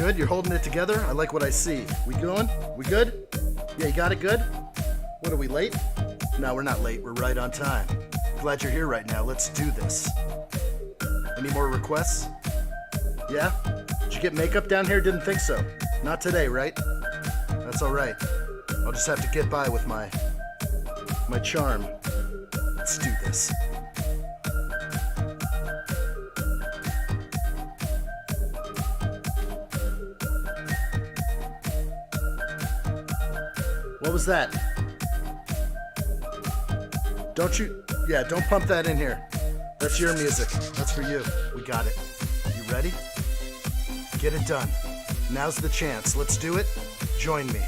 Good? You're holding it together? I like what I see. We going? We good? Yeah, you got it good? What, are we late? No, we're not late. We're right on time. Glad you're here right now. Let's do this. Any more requests? Yeah? Did you get makeup down here? Didn't think so. Not today, right? That's all right. I'll just have to get by with my charm. Let's do this. What was that? Don't pump that in here. That's your music. That's for you. We got it. You ready? Get it done. Now's the chance. Let's do it. Join me.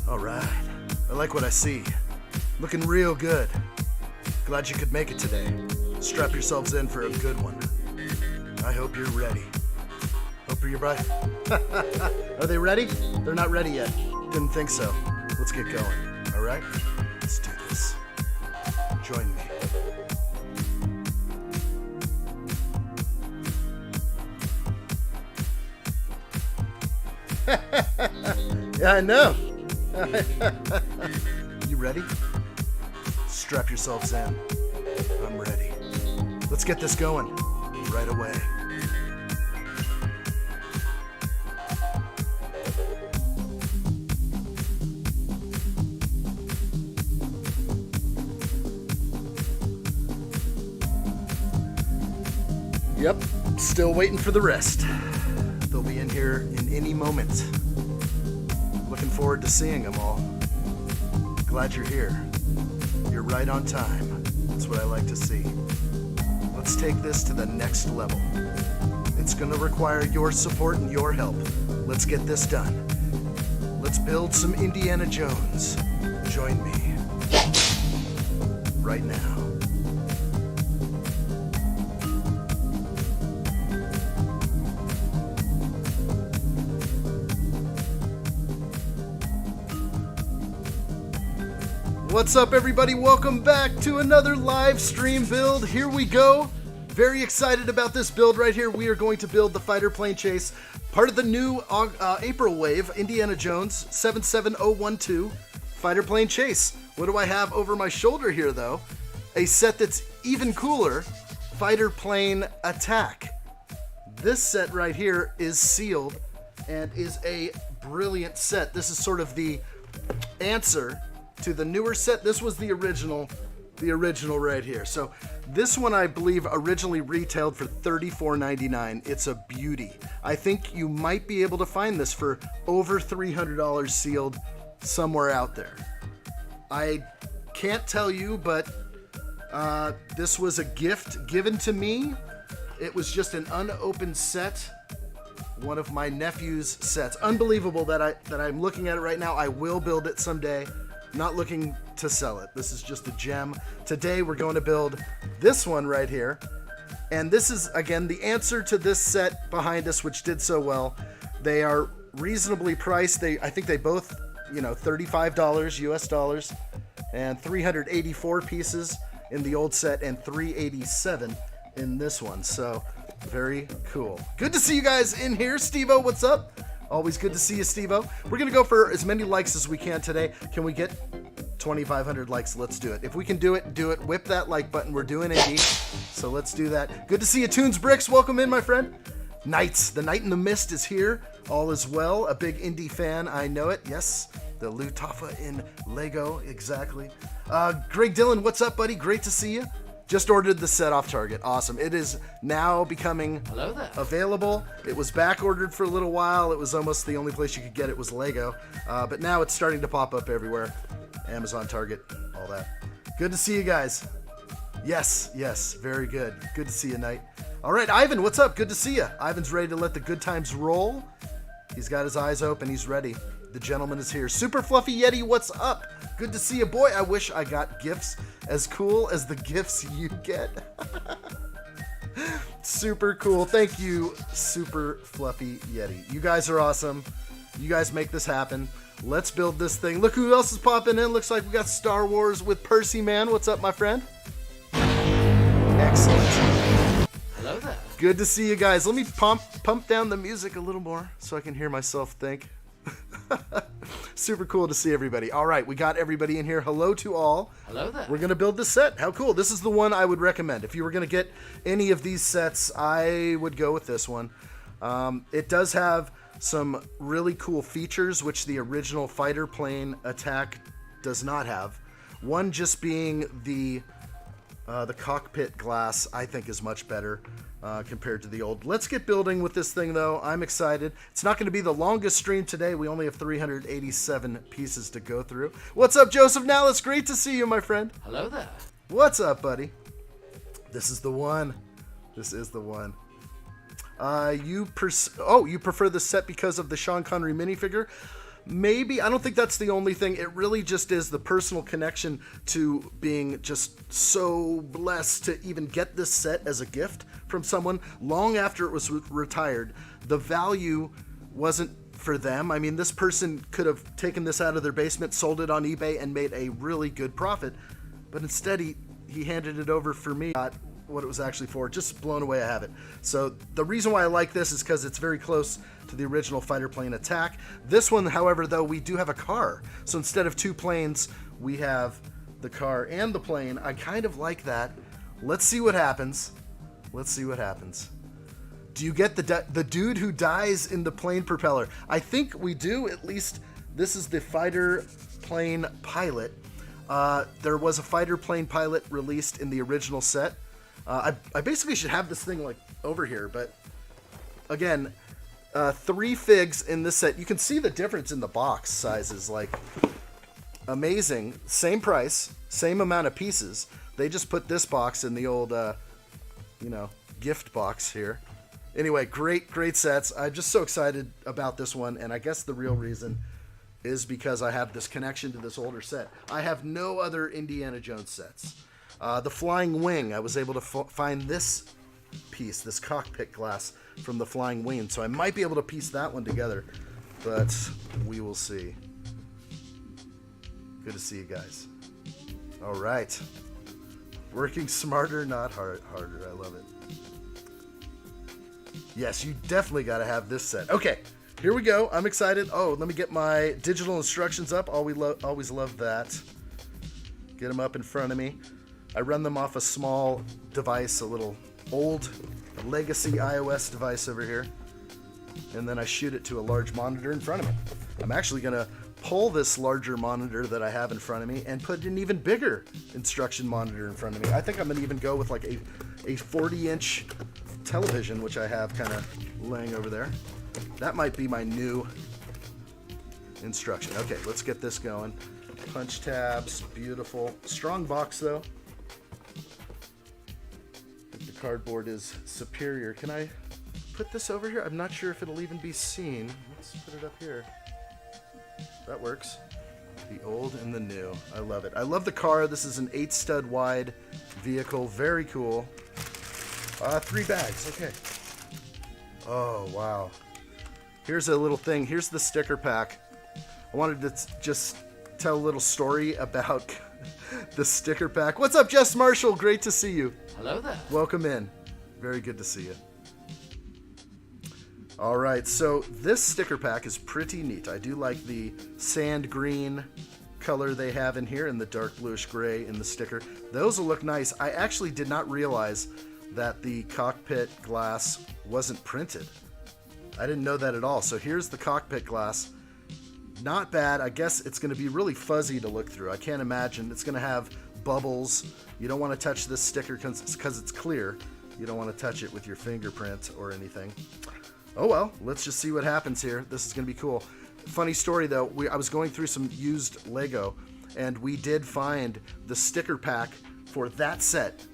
All right. I like what I see. Looking real good. Glad you could make it today. Strap yourselves in for a good one. I hope you're ready. Hope you're ready. Are they ready? They're not ready yet. Didn't think so. Let's get going. All right? Let's do this. Join me. Yeah, I know. You ready? Strap yourselves in. I'm ready. Let's get this going right away. Yep, still waiting for the rest. They'll be in here in any moment. Looking forward to seeing them all. Glad you're here. You're right on time. That's what I like to see. Let's take this to the next level. It's going to require your support and your help. Let's get this done. Let's build some Indiana Jones. Join me. Right now. What's up, everybody? Welcome back to another live stream build. Here we go. Very excited about this build right here. We are going to build the fighter plane chase, part of the new April wave, Indiana Jones 77012 fighter plane chase. What do I have over my shoulder here, though? A set that's even cooler, fighter plane attack. This set right here is sealed and is a brilliant set. This is sort of the answer to the newer set. This was the original right here. So this one, I believe, originally retailed for $34.99. It's a beauty. I think you might be able to find this for over $300 sealed somewhere out there. I can't tell you, but this was a gift given to me. It was just an unopened set. One of my nephew's sets. Unbelievable that I'm looking at it right now. I will build it someday. Not looking to sell it. This is just a gem. Today we're going to build this one right here. And this is, again, the answer to this set behind us, which did so well. They are reasonably priced. I think they both, $35 US dollars, and 384 pieces in the old set and 387 in this one. So very cool. Good to see you guys in here. Steve-O, what's up? Always good to see you, Steve-O. We're going to go for as many likes as we can today. Can we get 2,500 likes? Let's do it. If we can do it, do it. Whip that like button. We're doing indie, so let's do that. Good to see you, Toons Bricks. Welcome in, my friend. Knights. The Knight in the Mist is here. All is well. A big indie fan. I know it. Yes. The Lutafa in Lego. Exactly. Greg Dillon, what's up, buddy? Great to see you. Just ordered the set off Target. Awesome. It is now becoming available. It was back ordered for a little while. It was almost the only place you could get it was Lego. But now it's starting to pop up everywhere. Amazon, Target, all that. Good to see you guys. Yes. Very good. Good to see you, Knight. All right, Ivan, what's up? Good to see you. Ivan's ready to let the good times roll. He's got his eyes open. He's ready. The gentleman is here. Super Fluffy Yeti, what's up? Good to see you. Boy, I wish I got gifts as cool as the gifts you get. Super cool. Thank you, Super Fluffy Yeti. You guys are awesome. You guys make this happen. Let's build this thing. Look who else is popping in. Looks like we got Star Wars with Percy Man. What's up, my friend? Excellent. Hello there. Good to see you guys. Let me pump down the music a little more so I can hear myself think. Super cool to see everybody. All right, we got everybody in here. Hello to all. Hello there. We're going to build this set. How cool. This is the one I would recommend. If you were going to get any of these sets, I would go with this one. It does have some really cool features, which the original fighter plane attack does not have. One just being the cockpit glass, I think, is much better compared to the old. Let's get building with this thing, though. I'm excited. It's not going to be the longest stream today. We only have 387 pieces to go through. What's up, Joseph Nallis? Great to see you, my friend. Hello there. What's up, buddy? This is the one. This is the one. You prefer this set because of the Sean Connery minifigure? Maybe. I don't think that's the only thing. It really just is the personal connection to being just so blessed to even get this set as a gift from someone long after it was retired. The value wasn't for them. I mean, this person could have taken this out of their basement, sold it on eBay, and made a really good profit. But instead, he handed it over for me. Not what it was actually for. Just blown away I have it. So the reason why I like this is because it's very close to the original fighter plane attack. This one, however, though, we do have a car. So instead of two planes, we have the car and the plane. I kind of like that. Let's see what happens. Let's see what happens. Do you get the dude who dies in the plane propeller? I think we do. At least this is the fighter plane pilot. There was a fighter plane pilot released in the original set. I basically should have this thing like over here, but again, 3 figs in this set. You can see the difference in the box sizes, like amazing. Same price, same amount of pieces. They just put this box in the old, gift box here. Anyway, great sets. I'm just so excited about this one, and I guess the real reason is because I have this connection to this older set. I have no other Indiana Jones sets. The Flying Wing, I was able to find this piece, this cockpit glass from the Flying Wing, so I might be able to piece that one together, but we will see. Good to see you guys. All right. Working smarter, not harder. I love it. Yes, you definitely got to have this set. Okay, here we go. I'm excited. Oh, let me get my digital instructions up. Always love that. Get them up in front of me. I run them off a small device, a little old legacy iOS device over here, and then I shoot it to a large monitor in front of me. I'm actually going to pull this larger monitor that I have in front of me and put an even bigger instruction monitor in front of me. I think I'm going to even go with like a 40-inch television, which I have kind of laying over there. That might be my new instruction. Okay, let's get this going. Punch tabs, beautiful. Strong box though. Cardboard is superior. Can I put this over here? I'm not sure if it'll even be seen. Let's put it up here. That works. The old and the new. I love it. I love the car. This is an 8-stud wide vehicle. Very cool. 3 bags. Okay. Oh, wow. Here's a little thing. Here's the sticker pack. I wanted to just tell a little story about the sticker pack. What's up, Jess Marshall? Great to see you. Hello there. Welcome in. Very good to see you. All right, so this sticker pack is pretty neat. I do like the sand green color they have in here and the dark bluish gray in the sticker. Those will look nice. I actually did not realize that the cockpit glass wasn't printed. I didn't know that at all. So here's the cockpit glass. Not bad. I guess it's going to be really fuzzy to look through. I can't imagine. It's going to have bubbles. You don't want to touch this sticker because it's clear. You don't want to touch it with your fingerprint or anything. Oh well, let's just see what happens here. This is going to be cool. Funny story though, I was going through some used Lego and we did find the sticker pack for that set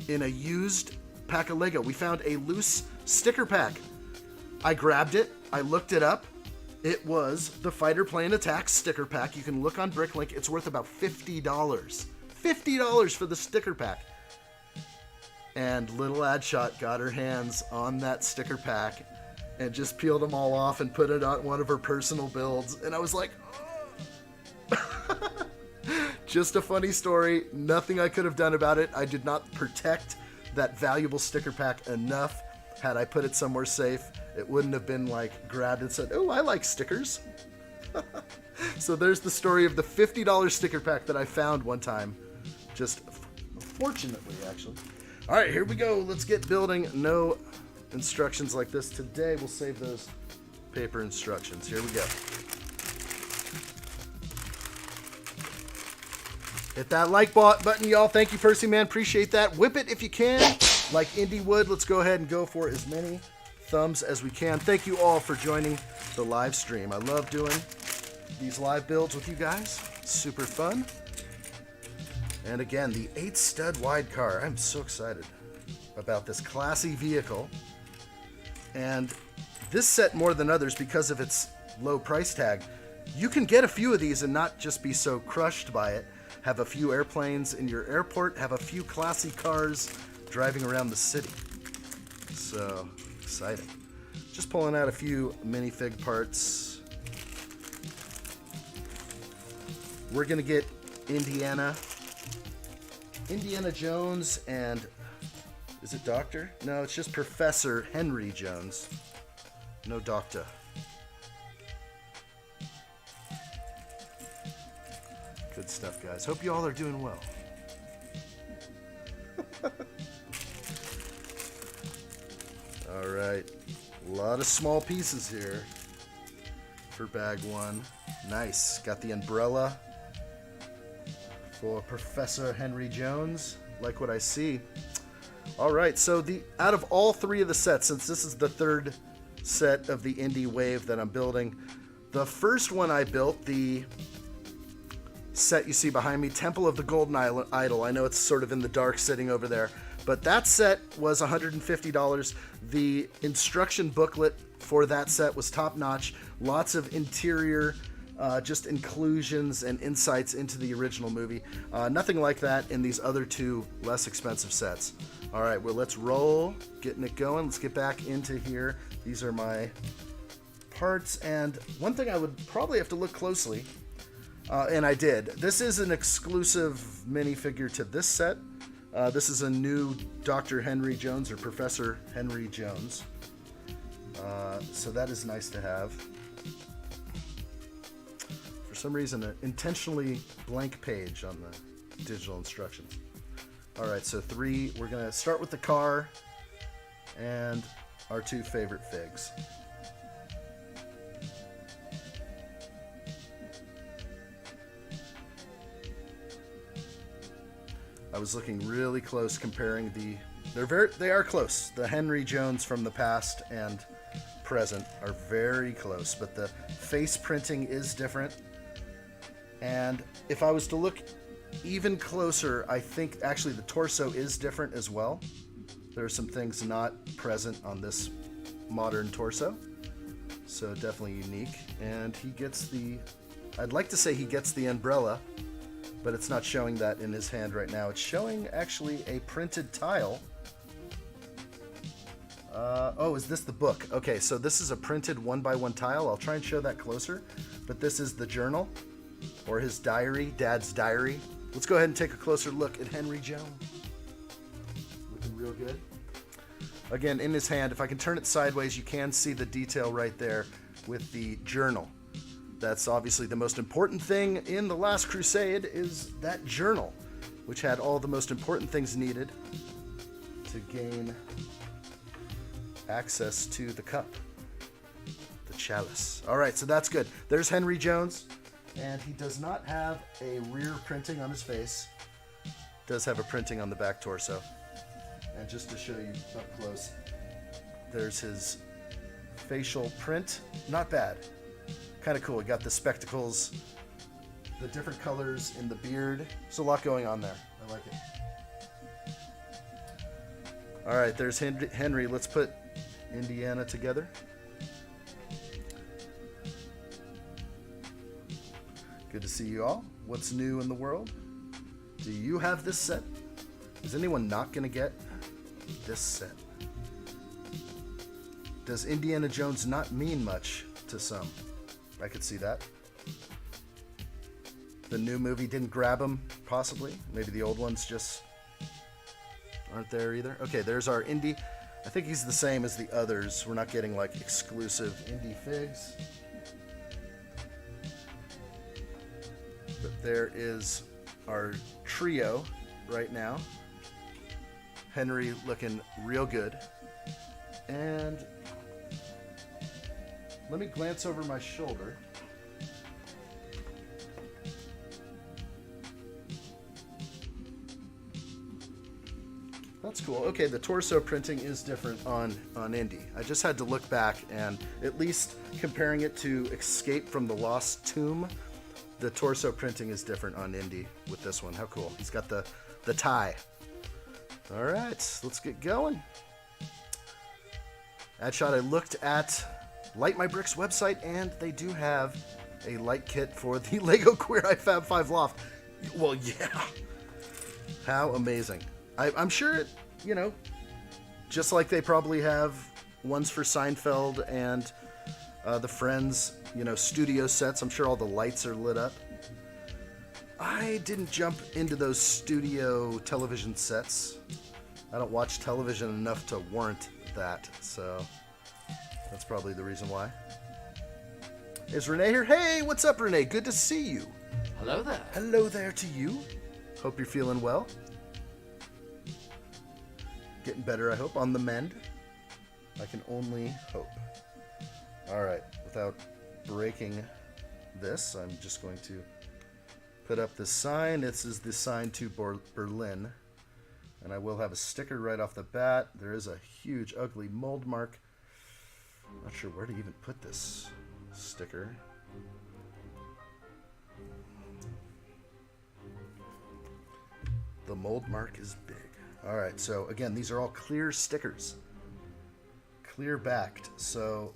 in a used pack of Lego. We found a loose sticker pack. I grabbed it. I looked it up. It was the Fighter Plane Attack sticker pack. You can look on Bricklink. It's worth about $50. $50 for the sticker pack. And little addshot got her hands on that sticker pack and just peeled them all off and put it on one of her personal builds. And I was like, oh, Just a funny story. Nothing I could have done about it. I did not protect that valuable sticker pack enough. Had I put it somewhere safe, it wouldn't have been like grabbed and said, oh, I like stickers. So there's the story of the $50 sticker pack that I found one time. Just fortunately, actually. All right, here we go. Let's get building. No instructions like this today. We'll save those paper instructions. Here we go. Hit that like button, y'all. Thank you, Percy, man. Appreciate that. Whip it if you can. Like Indy would, let's go ahead and go for as many thumbs as we can. Thank you all for joining the live stream. I love doing these live builds with you guys. Super fun. And again, the 8-stud wide car. I'm so excited about this classy vehicle. And this set more than others because of its low price tag. You can get a few of these and not just be so crushed by it. Have a few airplanes in your airport. Have a few classy cars driving around the city. So exciting. Just pulling out a few minifig parts. We're gonna get Indiana Jones and is it Doctor? No, it's just Professor Henry Jones. No Doctor. Good stuff, guys. Hope you all are doing well. All right, a lot of small pieces here for bag one. Nice. Got the umbrella for Professor Henry Jones. Like what I see. All right, so out of all three of the sets, since this is the third set of the Indie Wave that I'm building, the first one I built, the set you see behind me, Temple of the Golden Idol. I know it's sort of in the dark sitting over there, but that set was $150. The instruction booklet for that set was top notch. Lots of interior just inclusions and insights into the original movie. Nothing like that in these other two less expensive sets. All right, well, let's roll, getting it going. Let's get back into here. These are my parts, and one thing I would probably have to look closely, and I did. This is an exclusive minifigure to this set. This is a new Dr. Henry Jones, or Professor Henry Jones. So that is nice to have. For some reason, an intentionally blank page on the digital instructions. All right, so we're going to start with the car and our two favorite figs. I was looking really close comparing they are close. The Henry Jones from the past and present are very close, but the face printing is different. And if I was to look even closer, I think actually the torso is different as well. There are some things not present on this modern torso, so definitely unique. And he gets I'd like to say he gets the umbrella, but it's not showing that in his hand right now. It's showing actually a printed tile. Oh, is this the book? Okay, so this is a printed 1x1 tile. I'll try and show that closer, but this is the journal, or his diary, Dad's diary. Let's go ahead and take a closer look at Henry Jones. Looking real good. Again, in his hand, if I can turn it sideways, you can see the detail right there with the journal. That's obviously the most important thing in The Last Crusade, is that journal, which had all the most important things needed to gain access to the cup, the chalice. All right, so that's good. There's Henry Jones, and he does not have a rear printing on his face. Does have a printing on the back torso. And just to show you up close, there's his facial print. Not bad. Kind of cool. He got the spectacles, the different colors in the beard. There's a lot going on there. I like it. All right, there's Henry. Let's put Indiana together. Good to see you all. What's new in the world? Do you have this set? Is anyone not going to get this set? Does Indiana Jones not mean much to some? I could see that. the new movie didn't grab them, possibly. Maybe the old ones just aren't there either. Okay, there's our indie. I think he's the same as the others. We're not getting like exclusive indie figs. But there is our trio right now. Henry looking real good. And let me glance over my shoulder. That's cool. Okay, the torso printing is different on Indy. I just had to look back, and at least comparing it to Escape from the Lost Tomb, the torso printing is different on Indy with this one. How cool. He's got the tie. All right, let's get going. Addshot, I looked at Light My Bricks website, and they do have a light kit for the Lego Queer Eye Fab 5 Loft. Well, yeah. How amazing. I'm sure it, you know, just like they probably have ones for Seinfeld and the Friends, you know, studio sets. I'm sure all the lights are lit up. I didn't jump into those studio television sets. I don't watch television enough to warrant that, so that's probably the reason why. Is Renee here? Hey, what's up, Renee? Good to see you. Hello there. Hello there to you. Hope you're feeling well. Getting better, I hope, on the mend. I can only hope. All right, without breaking this, I'm just going to put up this sign. This is the sign to Berlin. And I will have a sticker right off the bat. There is a huge, ugly mold mark. Not sure where to even put this sticker. The mold mark is big. All right, so again, these are all clear stickers. Clear backed. So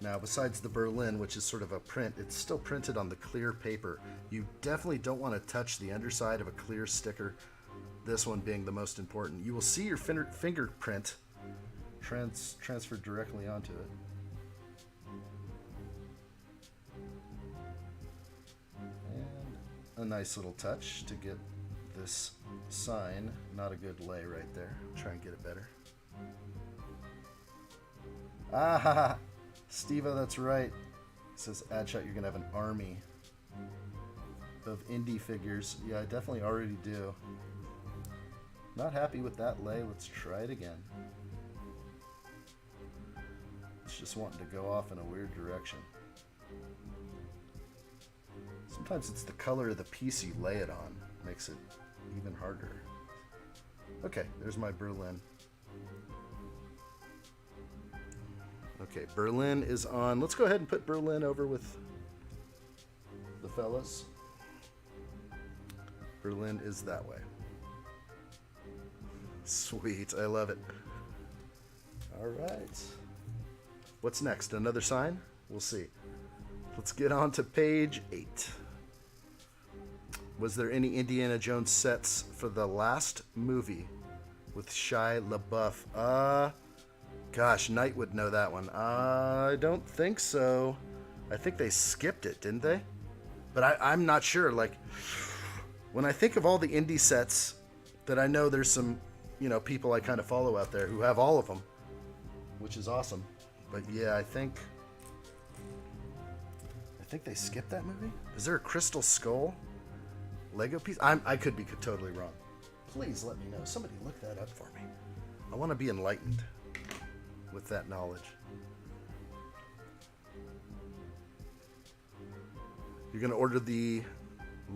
now, besides the Berlin, which is sort of a print, it's still printed on the clear paper. You definitely don't want to touch the underside of a clear sticker, this one being the most important. You will see your fingerprint transferred directly onto it. And a nice little touch to get this sign. Not a good lay right there. Try and get it better. Ah, Steve-O, that's right. It says, Addshot, you're going to have an army of indie figures. Yeah, I definitely already do. Not happy with that lay. Let's try it again. It's just wanting to go off in a weird direction. Sometimes it's the color of the piece you lay it on. Makes it even harder. Okay, there's my Berlin. Okay, Berlin is on. Let's go ahead and put Berlin over with the fellas. Berlin is that way. Sweet, I love it. All right. What's next? Another sign? We'll see. Let's get on to page 8. Was there any Indiana Jones sets for the last movie with Shia LaBeouf? Gosh, Knight would know that one. I don't think so. I think they skipped it, didn't they? But I'm not sure. Like, when I think of all the indie sets that I know, there's some, you know, people I kind of follow out there who have all of them, which is awesome. But yeah, I think they skipped that movie. Is there a Crystal Skull Lego piece? I could be totally wrong. Please let me know. Somebody look that up for me. I want to be enlightened with that knowledge. You're going to order the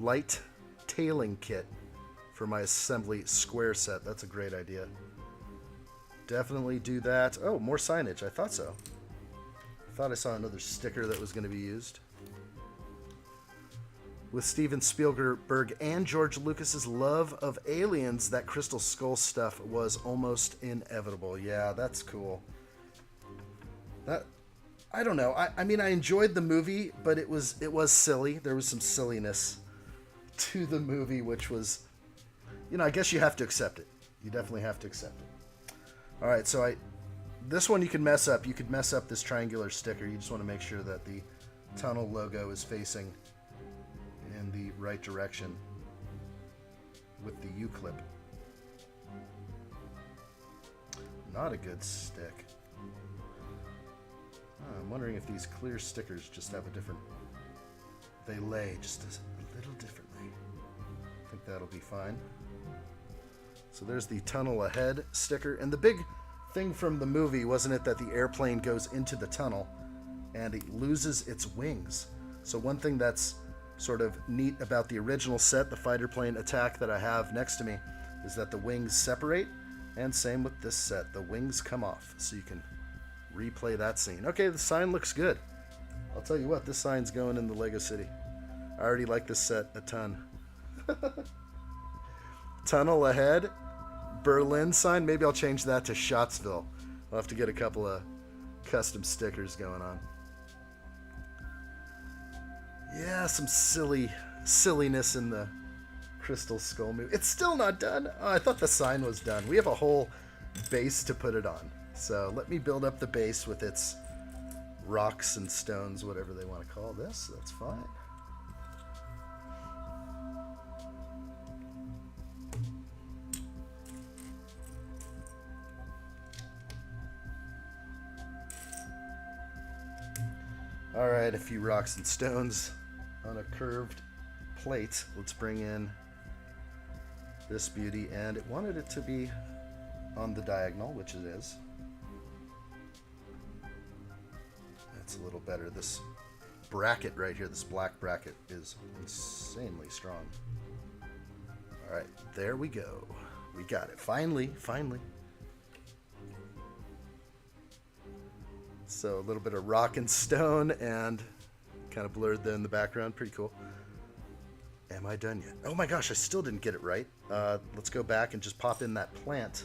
light tailing kit for my assembly square set. That's a great idea. Definitely do that. Oh, more signage. I thought so. I thought I saw another sticker that was going to be used. With Steven Spielberg and George Lucas's love of aliens, that Crystal Skull stuff was almost inevitable. Yeah, that's cool. I don't know. I mean, I enjoyed the movie, but it was silly. There was some silliness to the movie, which was, you know, I guess you have to accept it. You definitely have to accept it. All right, so this one you can mess up. You could mess up this triangular sticker. You just want to make sure that the tunnel logo is facing in the right direction with the U-clip. Not a good stick. I'm wondering if these clear stickers just have a different... They lay just a little differently. I think that'll be fine. So there's the tunnel ahead sticker. And the big thing from the movie, wasn't it, that the airplane goes into the tunnel and it loses its wings. So one thing that's sort of neat about the original set, the fighter plane attack that I have next to me, is that the wings separate. And same with this set, the wings come off, so you can replay that scene. Okay, the sign looks good. I'll tell you what, this sign's going in the Lego City. I already like this set a ton. Tunnel ahead, Berlin sign. Maybe I'll change that to Shotsville. I'll have to get a couple of custom stickers going on. Yeah, some silliness in the Crystal Skull movie. It's still not done. Oh, I thought the sign was done. We have a whole base to put it on. So let me build up the base with its rocks and stones, whatever they want to call this. That's fine. All right, a few rocks and stones on a curved plate. Let's bring in this beauty, and it wanted it to be on the diagonal, which it is. That's a little better. This bracket right here, this black bracket, is insanely strong. All right, there we go. We got it. Finally. So a little bit of rock and stone and kind of blurred there in the background. Pretty cool. Am I done yet? Oh my gosh, I still didn't get it right. Let's go back and just pop in that plant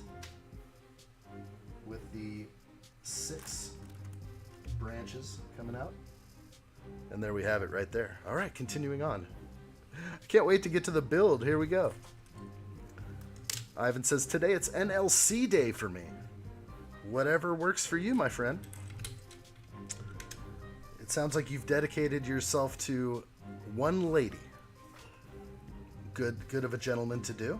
with the 6 branches coming out. And there we have it right there. All right, continuing on. I can't wait to get to the build. Here we go. Ivan says, today it's NLC day for me. Whatever works for you, my friend. It sounds like you've dedicated yourself to one lady. Good of a gentleman to do.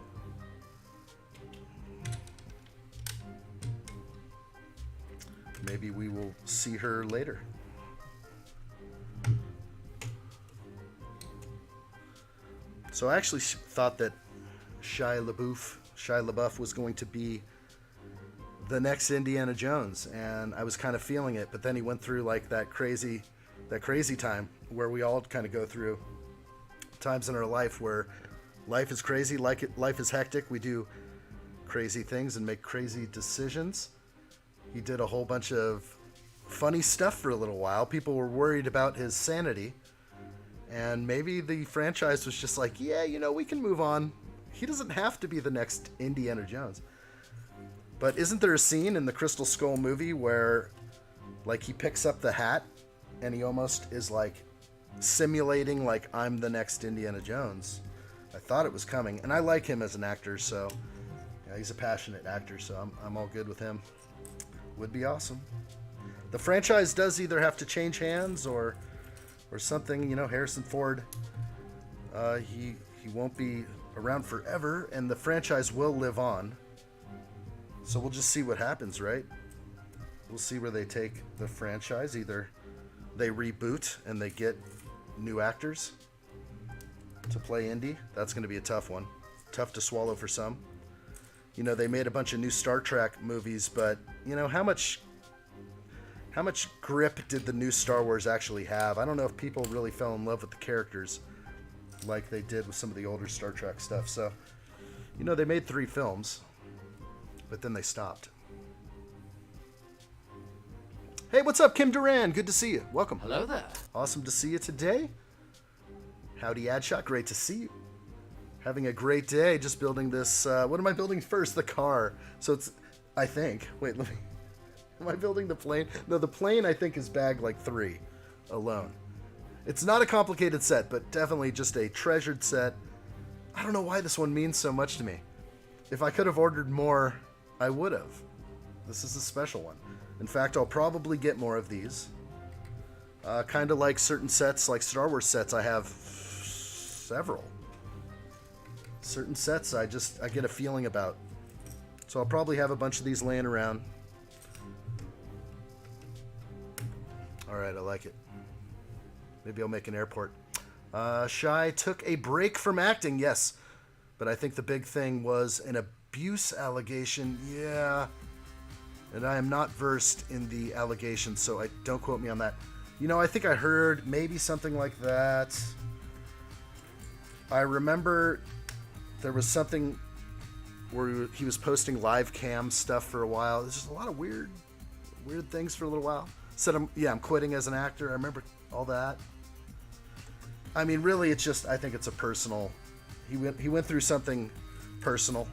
Maybe we will see her later. So I actually thought that Shia LaBeouf was going to be the next Indiana Jones, and I was kind of feeling it, but then he went through like that crazy time where we all kind of go through times in our life where life is crazy, life is hectic. We do crazy things and make crazy decisions. He did a whole bunch of funny stuff for a little while. People were worried about his sanity. And maybe the franchise was just like, yeah, we can move on. He doesn't have to be the next Indiana Jones. But isn't there a scene in the Crystal Skull movie where, like, he picks up the hat and he almost is, like, simulating, like, I'm the next Indiana Jones? I thought it was coming. And I like him as an actor, so... Yeah, he's a passionate actor, so I'm all good with him. Would be awesome. The franchise does either have to change hands or something. Harrison Ford, he won't be around forever, and the franchise will live on. So we'll just see what happens, right? We'll see where they take the franchise. Either they reboot and they get new actors to play Indy. That's going to be a tough one. Tough to swallow for some. They made a bunch of new Star Trek movies, but, how much grip did the new Star Wars actually have? I don't know if people really fell in love with the characters like they did with some of the older Star Trek stuff. So, they made 3 films, but then they stopped. Hey, what's up, Kim Duran? Good to see you. Welcome. Hello there. Awesome to see you today. Howdy, Addshot. Great to see you. Having a great day. Just building this. What am I building first? The car. So it's, I think. Wait, let me. Am I building the plane? No, the plane I think is bag like 3 alone. It's not a complicated set, but definitely just a treasured set. I don't know why this one means so much to me. If I could have ordered more, I would have. This is a special one. In fact, I'll probably get more of these. Kind of like certain sets, like Star Wars sets, I have several. Certain sets I get a feeling about. So I'll probably have a bunch of these laying around. Alright, I like it. Maybe I'll make an airport. Shy took a break from acting, yes. But I think the big thing was an abuse allegation. Yeah. And I am not versed in the allegations, so don't quote me on that. You know, I think I heard maybe something like that. I remember there was something where he was posting live cam stuff for a while. There's just a lot of weird things for a little while. Said I'm quitting as an actor. I remember all that. I mean, really, it's just, I think it's a personal. He went through something personal,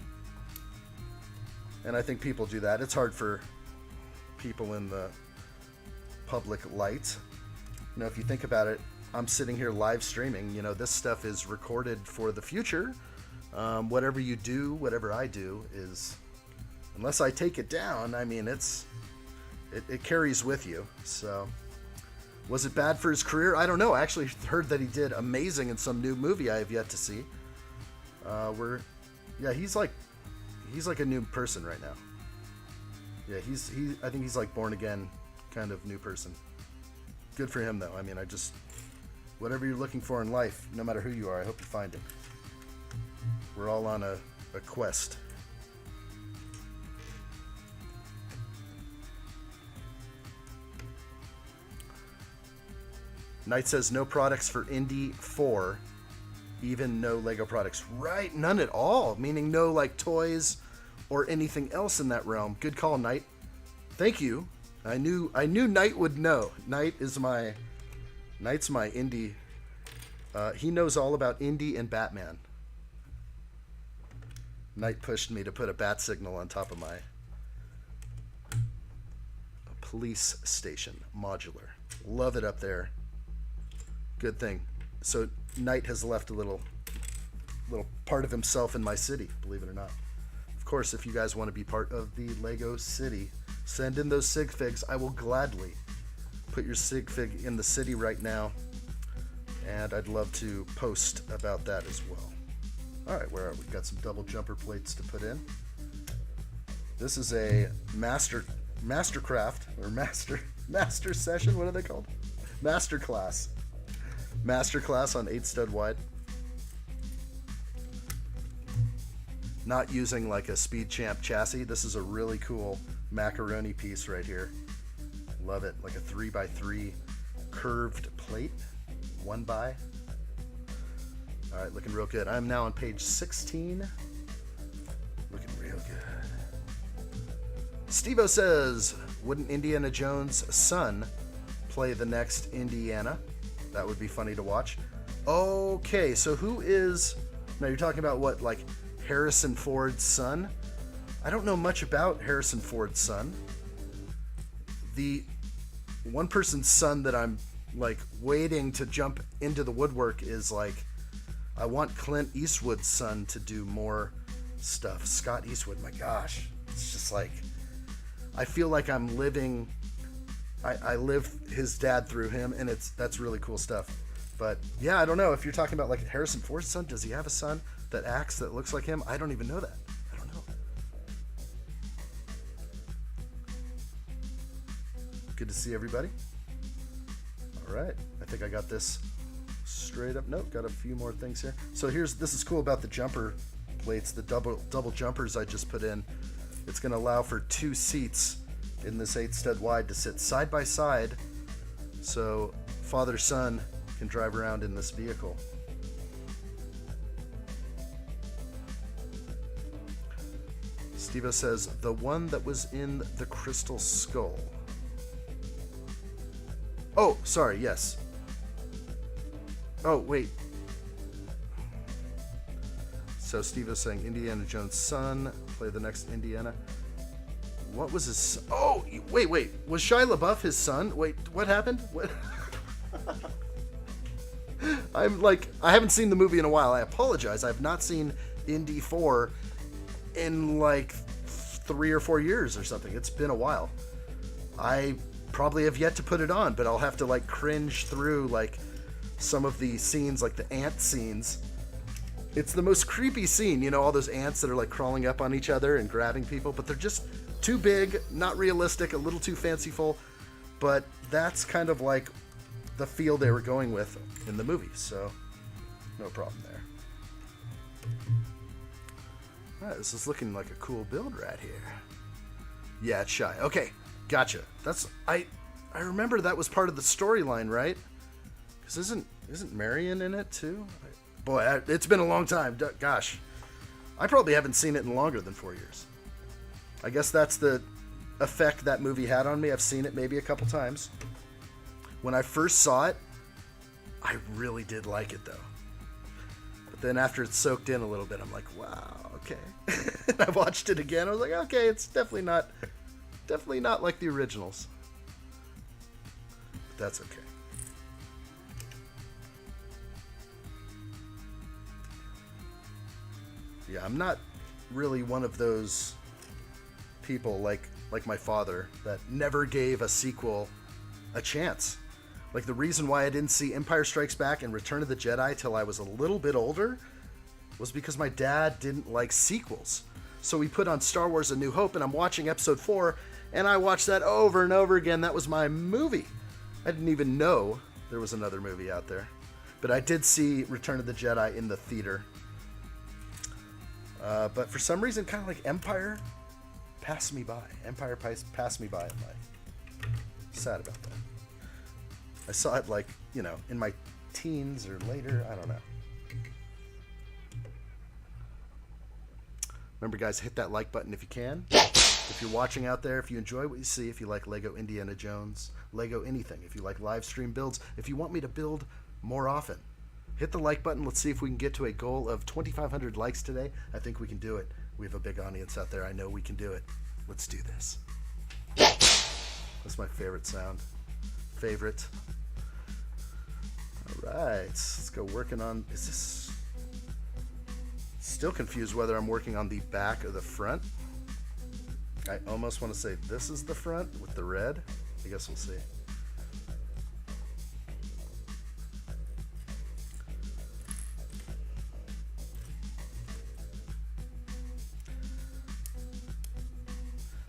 and I think people do that. It's hard for people in the public light. You know, if you think about it, I'm sitting here live streaming. You know, this stuff is recorded for the future. Whatever you do, whatever I do is, unless I take it down, I mean, it carries with you. So, was it bad for his career? I don't know. I actually heard that he did amazing in some new movie I have yet to see. He's like a new person right now. Yeah, I think he's like born again kind of new person. Good for him though. I mean, whatever you're looking for in life, no matter who you are, I hope you find it. We're all on a quest. Knight says no products for Indy 4, even no Lego products. Right, none at all, meaning no like toys or anything else in that realm. Good call, Knight. Thank you. I knew Knight would know. Knight's my Indy. He knows all about Indy and Batman. Knight pushed me to put a bat signal on top of my police station. Modular. Love it up there. Good thing. So Knight has left a little part of himself in my city, believe it or not. Of course, if you guys want to be part of the Lego city, send in those sig figs. I will gladly put your sig fig in the city right now, and I'd love to post about that as well. All right, where are we? Got some double jumper plates to put in. This is a mastercraft or master session. What are they called? Masterclass. Masterclass on 8 stud wide. Not using like a Speed Champ chassis. This is a really cool macaroni piece right here. Love it. Like a 3x3 curved plate. 1x. All right, looking real good. I'm now on page 16. Looking real good. Steve-O says, wouldn't Indiana Jones' son play the next Indiana? That would be funny to watch. Okay, so who is... Now you're talking about what, like Harrison Ford's son? I don't know much about Harrison Ford's son. The one person's son that I'm like waiting to jump into the woodwork is like, I want Clint Eastwood's son to do more stuff. Scott Eastwood, my gosh. It's just like, I feel like I'm living... I live his dad through him, and that's really cool stuff. But yeah, I don't know if you're talking about like Harrison Ford's son. Does he have a son that acts that looks like him? I don't even know that. I don't know. Good to see everybody. All right, I think I got this straight up. Nope, got a few more things here. So this is cool about the jumper plates, the double jumpers I just put in. It's going to allow for 2 seats in this 8 stud wide to sit side by side, so father-son can drive around in this vehicle. Steve-O says, the one that was in the Crystal Skull. Oh, sorry, yes. Oh, wait. So Steve-O's saying Indiana Jones' son, play the next Indiana. What was his... Oh, wait. Was Shia LaBeouf his son? Wait, what happened? What? I haven't seen the movie in a while. I apologize. I've not seen Indy 4 in like 3 or 4 years or something. It's been a while. I probably have yet to put it on, but I'll have to like cringe through like some of the scenes, like the ant scenes. It's the most creepy scene, you know, all those ants that are like crawling up on each other and grabbing people, but they're just too big, not realistic, a little too fanciful, but that's kind of like the feel they were going with in the movie, so no problem there. All right, this is looking like a cool build right here. Yeah, it's shy. Okay, gotcha. That's I remember that was part of the storyline, right? Because isn't Marion in it too? Boy, it's been a long time. Gosh, I probably haven't seen it in longer than 4 years. I guess that's the effect that movie had on me. I've seen it maybe a couple times. When I first saw it, I really did like it though. But then after it's soaked in a little bit, I'm like, wow, okay. And I watched it again. I was like, okay, it's definitely not like the originals. But that's okay. Yeah, I'm not really one of those people like my father that never gave a sequel a chance. Like, the reason why I didn't see Empire Strikes Back and Return of the Jedi till I was a little bit older was because my dad didn't like sequels. So we put on Star Wars A New Hope, and I'm watching episode 4, and I watched that over and over again. That was my movie. I didn't even know there was another movie out there. But I did see Return of the Jedi in the theater. But for some reason, kind of like Empire passed me by. Empire passed me by in life. Sad about that. I saw it like, you know, in my teens or later. I don't know. Remember, guys, hit that like button if you can. If you're watching out there, if you enjoy what you see, if you like Lego Indiana Jones, Lego anything, if you like live stream builds, if you want me to build more often, hit the like button. Let's see if we can get to a goal of 2,500 likes today. I think we can do it. We have a big audience out there. I know we can do it. Let's do this. That's my favorite sound. Favorite. All right. Let's go working on... Is this... Still confused whether I'm working on the back or the front. I almost want to say this is the front with the red. I guess we'll see.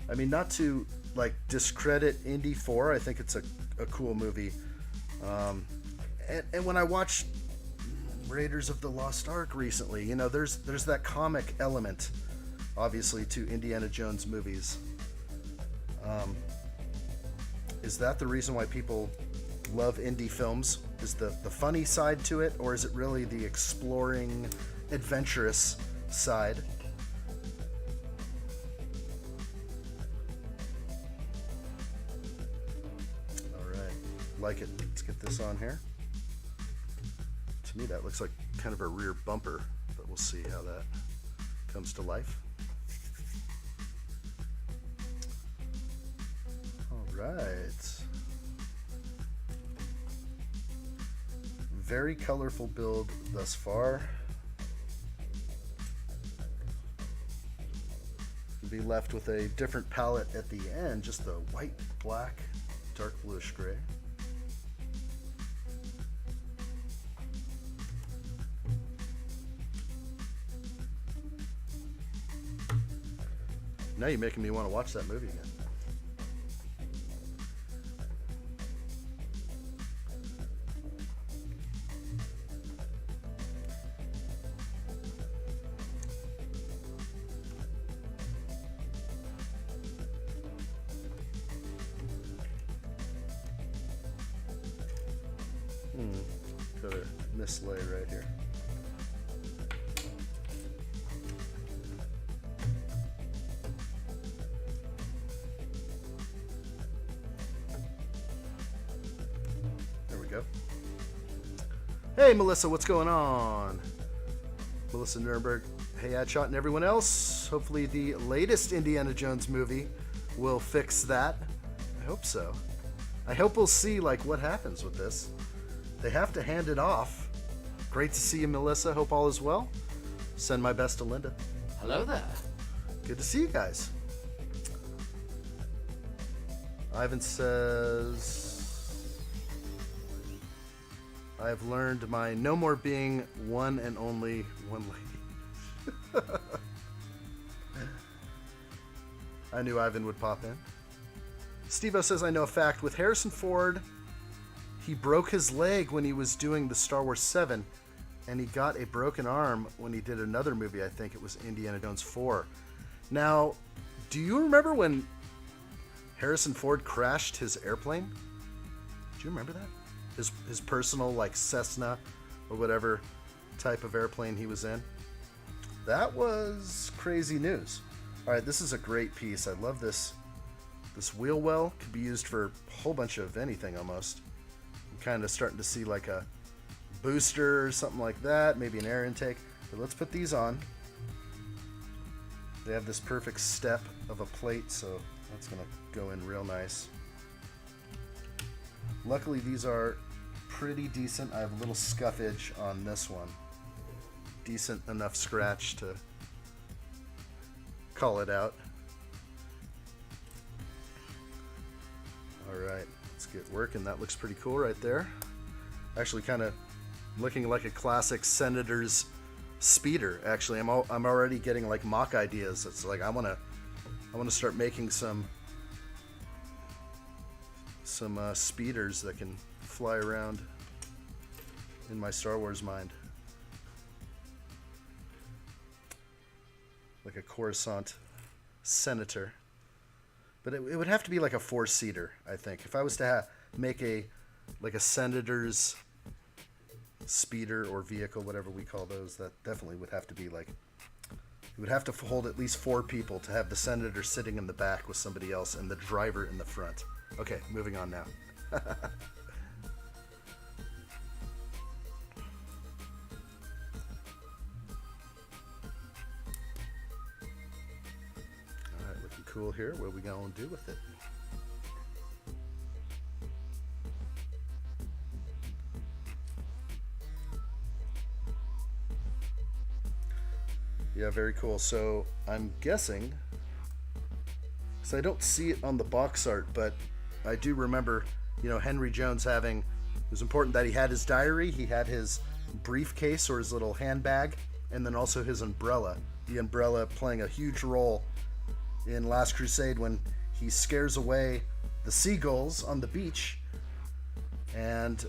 I mean, not to like discredit Indy 4. I think it's a cool movie. And when I watched Raiders of the Lost Ark recently, you know, there's that comic element, obviously, to Indiana Jones movies. Is that the reason why people love indie films? Is the funny side to it, or is it really the exploring, adventurous side? Like it. Let's get this on here. To me, that looks like kind of a rear bumper, but we'll see how that comes to life. All right. Very colorful build thus far. We'll be left with a different palette at the end, just the white, black, dark bluish gray. Now you're making me want to watch that movie again. Got a mislay right here. Hey Melissa, what's going on? Melissa Nuremberg, hey addshot and everyone else. Hopefully the latest Indiana Jones movie will fix that. I hope so. I hope we'll see like what happens with this. They have to hand it off. Great to see you, Melissa. Hope all is well. Send my best to Linda. Hello there. Good to see you guys. Ivan says... I have learned my no more being one and only one lady. I knew Ivan would pop in. Steve-O says, I know a fact. With Harrison Ford, he broke his leg when he was doing the Star Wars 7, and he got a broken arm when he did another movie. I think it was Indiana Jones 4. Now, do you remember when Harrison Ford crashed his airplane? Do you remember that? His personal, like, Cessna or whatever type of airplane he was in? That was crazy news. All right, this is a great piece. I love this. This wheel well could be used for a whole bunch of anything almost. I'm kind of starting to see like a booster or something like that, maybe an air intake. But let's put these on. They have this perfect step of a plate, so that's going to go in real nice. Luckily, these are pretty decent. I have a little scuffage on this one. Decent enough scratch to call it out. Alright, let's get working. That looks pretty cool right there. Actually kind of looking like a classic Senator's speeder. Actually, I'm already getting like mock ideas. It's like I want to start making some speeders that can fly around in my Star Wars mind. Like a Coruscant Senator. But it would have to be like a 4-seater, I think. If I was to make a Senator's speeder or vehicle, whatever we call those, that definitely would have to be like... It would have to hold at least 4 people to have the Senator sitting in the back with somebody else and the driver in the front. Okay, moving on now. Cool here. What are we going to do with it? Yeah, very cool. So I'm guessing, because I don't see it on the box art, but I do remember, you know, Henry Jones having, it was important that he had his diary, he had his briefcase or his little handbag, and then also his umbrella. The umbrella playing a huge role in Last Crusade when he scares away the seagulls on the beach and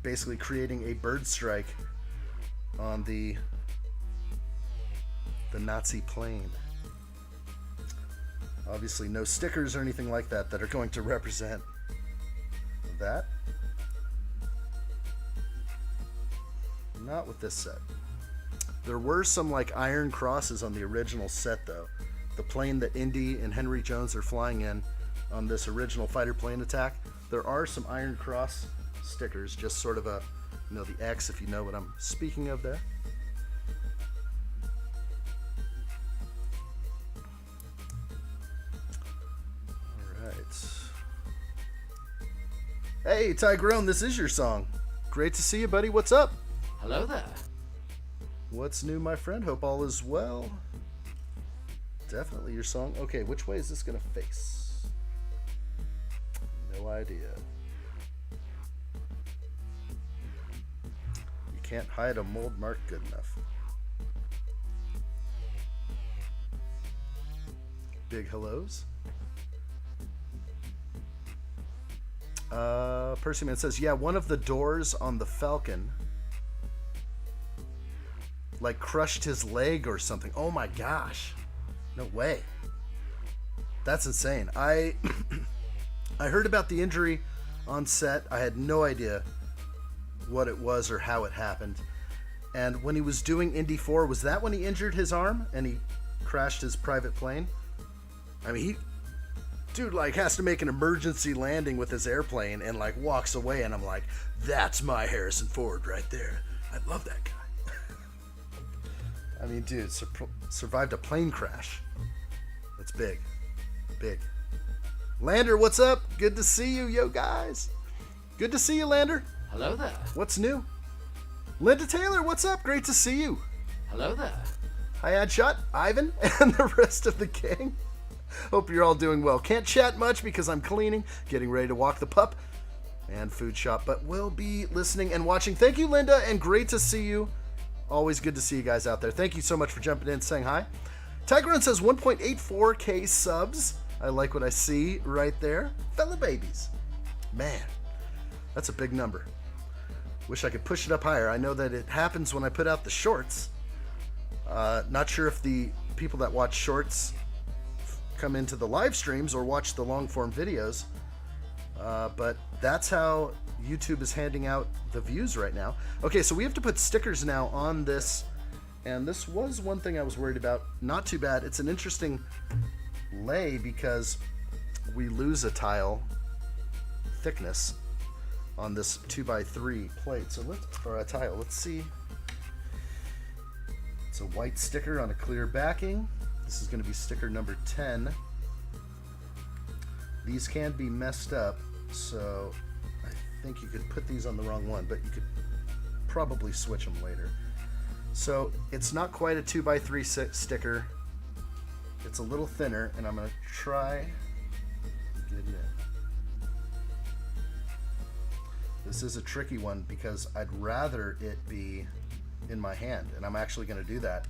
basically creating a bird strike on the Nazi plane. Obviously no stickers or anything like that that are going to represent that. Not with this set. There were some like iron crosses on the original set though. The plane that Indy and Henry Jones are flying in on this original fighter plane attack, there are some Iron Cross stickers, just sort of a, you know, the X, if you know what I'm speaking of there. Alright. Hey, Tyrone, this is your song. Great to see you, buddy. What's up? Hello there. What's new, my friend? Hope all is well. Definitely your song. Okay, which way is this going to face? No idea. You can't hide a mold mark good enough. Big hellos. Percy Man says, yeah, one of the doors on the Falcon like crushed his leg or something. Oh my gosh. No way. That's insane. I heard about the injury on set. I had no idea what it was or how it happened. And when he was doing Indy 4, was that when he injured his arm and he crashed his private plane? I mean, dude, like, has to make an emergency landing with his airplane and, like, walks away. And I'm like, that's my Harrison Ford right there. I love that guy. I mean, dude, survived a plane crash. That's big. Big. Lander, what's up? Good to see you, yo, guys. Good to see you, Lander. Hello there. What's new? Linda Taylor, what's up? Great to see you. Hello there. Hi, addshot, Ivan, and the rest of the gang. Hope you're all doing well. Can't chat much because I'm cleaning, getting ready to walk the pup. and food shop, but we'll be listening and watching. Thank you, Linda, and great to see you. Always good to see you guys out there. Thank you so much for jumping in and saying hi. Tigeron says 1.84K subs. I like what I see right there. Fella babies. Man, that's a big number. Wish I could push it up higher. I know that it happens when I put out the shorts. Not sure if the people that watch shorts come into the live streams or watch the long form videos. But that's how YouTube is handing out the views right now. Okay, so we have to put stickers now on this. And this was one thing I was worried about. Not too bad. It's an interesting lay because we lose a tile thickness on this 2x3 plate. So or a tile. Let's see. It's a white sticker on a clear backing. This is going to be sticker number 10. These can be messed up, so I think you could put these on the wrong one, but you could probably switch them later. So it's not quite a 2x3 sticker. It's a little thinner, and I'm going to try to get it in. This is a tricky one because I'd rather it be in my hand, and I'm actually going to do that.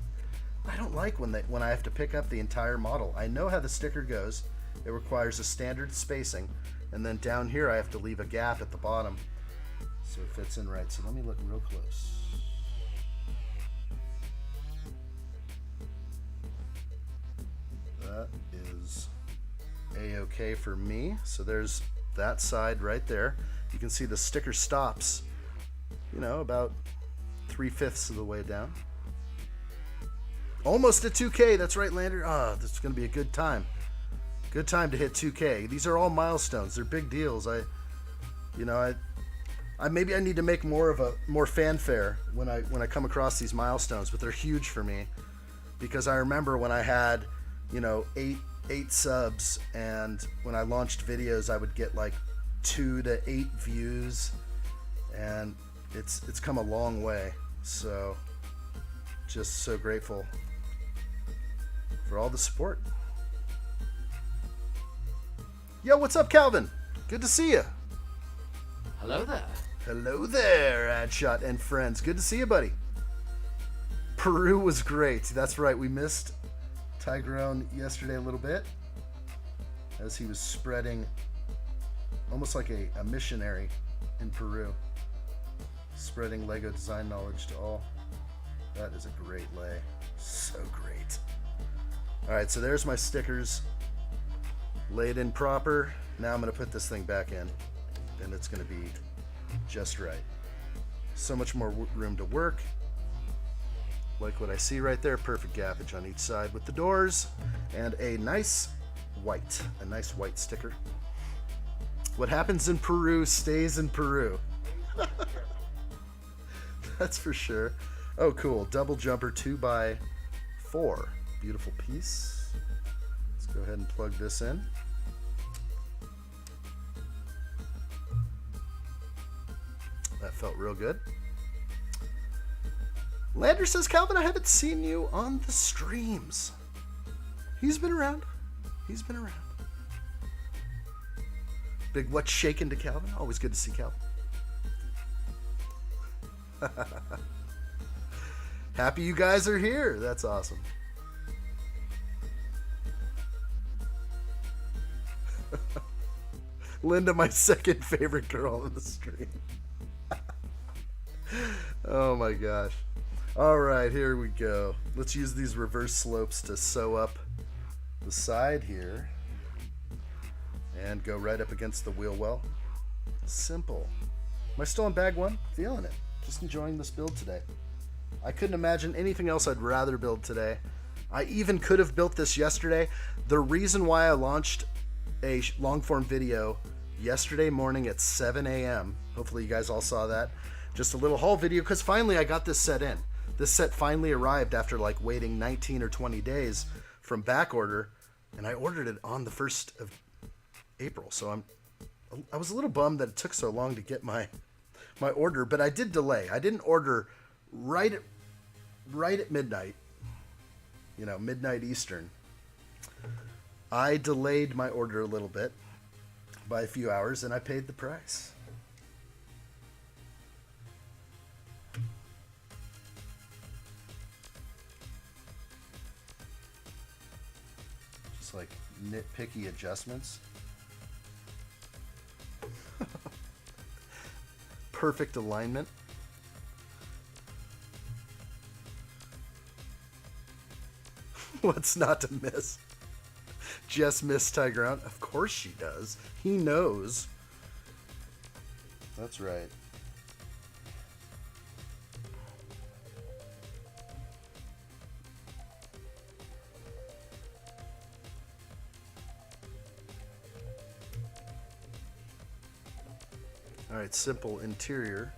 I don't like when I have to pick up the entire model. I know how the sticker goes. It requires a standard spacing, and then down here I have to leave a gap at the bottom so it fits in right. So let me look real close. That is a-okay for me. So there's that side right there. You can see the sticker stops, about 3/5 of the way down. Almost at 2K. That's right, Lander. This is going to be a good time. Good time to hit 2K. These are all milestones. They're big deals. Maybe I need to make more fanfare when I come across these milestones, but they're huge for me because I remember when I had, 8 subs, and when I launched videos, I would get like 2 to 8 views, and it's come a long way. So just so grateful for all the support. Yo, what's up, Calvin? Good to see you. Hello there. Hello there, addshot and friends. Good to see you, buddy. Peru was great. That's right. We missed Tigrone yesterday a little bit as he was spreading almost like a missionary in Peru, spreading Lego design knowledge to all. That is a great lay. So great. All right, so there's my stickers laid in proper. Now I'm going to put this thing back in, and it's going to be just right. So much more room to work. Like what I see right there, perfect gappage on each side with the doors, and a nice white sticker. What happens in Peru stays in Peru. That's for sure. Oh, cool. Double jumper 2x4. Beautiful piece. Let's go ahead and plug this in. That felt real good. Lander says, Calvin, I haven't seen you on the streams. He's been around. Big what's shaking to Calvin. Always good to see Calvin. Happy you guys are here. That's awesome. Linda, my second favorite girl in the stream. Oh my gosh. All right, here we go. Let's use these reverse slopes to sew up the side here and go right up against the wheel well. Simple. Am I still in bag one? Feeling it. Just enjoying this build today. I couldn't imagine anything else I'd rather build today. I even could have built this yesterday. The reason why I launched a long form video yesterday morning at 7 a.m. Hopefully you guys all saw that. Just a little haul video because finally I got this set in. This set finally arrived after like waiting 19 or 20 days from back order, and I ordered it on the 1st of April. So I was a little bummed that it took so long to get my order, but I did delay. I didn't order right at midnight, midnight Eastern. I delayed my order a little bit by a few hours, and I paid the price. like nitpicky adjustments. Perfect alignment. What's not to miss? Jess missed high ground. Of course she does. He knows. That's right. All right, simple interior.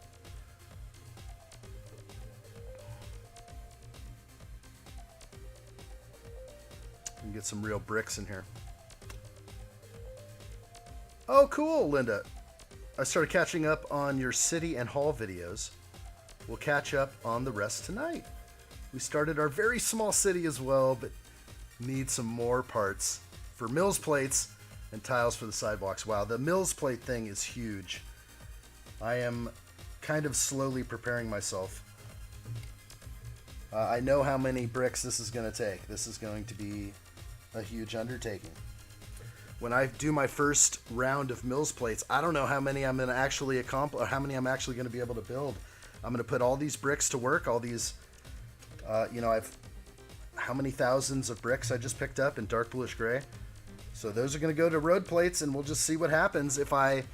And get some real bricks in here. Oh, cool, Linda. I started catching up on your city and hall videos. We'll catch up on the rest tonight. We started our very small city as well, but need some more parts for Mills plates and tiles for the sidewalks. Wow, the Mills plate thing is huge. I am kind of slowly preparing myself. I know how many bricks this is going to take. This is going to be a huge undertaking. When I do my first round of Mills plates, I don't know how many I'm going to actually accomplish, or how many I'm actually going to be able to build. I'm going to put all these bricks to work, all these, I've, how many thousands of bricks I just picked up in dark bluish gray. So those are going to go to road plates, and we'll just see what happens. If I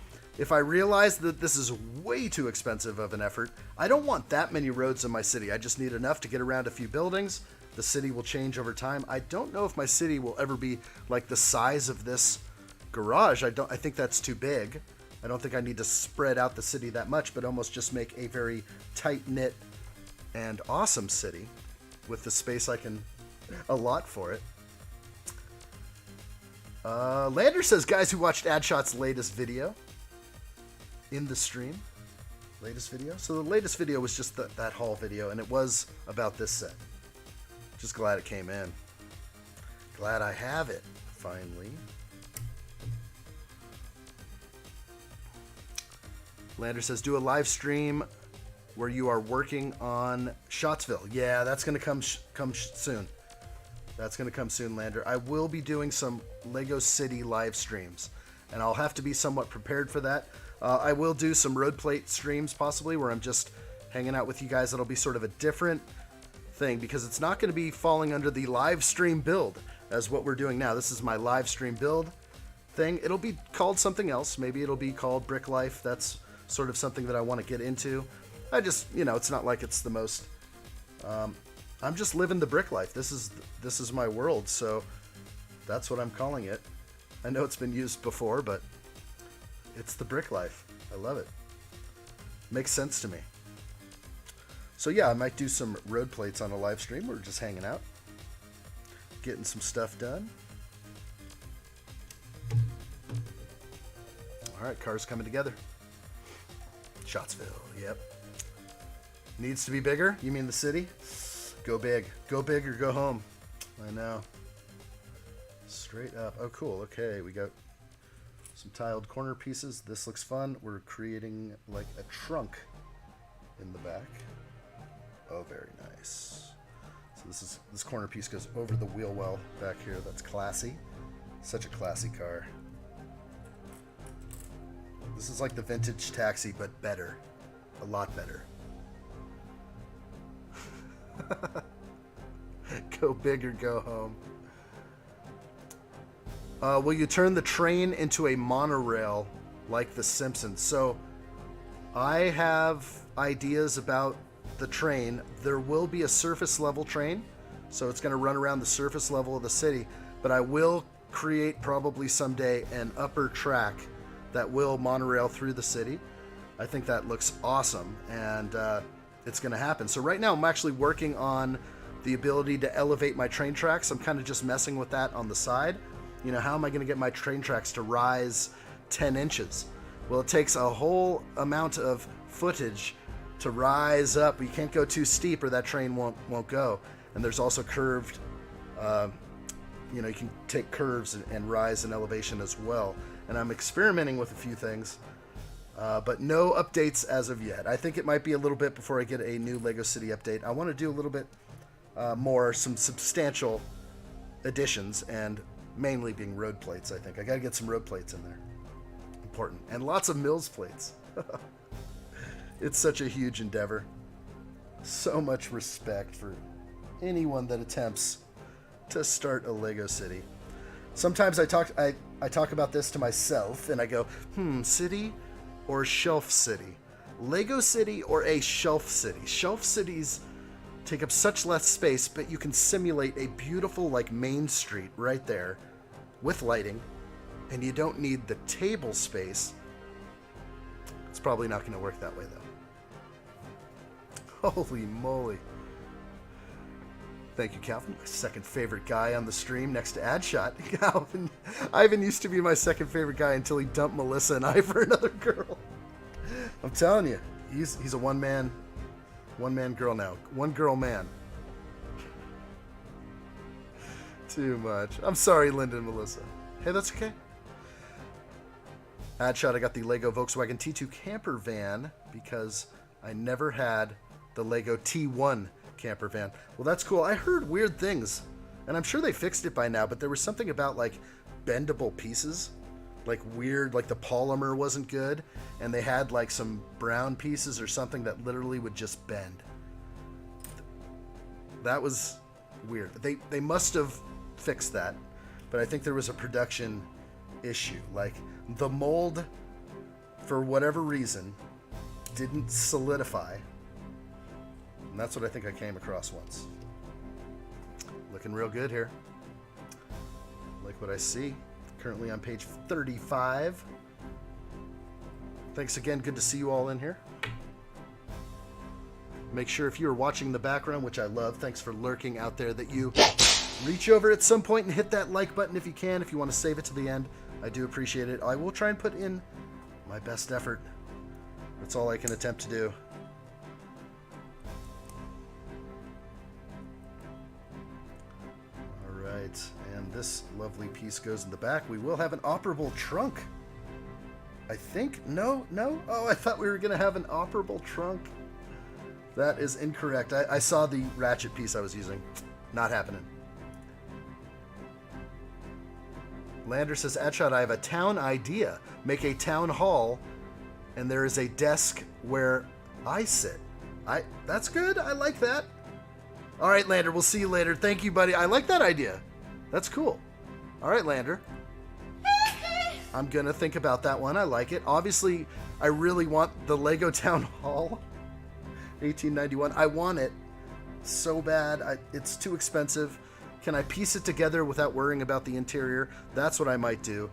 realize that this is way too expensive of an effort, I don't want that many roads in my city. I just need enough to get around a few buildings. The city will change over time. I don't know if my city will ever be like the size of this garage. I think that's too big. I don't think I need to spread out the city that much, but almost just make a very tight-knit and awesome city with the space I can allot for it. Lander says, guys who watched addshot's latest video in the stream. Latest video? So the latest video was just that haul video, and it was about this set. Just glad it came in. Glad I have it, finally. Lander says, do a live stream where you are working on Shotsville. Yeah, that's going to come soon. That's going to come soon, Lander. I will be doing some Lego City live streams, and I'll have to be somewhat prepared for that. I will do some road plate streams, possibly, where I'm just hanging out with you guys. That'll be sort of a different thing, because it's not going to be falling under the live stream build as what we're doing now. This is my live stream build thing. It'll be called something else. Maybe it'll be called Brick Life. That's sort of something that I want to get into. I just, it's not like it's the most, I'm just living the brick life. This is my world, so that's what I'm calling it. I know it's been used before, but it's the brick life. I love it. Makes sense to me. So yeah, I might do some road plates on a live stream. We're just hanging out, getting some stuff done. All right, cars coming together. Shotsville, yep. Needs to be bigger? You mean the city? Go big. Go big or go home. I know. Straight up. Oh, cool. Okay, we got some tiled corner pieces. This looks fun. We're creating like a trunk in the back. Oh, very nice. So this corner piece goes over the wheel well back here. That's classy. Such a classy car. This is like the vintage taxi, but better. A lot better. Go big or go home. Will you turn the train into a monorail like The Simpsons? So I have ideas about the train. There will be a surface level train, so it's going to run around the surface level of the city, but I will create probably someday an upper track that will monorail through the city. I think that looks awesome, and it's going to happen. So right now I'm actually working on the ability to elevate my train tracks. I'm kind of just messing with that on the side. How am I going to get my train tracks to rise 10 inches? Well, it takes a whole amount of footage to rise up. You can't go too steep or that train won't go. And there's also curved, you can take curves and rise in elevation as well. And I'm experimenting with a few things, but no updates as of yet. I think it might be a little bit before I get a new Lego City update. I want to do a little bit more, some substantial additions, and Mainly being road plates, I think. I gotta get some road plates in there. Important. And lots of mills plates. It's such a huge endeavor. So much respect for anyone that attempts to start a Lego city. Sometimes I talk about this to myself and I go, city or shelf city? Lego city or a shelf city? Shelf cities take up such less space, but you can simulate a beautiful like main street right there with lighting, and you don't need the table space. It's probably not going to work that way though. Holy moly. Thank you, Calvin. My second favorite guy on the stream next to addshot. Calvin, Ivan used to be my second favorite guy until he dumped Melissa and I for another girl. I'm telling you, he's a one-man girl now. One girl man. Too much. I'm sorry, Linda and Melissa. Hey, that's okay. Addshot, I got the Lego Volkswagen T2 camper van because I never had the Lego T1 camper van. Well, that's cool. I heard weird things, and I'm sure they fixed it by now, but there was something about like bendable pieces, like weird, like the polymer wasn't good, and they had like some brown pieces or something that literally would just bend. That was weird. They must have fixed that, but I think there was a production issue. Like the mold, for whatever reason, didn't solidify. And that's what I think I came across once. Looking real good here. Like what I see. Currently on page 35. Thanks again. Good to see you all in here. Make sure if you're watching the background, which I love, thanks for lurking out there, that you reach over at some point and hit that like button if you can, if you want to save it to the end. I do appreciate it. I will try and put in my best effort. That's all I can attempt to do. Alright, and this lovely piece goes in the back. We will have an operable trunk. I think? No? Oh, I thought we were going to have an operable trunk. That is incorrect. I saw the ratchet piece I was using. Not happening. Lander says, addshot, I have a town idea. Make a town hall, and there is a desk where I sit. That's good. I like that. All right, Lander, we'll see you later. Thank you, buddy. I like that idea. That's cool. All right, Lander. I'm going to think about that one. I like it. Obviously, I really want the Lego Town Hall. 1891. I want it so bad. It's too expensive. Can I piece it together without worrying about the interior? That's what I might do.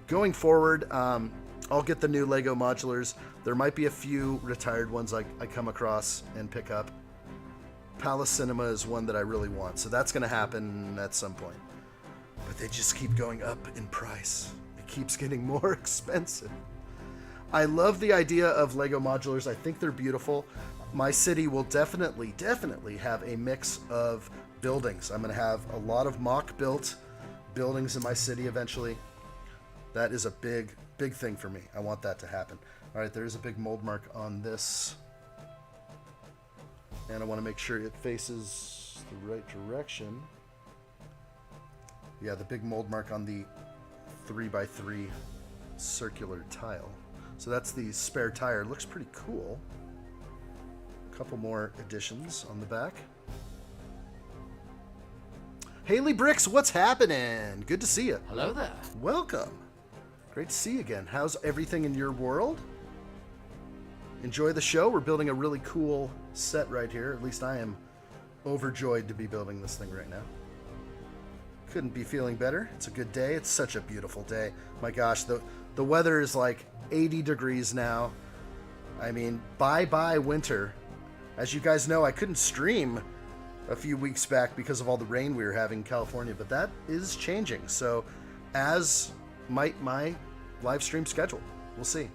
Going forward, I'll get the new Lego modulars. There might be a few retired ones I come across and pick up. Palace Cinema is one that I really want, so that's going to happen at some point. But they just keep going up in price. It keeps getting more expensive. I love the idea of Lego modulars. I think they're beautiful. My city will definitely have a mix of buildings. I'm going to have a lot of mock-built buildings in my city eventually. That is a big thing for me. I want that to happen. All right, there is a big mold mark on this. And I want to make sure it faces the right direction. Yeah, the big mold mark on the 3x3 circular tile. So that's the spare tire. Looks pretty cool. Couple more additions on the back. Haley Bricks, what's happening? Good to see you. Hello there. Welcome. Great to see you again. How's everything in your world? Enjoy the show. We're building a really cool set right here. At least I am overjoyed to be building this thing right now. Couldn't be feeling better. It's a good day. It's such a beautiful day. My gosh, the weather is like 80 degrees now. I mean, bye-bye winter. As you guys know, I couldn't stream a few weeks back because of all the rain we were having in California, but that is changing. So, as might my live stream schedule. We'll see.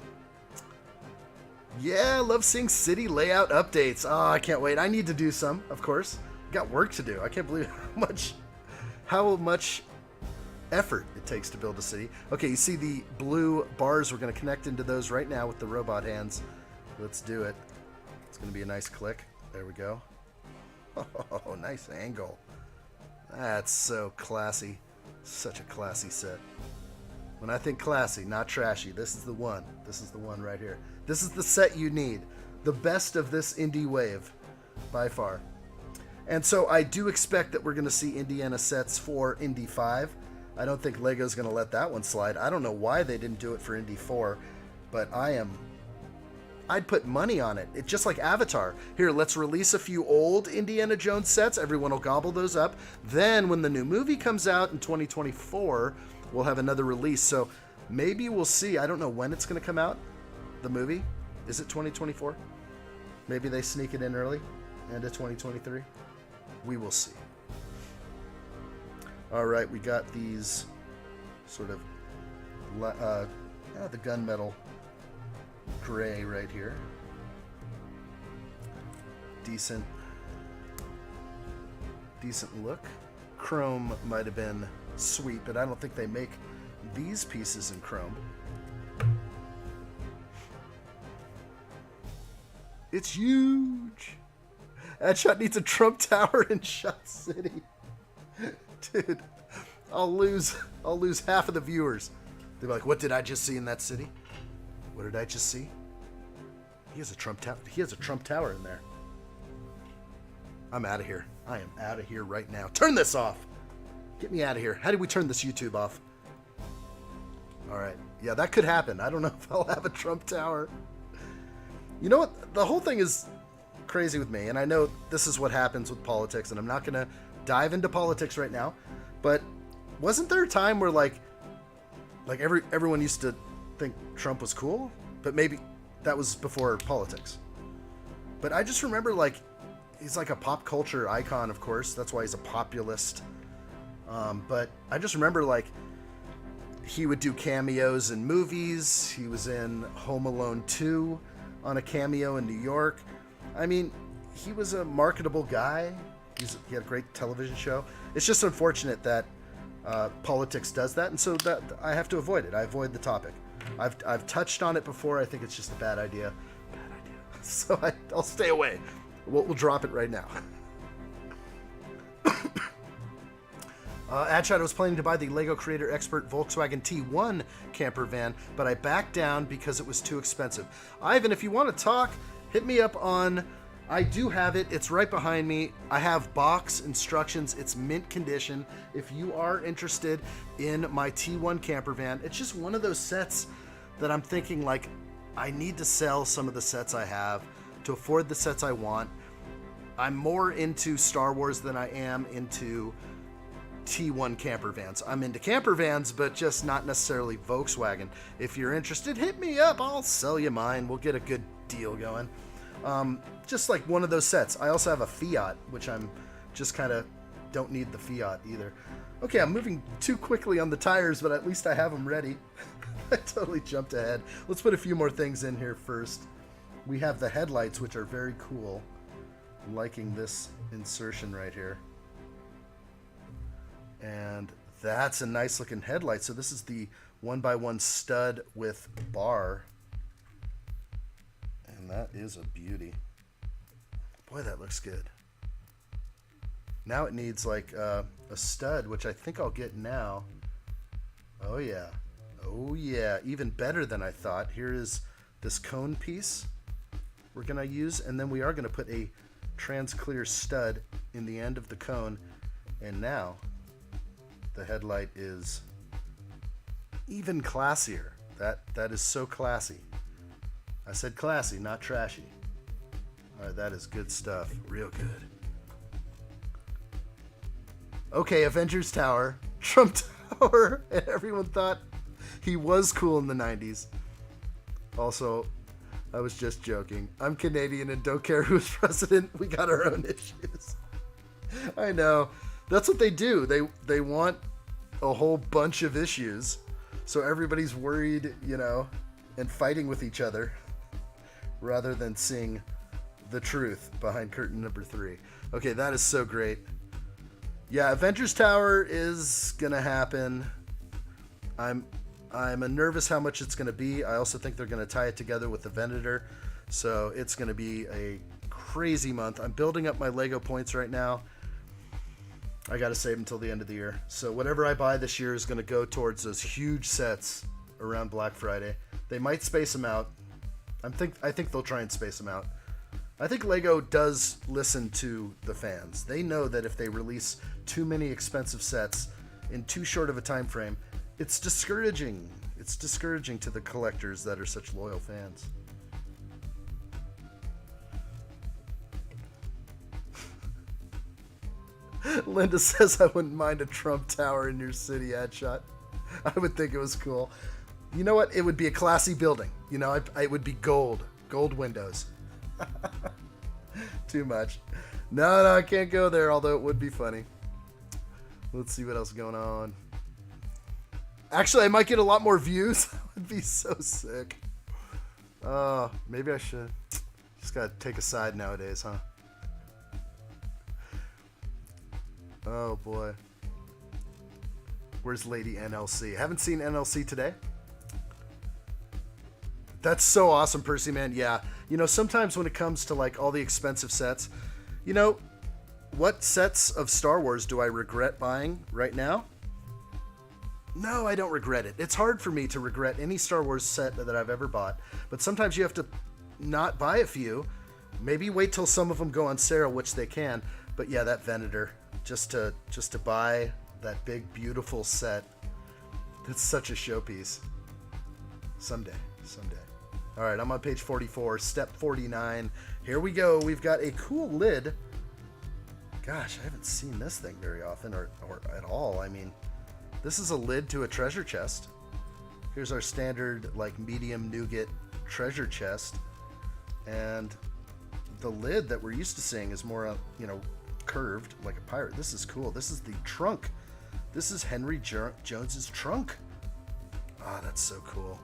Yeah, love seeing city layout updates. Oh, I can't wait. I need to do some, of course. Got work to do. I can't believe how much effort it takes to build a city. Okay, you see the blue bars. We're going to connect into those right now with the robot hands. Let's do it. It's going to be a nice click. There we go. Oh, nice angle. That's so classy. Such a classy set. When I think classy, not trashy, this is the one. This is the one right here. This is the set you need. The best of this indie wave, by far. And so I do expect that we're going to see Indiana sets for Indy 5. I don't think LEGO's going to let that one slide. I don't know why they didn't do it for Indy 4, but I'd put money on it. It's just like Avatar. Here, let's release a few old Indiana Jones sets. Everyone will gobble those up. Then when the new movie comes out in 2024, we'll have another release. So maybe we'll see. I don't know when it's going to come out, the movie. Is it 2024? Maybe they sneak it in early, end of 2023. We will see. All right, we got these sort of the gunmetal gray right here. Decent look. Chrome might have been sweet, but I don't think they make these pieces in chrome. It's huge. Addshot needs a Trump Tower in Shot City. Dude, I'll lose half of the viewers. They'll be like, what did I just see in that city? What did I just see? He has a Trump Tower. He has a Trump Tower in there. I'm out of here. I am out of here right now. Turn this off. Get me out of here. How do we turn this YouTube off? All right. Yeah, that could happen. I don't know if I'll have a Trump Tower. You know what? The whole thing is crazy with me, and I know this is what happens with politics, and I'm not going to dive into politics right now, but wasn't there a time where like everyone used to think Trump was cool, but maybe that was before politics. But I just remember like he's like a pop culture icon, of course. That's why he's a populist. But I just remember like he would do cameos in movies. He was in Home Alone 2 on a cameo in New York. I mean, he was a marketable guy. He had a great television show. It's just unfortunate that politics does that, and so that I have to avoid it. I avoid the topic. I've touched on it before. I think it's just a bad idea. So I'll stay away. We'll drop it right now. Addshot was planning to buy the Lego Creator Expert Volkswagen T1 camper van, but I backed down because it was too expensive. Ivan, if you want to talk, hit me up on... I do have it. It's right behind me. I have box instructions. It's mint condition. If you are interested in my T1 camper van, it's just one of those sets that I'm thinking like I need to sell some of the sets I have to afford the sets I want. I'm more into Star Wars than I am into T1 camper vans. I'm into camper vans, but just not necessarily Volkswagen. If you're interested, hit me up. I'll sell you mine. We'll get a good deal going. Just like one of those sets. I also have a Fiat, which I'm just kind of don't need the Fiat either. Okay, I'm moving too quickly on the tires, but at least I have them ready. I totally jumped ahead. Let's put a few more things in here first. We have the headlights, which are very cool. I'm liking this insertion right here. And that's a nice looking headlight. So this is the 1x1 stud with bar. And that is a beauty. Boy, that looks good. Now it needs like a stud, which I think I'll get now. Oh yeah. Oh yeah. Even better than I thought. Here is this cone piece we're going to use. And then we are going to put a trans clear stud in the end of the cone. And now the headlight is even classier. That is so classy. I said classy, not trashy. All right, that is good stuff. Real good. Okay, Avengers Tower. Trump Tower. And everyone thought he was cool in the 90s. Also, I was just joking. I'm Canadian and don't care who's president. We got our own issues. I know. That's what they do. They want a whole bunch of issues. So everybody's worried, you know, and fighting with each other rather than seeing the truth behind curtain number 3. Okay, that is so great. Yeah, Avengers Tower is gonna happen. I'm nervous how much it's gonna be. I also think they're gonna tie it together with the Venator, so it's gonna be a crazy month. I'm building up my Lego points right now. I got to save until the end of the year. So whatever I buy this year is going to go towards those huge sets around Black Friday. They might space them out. I think they'll try and space them out. I think Lego does listen to the fans. They know that if they release too many expensive sets in too short of a time frame, it's discouraging. It's discouraging to the collectors that are such loyal fans. Linda says, I wouldn't mind a Trump Tower in your city, addshot. I would think it was cool. You know what? It would be a classy building. You know, it would be gold windows. Too much. No, I can't go there, although it would be funny. Let's see what else is going on. Actually, I might get a lot more views. That would be so sick. Maybe I should. Just gotta take a side nowadays, huh? Oh boy. Where's Lady NLC? Haven't seen NLC today. That's so awesome, Percy, man. Yeah. You know, sometimes when it comes to like all the expensive sets, you know, what sets of Star Wars do I regret buying right now? No, I don't regret it. It's hard for me to regret any Star Wars set that I've ever bought, but sometimes you have to not buy a few. Maybe wait till some of them go on sale, which they can. But yeah, that Venator, just to buy that big beautiful set. That's such a showpiece. Someday. All right, I'm on page 44, step 49. Here we go. We've got a cool lid. Gosh, I haven't seen this thing very often or at all. I mean, this is a lid to a treasure chest. Here's our standard like medium nougat treasure chest. And the lid that we're used to seeing is more, curved like a pirate. This is cool. This is the trunk. This is Henry Jones's trunk. Ah, that's so cool.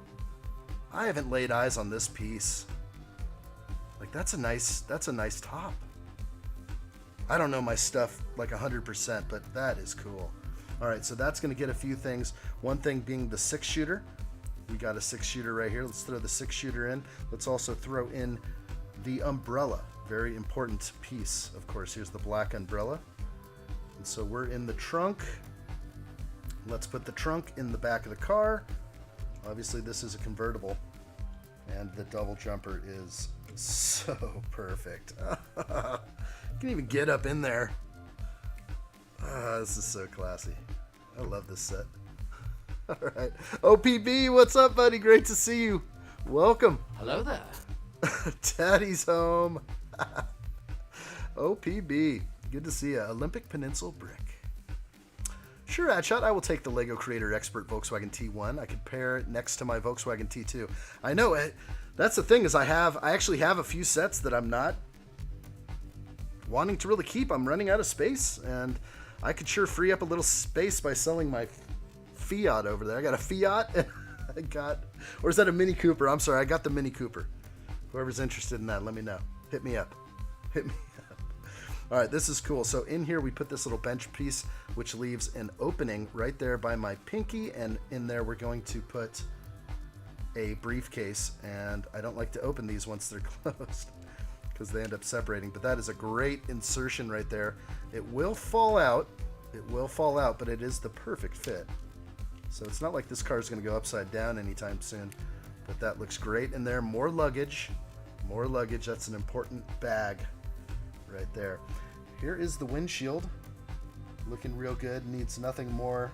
I haven't laid eyes on this piece. Like that's a nice top. I don't know my stuff like 100%, but that is cool. All right, so that's going to get a few things. One thing being the 6-shooter. We got a 6-shooter right here. Let's throw the 6-shooter in. Let's also throw in the umbrella. Very important piece, of course. Here's the black umbrella. And so we're in the trunk. Let's put the trunk in the back of the car. Obviously, this is a convertible. And the double jumper is so perfect. You can even get up in there. This is so classy. I love this set. All right. OPB, what's up, buddy? Great to see you. Welcome. Hello there. Daddy's home. OPB. Good to see you. Olympic Peninsula Brick. Sure, Adshot, I will take the Lego Creator Expert Volkswagen T1. I could pair it next to my Volkswagen T2. I know, that's the thing is I actually have a few sets that I'm not wanting to really keep. I'm running out of space, and I could sure free up a little space by selling my Fiat over there. I got a Fiat, and or is that a Mini Cooper? I'm sorry, I got the Mini Cooper. Whoever's interested in that, let me know. Hit me up. All right, this is cool. So in here we put this little bench piece, which leaves an opening right there by my pinky, and in there we're going to put a briefcase, and I don't like to open these once they're closed because they end up separating, but that is a great insertion right there. It will fall out, but it is the perfect fit. So it's not like this car is going to go upside down anytime soon, but that looks great in there. More luggage, that's an important bag right there. Here is the windshield, looking real good. Needs nothing more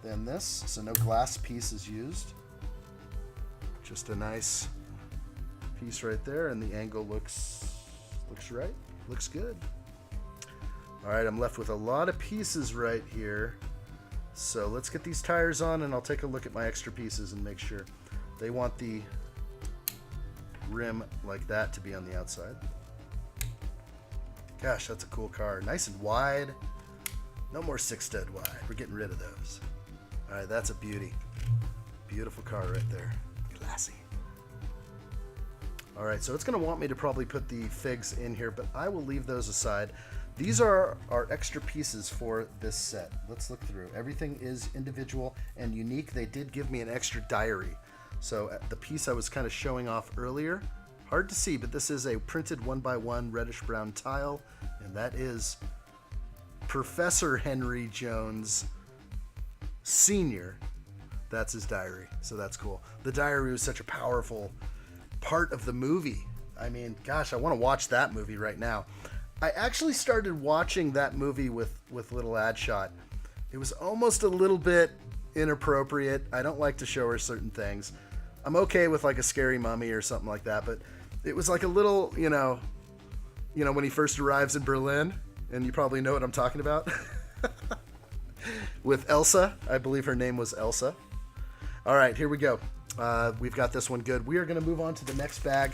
than this, so no glass piece is used. Just a nice piece right there, and the angle looks right, looks good. All right, I'm left with a lot of pieces right here, so let's get these tires on, and I'll take a look at my extra pieces and make sure. They want the rim like that to be on the outside. Gosh, that's a cool car. Nice and wide. No more 6-stud wide. We're getting rid of those. All right, that's a beauty. Beautiful car right there. Classy. All right, so it's going to want me to probably put the figs in here, but I will leave those aside. These are our extra pieces for this set. Let's look through. Everything is individual and unique. They did give me an extra diary. So the piece I was kind of showing off earlier, hard to see, but this is a printed 1x1 reddish brown tile, and that is Professor Henry Jones Sr. That's his diary, so that's cool. The diary was such a powerful part of the movie. I mean, gosh, I want to watch that movie right now. I actually started watching that movie with little addshot. It was almost a little bit inappropriate. I don't like to show her certain things. I'm okay with like a scary mummy or something like that, but it was like a little, you know, when he first arrives in Berlin, and you probably know what I'm talking about. With Elsa. I believe her name was Elsa. All right, here we go. We've got this one good. We are going to move on to the next bag.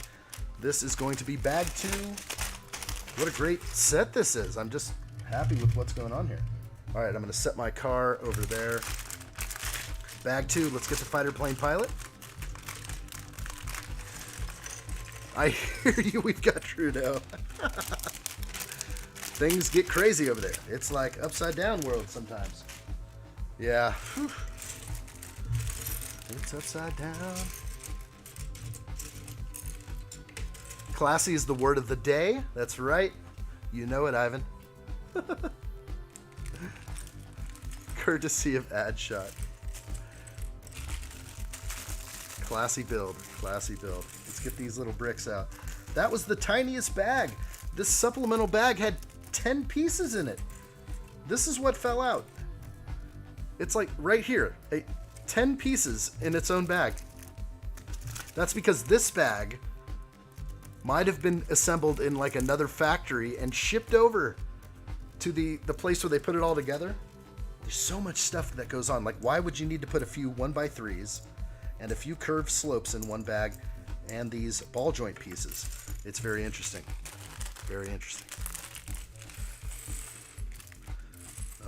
This is going to be bag 2. What a great set this is. I'm just happy with what's going on here. All right, I'm going to set my car over there. Bag 2, let's get the fighter plane pilot. I hear you, we've got Trudeau. Things get crazy over there. It's like upside down world sometimes. Yeah. Whew. It's upside down. Classy is the word of the day. That's right. You know it, Ivan. Courtesy of addshot. Classy build. Classy build. Let's get these little bricks out. That was the tiniest bag. This supplemental bag had 10 pieces in it. This is what fell out. It's like right here. 10 pieces in its own bag. That's because this bag might have been assembled in like another factory and shipped over to the place where they put it all together. There's so much stuff that goes on. Like, why would you need to put a few 1x3s and a few curved slopes in one bag and these ball joint pieces? It's very interesting. Very interesting.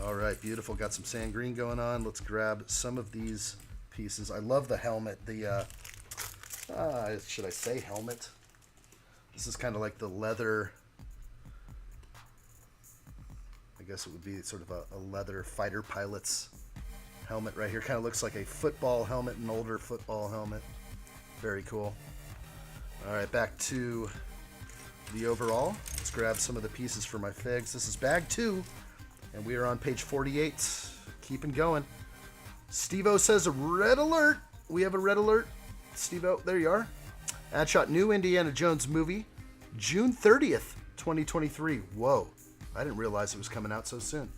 All right, beautiful. Got some sand green going on. Let's grab some of these pieces. I love the helmet. The, should I say helmet? This is kind of like the leather. I guess it would be sort of a leather fighter pilot's helmet right here. Kind of looks like a football helmet, an older football helmet. Very cool. All right, back to the overall. Let's grab some of the pieces for my figs. This is bag 2, and we are on page 48. Keeping going. Steve-O says a red alert. We have a red alert. Steve-O, there you are. Addshot new Indiana Jones movie, June 30th, 2023. Whoa, I didn't realize it was coming out so soon.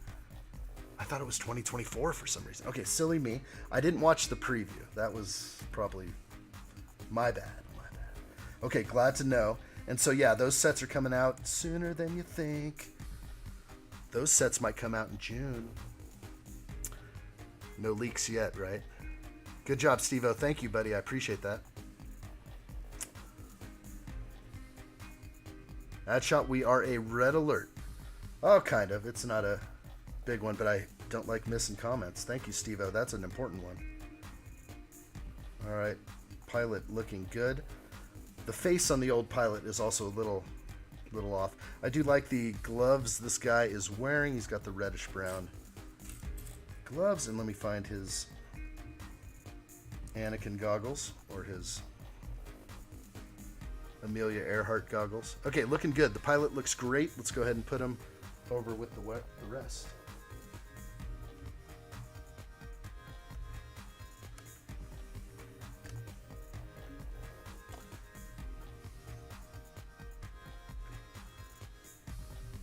I thought it was 2024 for some reason. Okay, silly me. I didn't watch the preview. That was probably my bad. Okay, glad to know. And so, yeah, those sets are coming out sooner than you think. Those sets might come out in June. No leaks yet, right? Good job, Steve-O. Thank you, buddy. I appreciate that. Addshot, we are a red alert. Oh, kind of. It's not a big one, but I don't like missing comments. Thank you, Steve-O. That's an important one. All right. Pilot looking good. The face on the old pilot is also a little off. I do like the gloves this guy is wearing. He's got the reddish brown gloves, and let me find his Anakin goggles or his Amelia Earhart goggles. Okay, looking good. The pilot looks great. Let's go ahead and put him over with the rest.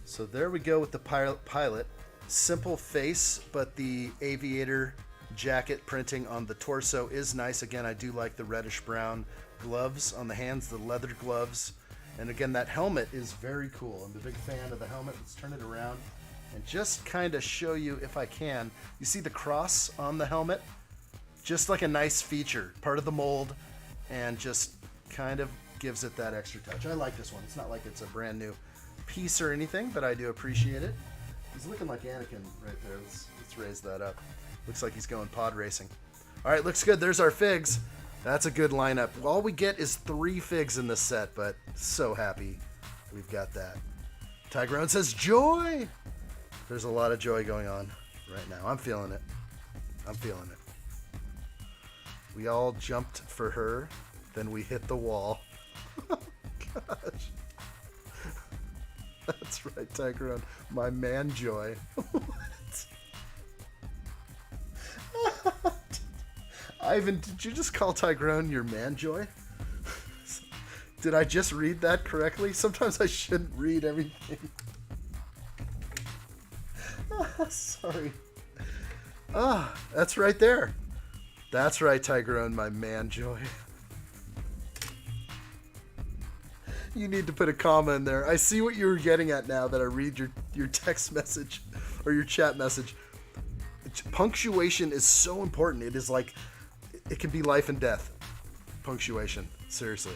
So there we go with the pilot. Simple face, but the aviator jacket printing on the torso is nice. Again, I do like the reddish brown gloves on the hands, the leather gloves. And again, that helmet is very cool. I'm a big fan of the helmet. Let's turn it around and just kind of show you, if I can. You see the cross on the helmet? Just like a nice feature, part of the mold, and just kind of gives it that extra touch. I like this one. It's not like it's a brand new piece or anything, but I do appreciate it. He's looking like Anakin right there. Let's raise that up. Looks like he's going pod racing. All right, looks good. There's our figs. That's a good lineup. All we get is 3 figs in this set, but so happy we've got that. Tyrone says joy. There's a lot of joy going on right now. I'm feeling it. I'm feeling it. We all jumped for her, then we hit the wall. Oh, gosh. That's That's right, Tyrone. My man joy. Ivan, did you just call Tyrone your man joy? Did I just read that correctly? Sometimes I shouldn't read everything. Sorry. That's right there. That's right, Tyrone, my man joy. You need to put a comma in there. I see what you were getting at now that I read your text message or your chat message. Punctuation is so important. It is like, it can be life and death. Punctuation. Seriously.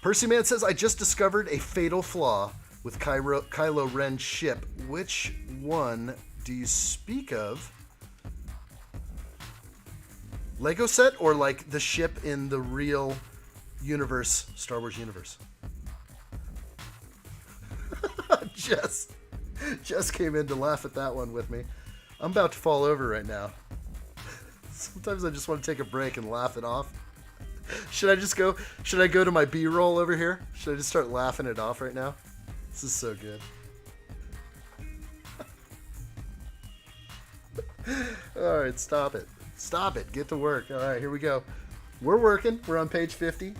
Percy Man says, I just discovered a fatal flaw with Kylo Ren's ship. Which one do you speak of? Lego set or like the ship in the real universe, Star Wars universe? Jess came in to laugh at that one with me. I'm about to fall over right now. Sometimes I just want to take a break and laugh it off. Should I go to my B-roll over here? Should I just start laughing it off right now? This is so good. All right, stop it. Stop it. Get to work. All right, here we go. We're working. We're on page 50.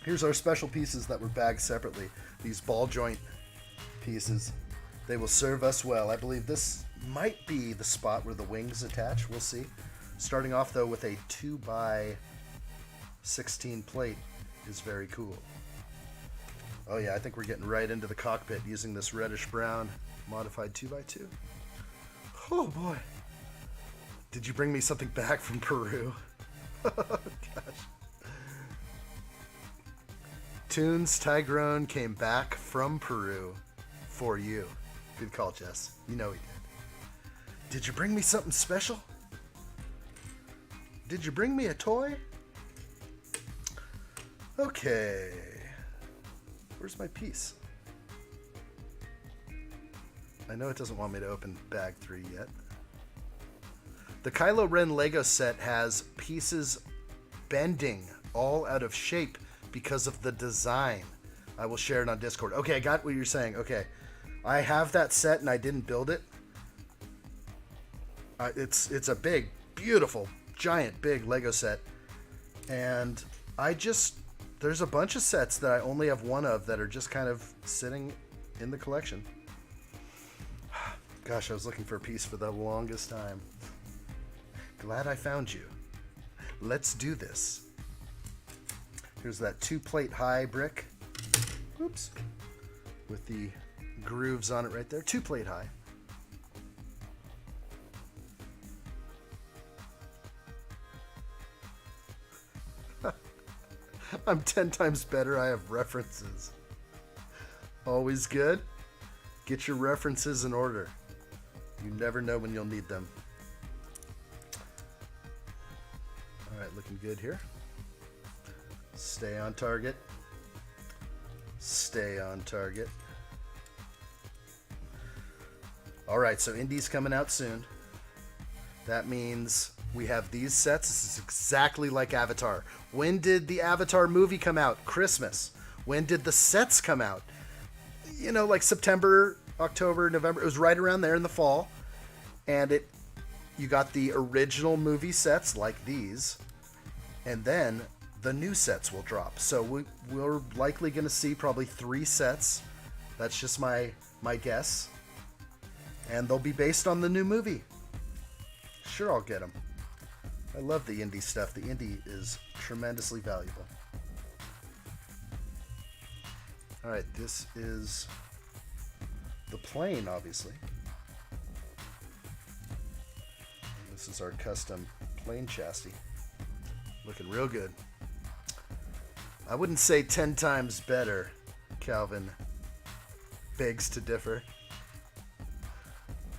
Here's our special pieces that were bagged separately. These ball joint pieces. They will serve us well. I believe this might be the spot where the wings attach. We'll see. Starting off, though, with a 2x16 plate is very cool. Oh, yeah, I think we're getting right into the cockpit using this reddish-brown modified 2x2. Oh, boy. Did you bring me something back from Peru? Oh, gosh. Toons Tigrone came back from Peru for you. Good call, Jess. You know he did. Did you bring me something special? Did you bring me a toy? Okay. Where's my piece? I know it doesn't want me to open bag 3 yet. The Kylo Ren Lego set has pieces bending all out of shape because of the design. I will share it on Discord. Okay, I got what you're saying. Okay. I have that set and I didn't build it. It's a big, beautiful, giant, big Lego set. And there's a bunch of sets that I only have one of that are just kind of sitting in the collection. Gosh, I was looking for a piece for the longest time. Glad I found you. Let's do this. Here's that 2-plate high brick. Oops. With the grooves on it right there. 2-plate high. I'm 10 times better. I have references. Always good. Get your references in order. You never know when you'll need them. All right, looking good here. Stay on target. Stay on target. All right, so Indy's coming out soon. That means we have these sets. This is exactly like Avatar. When did the Avatar movie come out? Christmas. When did the sets come out? You know, like September, October, November. It was right around there in the fall. And you got the original movie sets like these. And then the new sets will drop. So we're likely going to see probably 3 sets. That's just my guess. And they'll be based on the new movie. Sure, I'll get them. I love the indie stuff. The indie is tremendously valuable. All right, this is the plane, obviously. And this is our custom plane chassis. Looking real good. I wouldn't say 10 times better, Calvin begs to differ.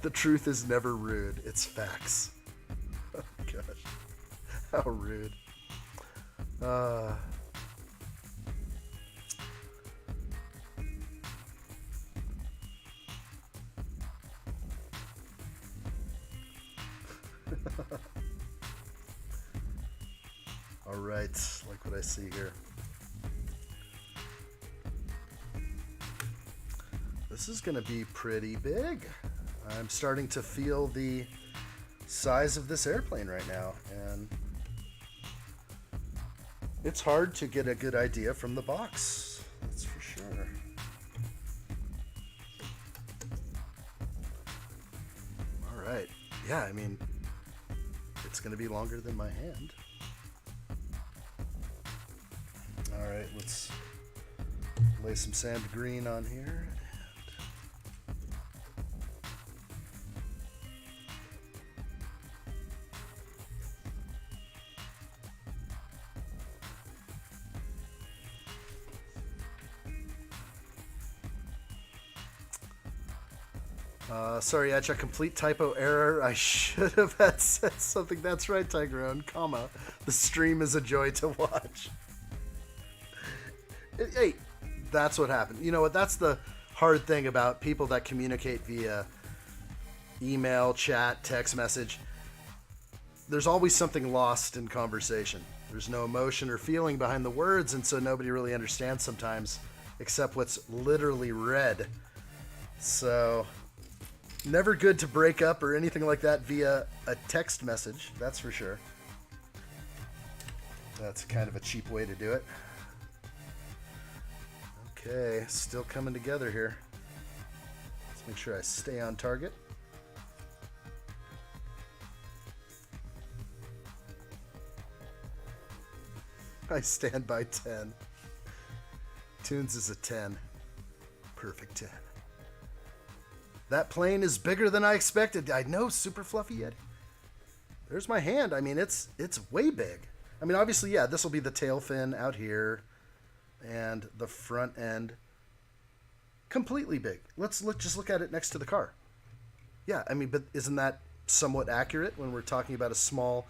The truth is never rude, it's facts. Oh gosh, how rude. All right, like what I see here. This is going to be pretty big. I'm starting to feel the size of this airplane right now, and it's hard to get a good idea from the box. That's for sure. All right. Yeah, I mean, it's going to be longer than my hand. All right, let's lay some sand green on here. Sorry, addshot, complete typo error. I should have had said something. That's right, Tigrone, comma. The stream is a joy to watch. Hey, that's what happened. You know what? That's the hard thing about people that communicate via email, chat, text message. There's always something lost in conversation. There's no emotion or feeling behind the words, and so nobody really understands sometimes except what's literally read. So never good to break up or anything like that via a text message, that's for sure. That's kind of a cheap way to do it. Okay, still coming together here. Let's make sure I stay on target. I stand by 10. Tunes is a 10. Perfect 10. That plane is bigger than I expected. I know, super fluffy Yeti. There's my hand. I mean, it's way big. I mean, obviously, yeah, this will be the tail fin out here, and the front end completely big. Let's just look at it next to the car. Yeah, I mean, but isn't that somewhat accurate when we're talking about a small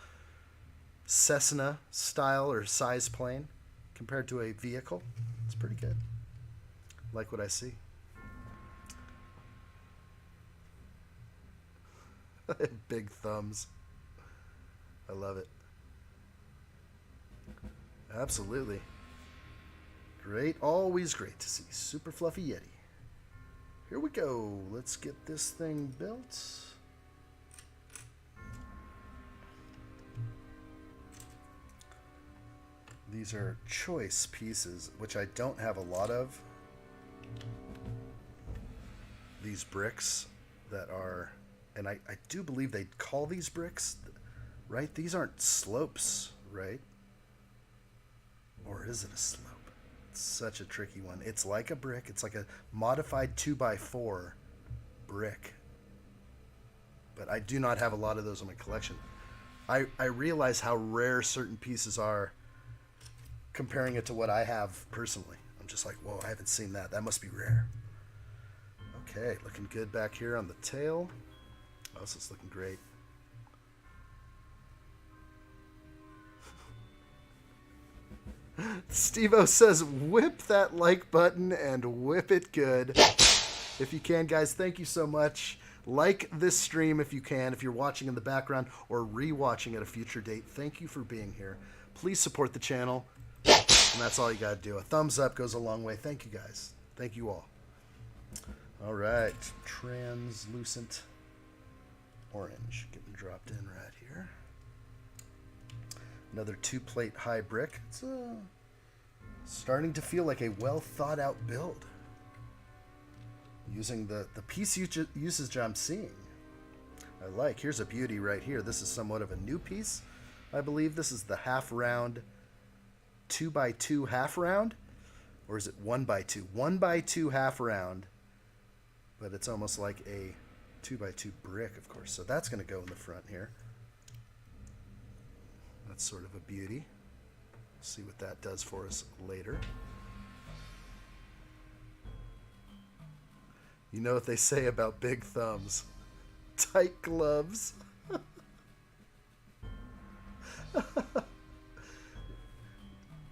Cessna style or size plane compared to a vehicle? It's pretty good. Like what I see. Big thumbs. I love it. Absolutely. Great. Always great to see. Super fluffy Yeti. Here we go. Let's get this thing built. These are choice pieces, which I don't have a lot of. These bricks that are... And I do believe they call these bricks, right? These aren't slopes, right? Or is it a slope? It's such a tricky one. It's like a brick. It's like a modified 2x4 brick. But I do not have a lot of those in my collection. I realize how rare certain pieces are comparing it to what I have personally. I'm just like, whoa, I haven't seen that. That must be rare. Okay, looking good back here on the tail. Oh, this is looking great. Steve-O says, whip that like button and whip it good. If you can, guys, thank you so much. Like this stream if you can, if you're watching in the background or re-watching at a future date. Thank you for being here. Please support the channel. And that's all you got to do. A thumbs up goes a long way. Thank you, guys. Thank you all. All right. Translucent orange getting dropped in right here. Another 2-plate high brick. It's starting to feel like a well thought out build. Using the piece usage I'm seeing. I like. Here's a beauty right here. This is somewhat of a new piece. I believe this is the half round 2x2 half round. Or is it 1x2? 1x2 half round. But it's almost like a 2x2 brick, of course. So that's going to go in the front here. That's sort of a beauty. See what that does for us later. You know what they say about big thumbs. Tight gloves.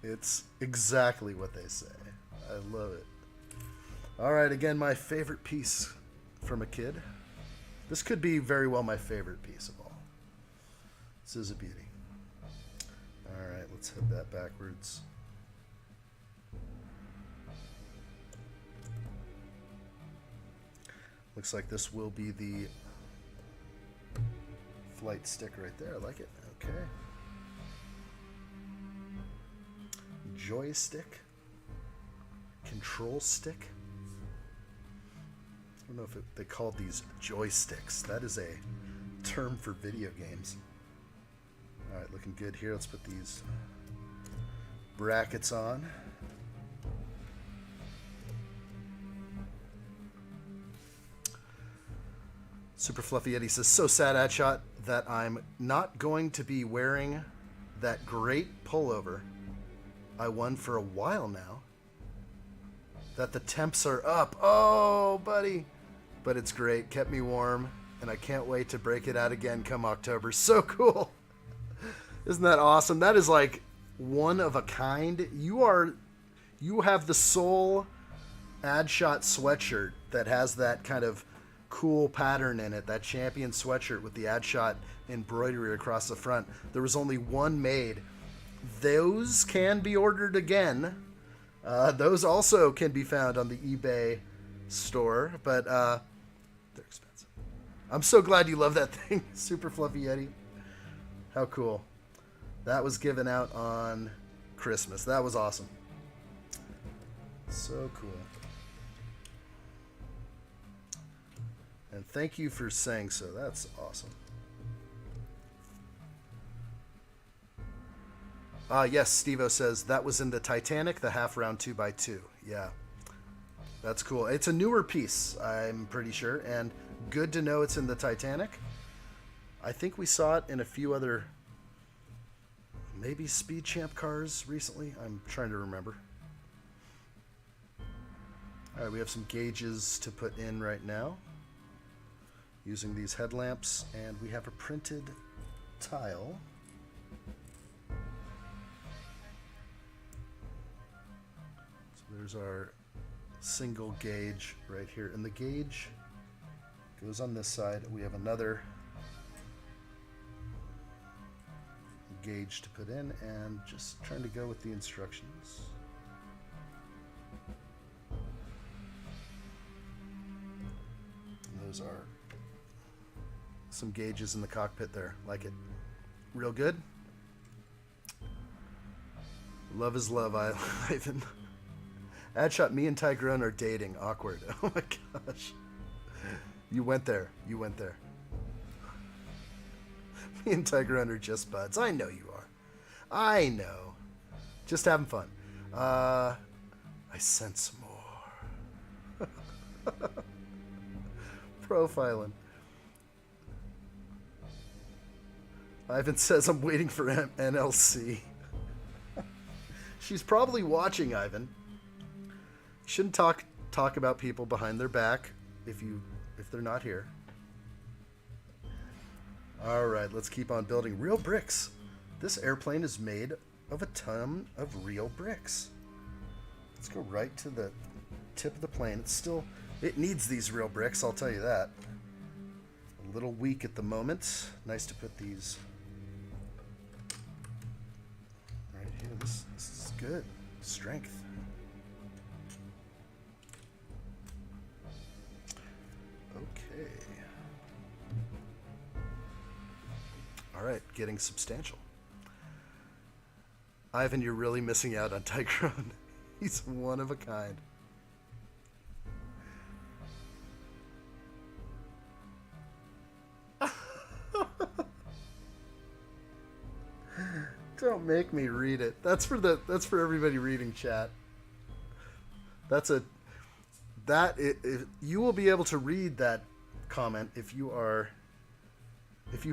It's exactly what they say. I love it. All right, again, my favorite piece from a kid. This could be very well my favorite piece of all. This is a beauty. All right, let's head that backwards. Looks like this will be the flight stick right there. I like it. Okay. Joystick. Control stick. I don't know if they called these joysticks. That is a term for video games. Alright, looking good here. Let's put these brackets on. Super Fluffy Eddie says, so sad, addshot, that I'm not going to be wearing that great pullover I won for a while now. That the temps are up. Oh, buddy. But it's great. Kept me warm. And I can't wait to break it out again come October. So cool. Isn't that awesome? That is like one of a kind. You have the sole addshot sweatshirt that has that kind of cool pattern in it. That champion sweatshirt with the addshot embroidery across the front. There was only one made. Those can be ordered again. Those also can be found on the eBay store, but they're expensive. I'm so glad you love that thing, Super Fluffy Yeti. How cool. That was given out on Christmas. That was awesome. So cool. And thank you for saying so. That's awesome. Yes, Steve-O says that was in the Titanic, the half round 2x2. Yeah, that's cool. It's a newer piece, I'm pretty sure, and good to know it's in the Titanic. I think we saw it in a few other, maybe Speed Champ cars recently. I'm trying to remember. All right, we have some gauges to put in right now using these headlamps, and we have a printed tile. There's our single gauge right here. And the gauge goes on this side. We have another gauge to put in, and just trying to go with the instructions. And those are some gauges in the cockpit there. Like it. Real good. Love is love, Ivan. Addshot, me and Tyrone are dating. Awkward. Oh my gosh. You went there. You went there. Me and Tyrone are just buds. I know you are. I know. Just having fun. I sense more. Profiling. Ivan says I'm waiting for NLC. She's probably watching, Ivan. Shouldn't talk about people behind their back if they're not here. All right, let's keep on building. Real bricks. This airplane is made of a ton of real bricks. Let's go right to the tip of the plane. It needs these real bricks, I'll tell you that. A little weak at the moment. Nice to put these right here. This is good. Strength. Okay. All right, getting substantial. Ivan, you're really missing out on Tyrone. He's one of a kind. Don't make me read it. That's for everybody reading chat. You will be able to read that comment if you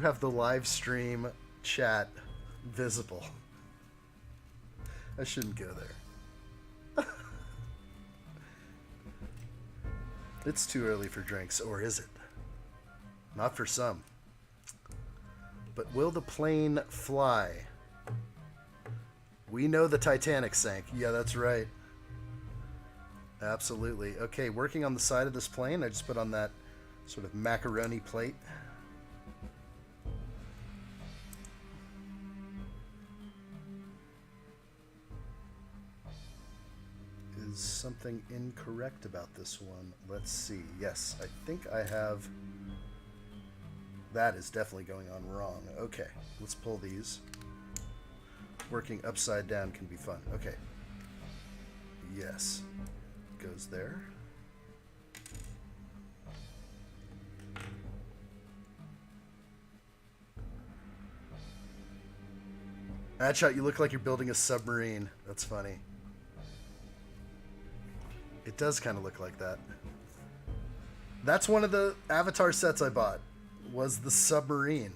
have the live stream chat visible. I shouldn't go there. It's too early for drinks, or is it? Not for some. But will the plane fly? We know the Titanic sank. Yeah, that's right. Absolutely. Okay, working on the side of this plane, I just put on that sort of macaroni plate. something incorrect about this one. Let's see. Yes, I think I have... That is definitely going on wrong. Okay, let's pull these. Working upside down can be fun. Okay. Yes. Goes there. Addshot, you look like you're building a submarine. That's funny. It does kind of look like that. That's one of the Avatar sets I bought, was the submarine.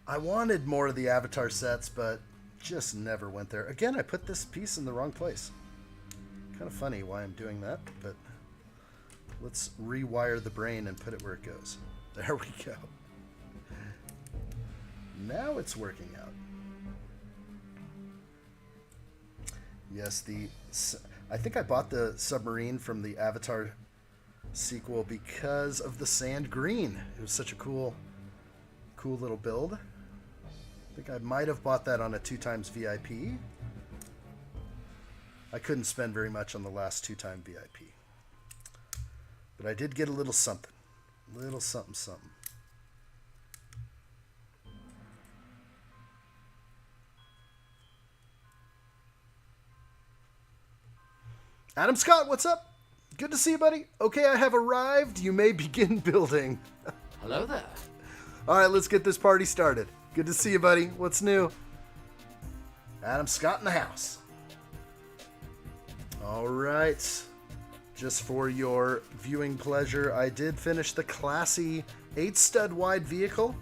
I wanted more of the Avatar sets, but just never went there. Again, I put this piece in the wrong place. Kind of funny why I'm doing that, but let's rewire the brain and put it where it goes. There we go. Now it's working out. Yes, I think I bought the submarine from the Avatar sequel because of the sand green. It was such a cool little build. I think I might have bought that on a 2x VIP. I couldn't spend very much on the last 2x VIP. But I did get a little something. Little something something. Adam Scott, what's up? Good to see you, buddy. Okay, I have arrived. You may begin building. Hello there. All right, let's get this party started. Good to see you, buddy. What's new? Adam Scott in the house. All right. Just for your viewing pleasure, I did finish the classy 8-stud wide vehicle.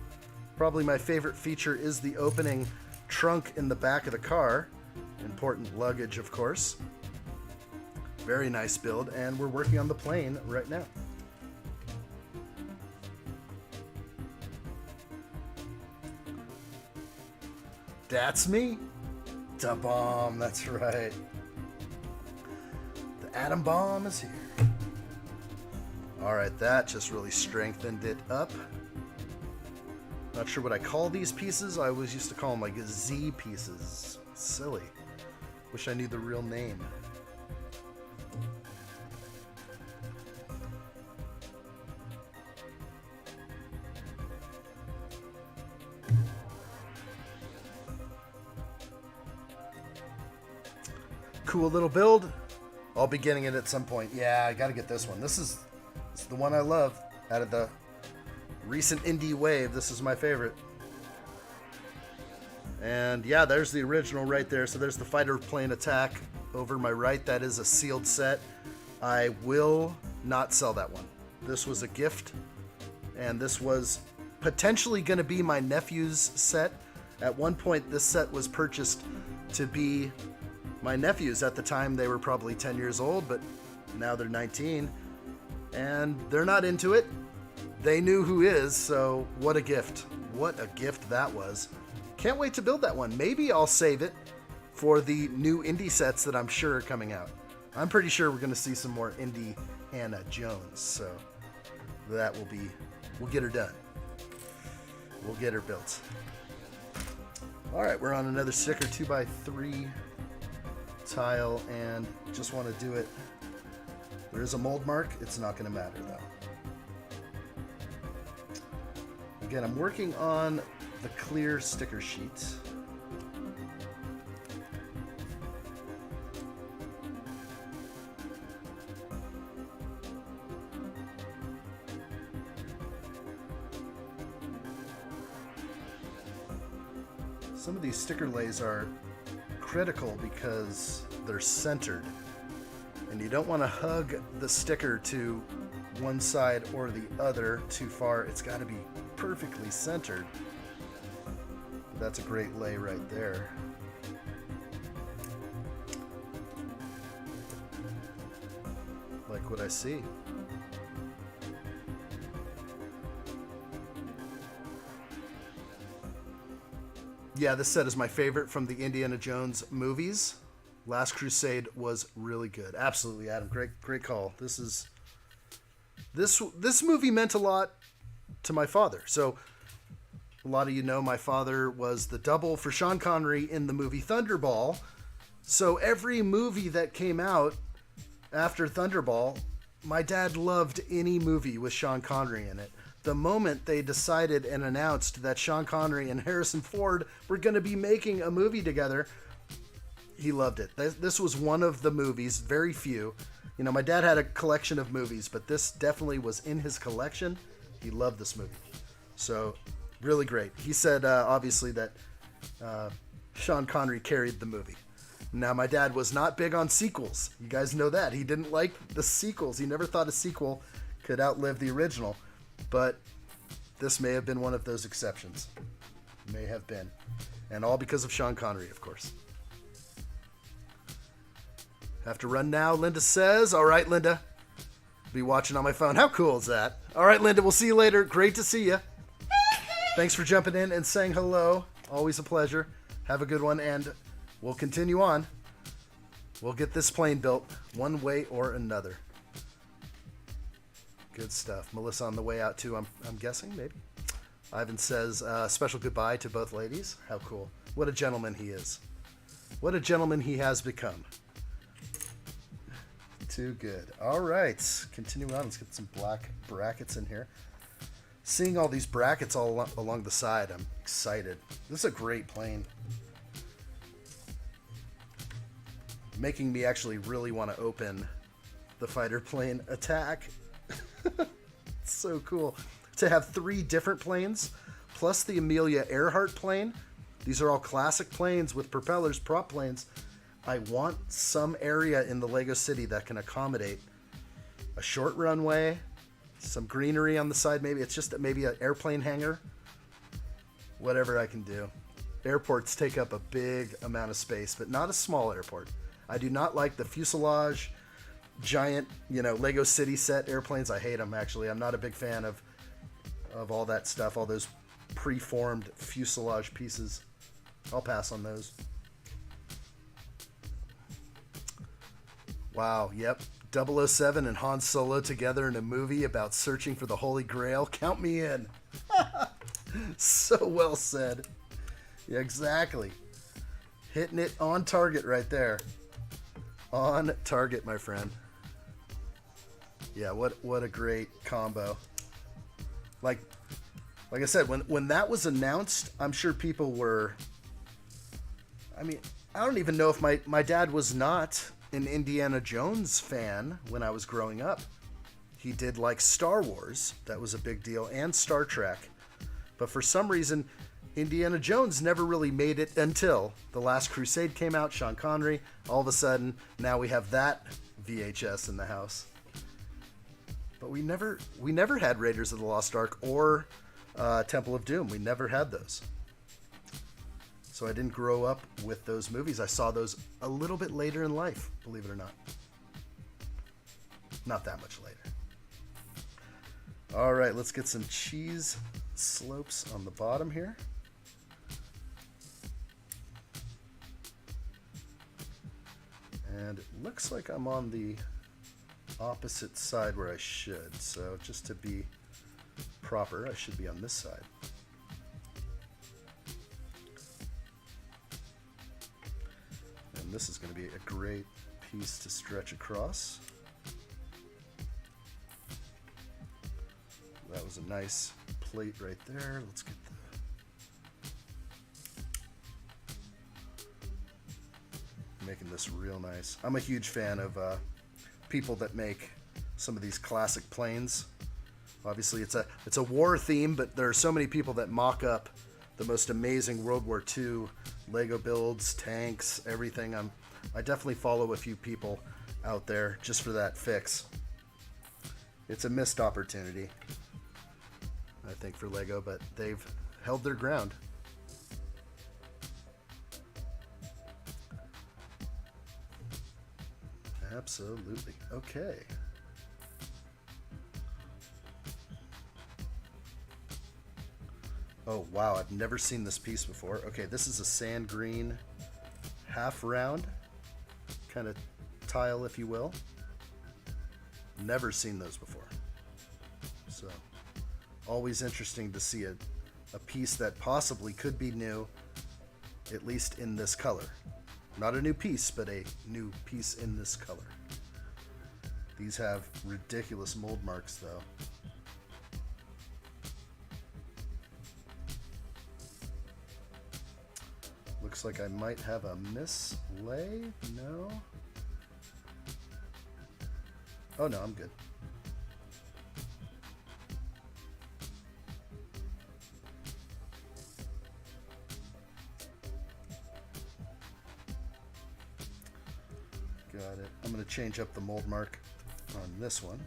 Probably my favorite feature is the opening trunk in the back of the car. Important luggage, of course. Very nice build, and we're working on the plane right now. That's me. Da bomb, that's right. The atom bomb is here. All right, that just really strengthened it up. Not sure what I call these pieces. I always used to call them like Z pieces. Silly. Wish I knew the real name. Cool little build. I'll be getting it at some point. Yeah, I gotta get this one. This is the one I love. Out of the recent indie wave, this is my favorite. And yeah, there's the original right there. So there's the fighter plane attack over my right. That is a sealed set. I will not sell that one. This was a gift, and this was potentially going to be my nephew's set. At one point, this set was purchased to be my nephews. At the time, they were probably 10 years old, but now they're 19, and they're not into it. They knew who is, so what a gift. What a gift that was. Can't wait to build that one. Maybe I'll save it for the new indie sets that I'm sure are coming out. I'm pretty sure we're going to see some more indie Hannah Jones, so that will be, we'll get her done. We'll get her built. All right, we're on another sticker 2x3 tile, and just want to do it. There is a mold mark. It's not going to matter though. Again, I'm working on the clear sticker sheet. Some of these sticker lays are critical because they're centered, and you don't want to hug the sticker to one side or the other too far. It's got to be perfectly centered. That's a great lay right there. Like what I see. Yeah, this set is my favorite from the Indiana Jones movies. Last Crusade was really good. Absolutely, Adam. Great call. This movie meant a lot to my father. So a lot of you know my father was the double for Sean Connery in the movie Thunderball, So every movie that came out after Thunderball, my dad loved any movie with Sean Connery in it. The moment they decided and announced that Sean Connery and Harrison Ford were going to be making a movie together, he loved it. This was one of the movies, very few. You know, my dad had a collection of movies, but this definitely was in his collection. He loved this movie. So, really great. He said, obviously, that Sean Connery carried the movie. Now, my dad was not big on sequels. You guys know that. He didn't like the sequels. He never thought a sequel could outlive the original. But this may have been one of those exceptions. May have been. And all because of Sean Connery, of course. Have to run now, Linda says. All right, Linda. Be watching on my phone. How cool is that? All right, Linda, we'll see you later. Great to see you. Thanks for jumping in and saying hello. Always a pleasure. Have a good one, and we'll continue on. We'll get this plane built one way or another. Good stuff. Melissa on the way out, too, I'm guessing, maybe. Ivan says, special goodbye to both ladies. How cool. What a gentleman he is. What a gentleman he has become. Too good. All right. Continue on. Let's get some black brackets in here. Seeing all these brackets all along the side, I'm excited. This is a great plane. Making me actually really want to open the fighter plane attack. It's so cool. To have 3 different planes, plus the Amelia Earhart plane. These are all classic planes with propellers, prop planes. I want some area in the Lego City that can accommodate a short runway, some greenery on the side. Maybe it's just maybe an airplane hangar. Whatever I can do. Airports take up a big amount of space, but not a small airport. I do not like the fuselage, giant, Lego City set airplanes. I hate them, actually. I'm not a big fan of all that stuff, all those preformed fuselage pieces. I'll pass on those. Wow, yep. 007 and Han Solo together in a movie about searching for the Holy Grail. Count me in. So well said. Yeah, exactly. Hitting it on target right there. On target, my friend. Yeah, what a great combo. Like I said, when that was announced, I'm sure people were... I mean, I don't even know if my dad was not an Indiana Jones fan when I was growing up. He did like Star Wars, that was a big deal, and Star Trek. But for some reason, Indiana Jones never really made it until The Last Crusade came out, Sean Connery. All of a sudden, now we have that VHS in the house. But we never had Raiders of the Lost Ark or Temple of Doom. We never had those. So I didn't grow up with those movies. I saw those a little bit later in life, believe it or not. Not that much later. All right, let's get some cheese slopes on the bottom here. And it looks like I'm on the opposite side where I should. So just to be proper, I should be on this side. And this is going to be a great piece to stretch across. That was a nice plate right there. Let's get making this real nice. I'm a huge fan of people that make some of these classic planes. Obviously, it's a war theme, but there are so many people that mock up the most amazing World War II Lego builds, tanks, everything. I definitely follow a few people out there just for that fix. It's a missed opportunity, I think, for Lego, but they've held their ground. Absolutely. Okay. Oh, wow. I've never seen this piece before. Okay, this is a sand green half round kind of tile, if you will. Never seen those before. So, always interesting to see a piece that possibly could be new, at least in this color. Not a new piece, but a new piece in this color. These have ridiculous mold marks, though. Looks like I might have a mislay. No. Oh, no, I'm good. Got it. I'm going to change up the mold mark on this one.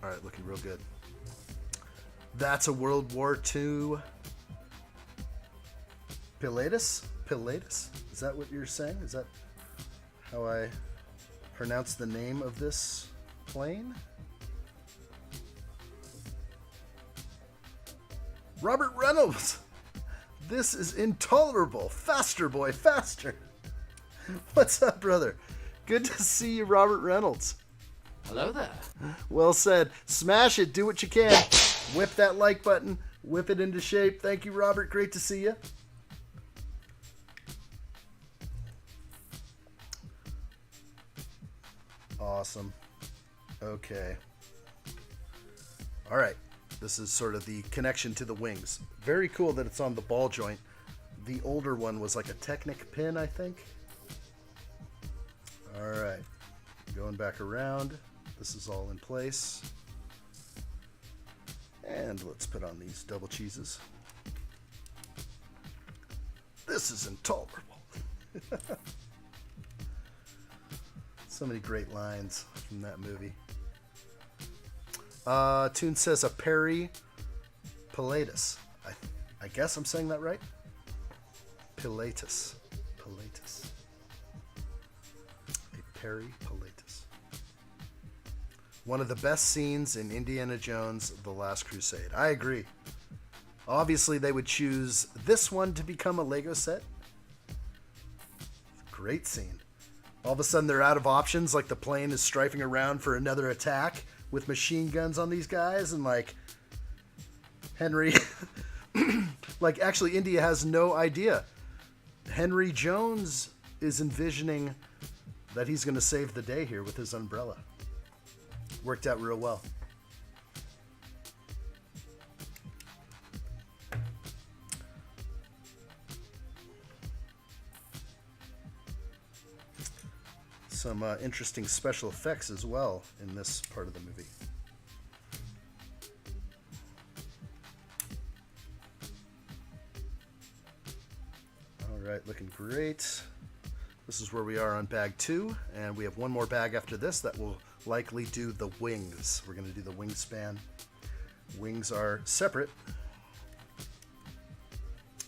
All right, looking real good. That's a World War II Pilatus? Pilatus? Is that what you're saying? Is that how I pronounce the name of this plane? Robert Reynolds! This is intolerable. Faster, boy, faster. What's up, brother? Good to see you, Robert Reynolds. Hello there. Well said. Smash it. Do what you can. Whip that like button. Whip it into shape. Thank you, Robert. Great to see you. Awesome. Okay. All right. This is sort of the connection to the wings. Very cool that it's on the ball joint. The older one was like a Technic pin, I think. All right. Going back around. This is all in place. And let's put on these double cheeses. This is intolerable. So many great lines from that movie. Toon says a Perry Pilatus. I guess I'm saying that right? Pilatus. Pilatus. A Perry Pilatus. One of the best scenes in Indiana Jones: The Last Crusade. I agree. Obviously, they would choose this one to become a Lego set. Great scene. All of a sudden, they're out of options. Like the plane is strafing around for another attack with machine guns on these guys, and like Henry, like actually India has no idea. Henry Jones is envisioning that he's going to save the day here with his umbrella. Worked out real well. Some interesting special effects as well in this part of the movie. All right, looking great. This is where we are on bag 2, and we have one more bag after this that will likely do the wings. We're going to do the wingspan. Wings are separate.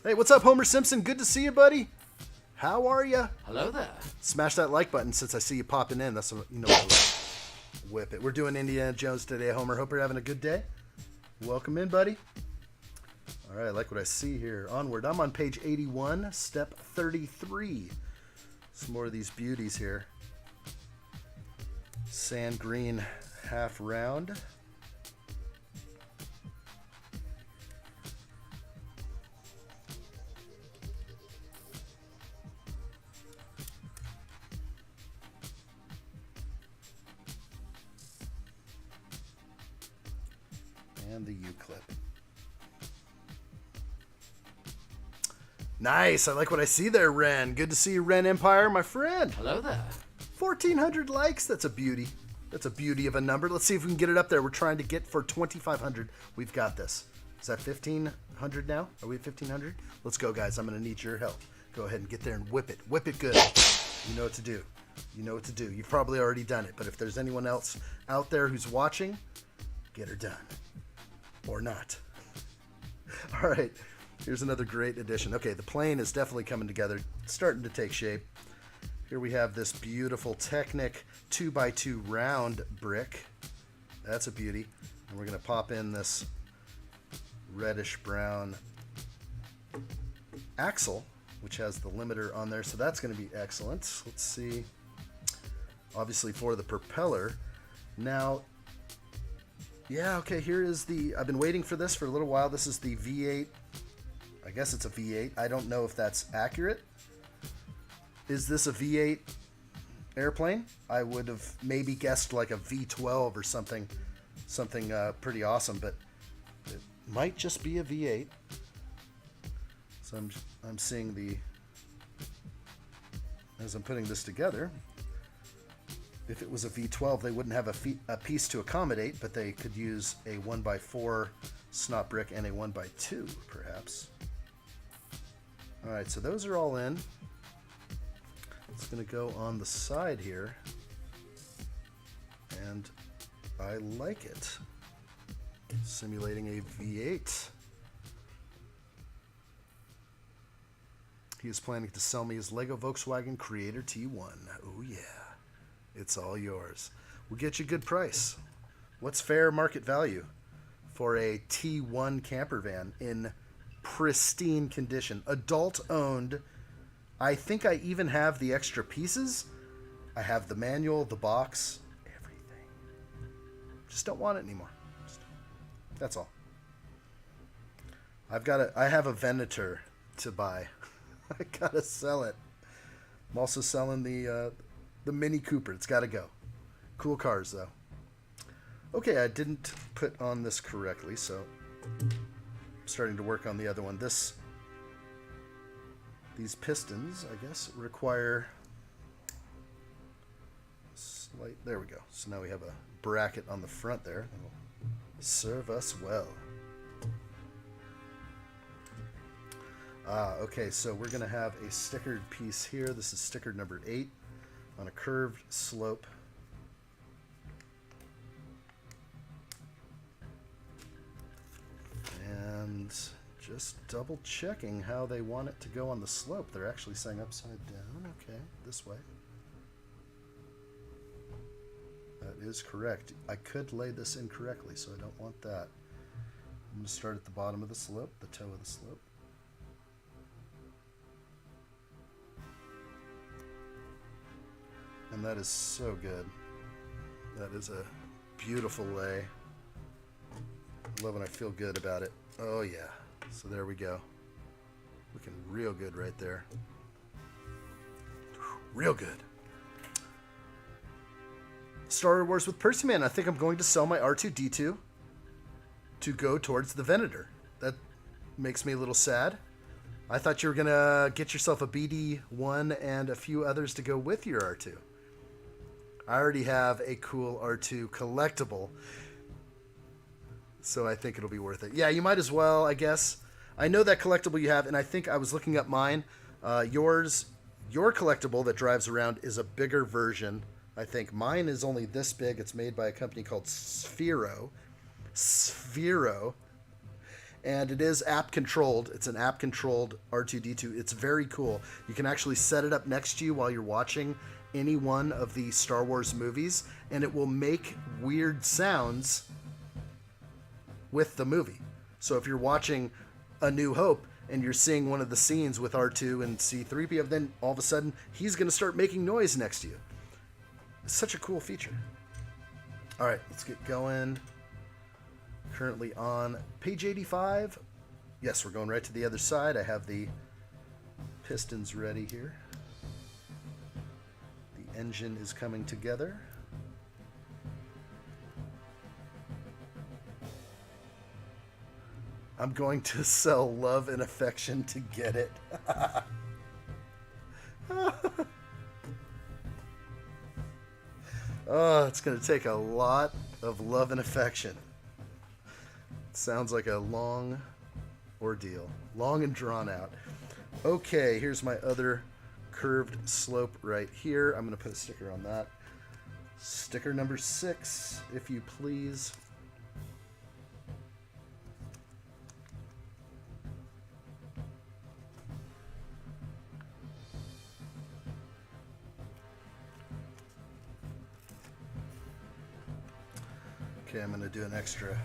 Hey, what's up, Homer Simpson? Good to see you, buddy. How are you? Hello there. Smash that like button since I see you popping in. That's what, you know what to whip it. We're doing Indiana Jones today, Homer. Hope you're having a good day. Welcome in, buddy. All right, I like what I see here. Onward. I'm on page 81, step 33. Some more of these beauties here. Sand green half round. And the U-clip. Nice. I like what I see there, Ren. Good to see you, Ren Empire, my friend. Hello there. 1,400 likes. That's a beauty. That's a beauty of a number. Let's see if we can get it up there. We're trying to get for 2,500. We've got this. Is that 1,500 now? Are we at 1,500? Let's go, guys. I'm going to need your help. Go ahead and get there and whip it. Whip it good. You know what to do. You know what to do. You've probably already done it, but if there's anyone else out there who's watching, get her done. Or not. All right. Here's another great addition. Okay, the plane is definitely coming together. It's starting to take shape. Here we have this beautiful Technic 2x2 round brick. That's a beauty. And we're going to pop in this reddish brown axle, which has the limiter on there. So that's going to be excellent. Let's see. Obviously for the propeller. Now, yeah, okay, here is the, I've been waiting for this for a little while. This is the V8 I guess it's a V8. I don't know if that's accurate. Is this a V8 airplane? I would have maybe guessed like a V12 or something pretty awesome, but it might just be a V8. So I'm seeing the, as I'm putting this together, if it was a V12, they wouldn't have a piece to accommodate, but they could use a 1x4 snot brick and a 1x2, perhaps. All right, so those are all in. It's going to go on the side here, and I like it. Simulating a V8. He is planning to sell me his Lego Volkswagen Creator T1. Oh yeah, it's all yours. We'll get you a good price. What's fair market value for a T1 camper van in pristine condition? Adult owned. I think I even have the extra pieces. I have the manual, the box, everything. Just don't want it anymore. That's all. I have a Venator to buy. I gotta sell it. I'm also selling the Mini Cooper. It's gotta go. Cool cars though. Okay, I didn't put on this correctly, so I'm starting to work on the other one. These pistons, I guess, require slight. There we go. So now we have a bracket on the front there. That'll serve us well. Okay, so we're going to have a stickered piece here. This is stickered number 8 on a curved slope. And just double checking how they want it to go on the slope. They're actually saying upside down. Okay, this way. That is correct. I could lay this incorrectly, so I don't want that. I'm going to start at the bottom of the slope, the toe of the slope. And that is so good. That is a beautiful lay. I love when I feel good about it. Oh yeah. So there we go. Looking real good right there. Real good. Star Wars with Percy Man. I think I'm going to sell my R2-D2 to go towards the Venator. That makes me a little sad. I thought you were going to get yourself a BD-1 and a few others to go with your R2. I already have a cool R2 collectible, so I think it'll be worth it. Yeah, you might as well, I guess. I know that collectible you have, and I think I was looking up mine. Your collectible that drives around is a bigger version. I think mine is only this big. It's made by a company called Sphero. And it is app controlled. It's an app controlled R2-D2. It's very cool. You can actually set it up next to you while you're watching any one of the Star Wars movies, and it will make weird sounds with the movie. So if you're watching A New Hope and you're seeing one of the scenes with R2 and C-3PO, then all of a sudden he's going to start making noise next to you. It's such a cool feature. All right, let's get going. Currently on page 85. Yes, we're going right to the other side. I have the pistons ready here. The engine is coming together. I'm going to sell love and affection to get it. Oh, it's going to take a lot of love and affection. Sounds like a long ordeal. Long and drawn out. Okay, here's my other curved slope right here. I'm going to put a sticker on that. Sticker number 6, if you please. Okay, I'm going to do an extra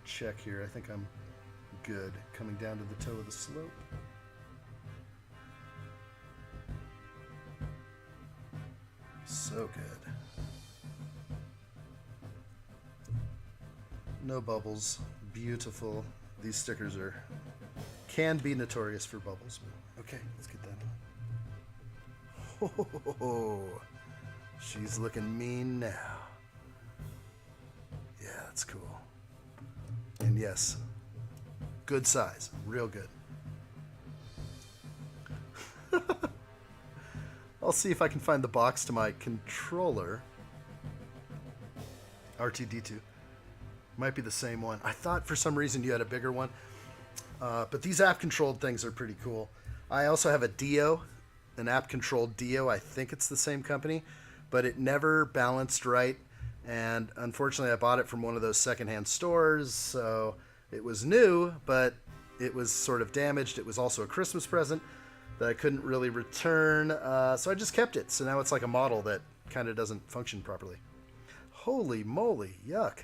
check here. I think I'm good. Coming down to the toe of the slope. So good. No bubbles. Beautiful. These stickers can be notorious for bubbles. But okay, let's get that on. Oh, she's looking mean now. Yeah, that's cool. And yes, good size, real good. I'll see if I can find the box to my controller. R2D2. Might be the same one. I thought for some reason you had a bigger one. But these app-controlled things are pretty cool. I also have a Dio, an app-controlled Dio. I think it's the same company, but it never balanced right. And unfortunately, I bought it from one of those secondhand stores. So it was new, but it was sort of damaged. It was also a Christmas present that I couldn't really return. So I just kept it. So now it's like a model that kind of doesn't function properly. Holy moly, yuck.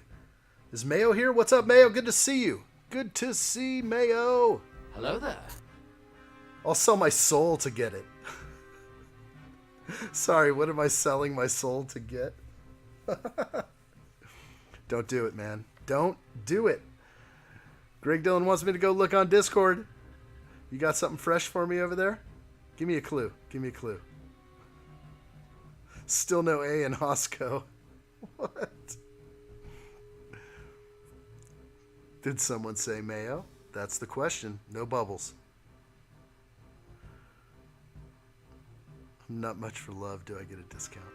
Is Mayo here? What's up, Mayo? Good to see you. Good to see Mayo. Hello there. I'll sell my soul to get it. Sorry, what am I selling my soul to get? Don't do it, man. Don't do it. Greg Dillon wants me to go look on Discord. You got something fresh for me over there? Give me a clue. Give me a clue. Still no A in Hosco. What? Did someone say Mayo? That's the question. No bubbles. Not much for love. Do I get a discount?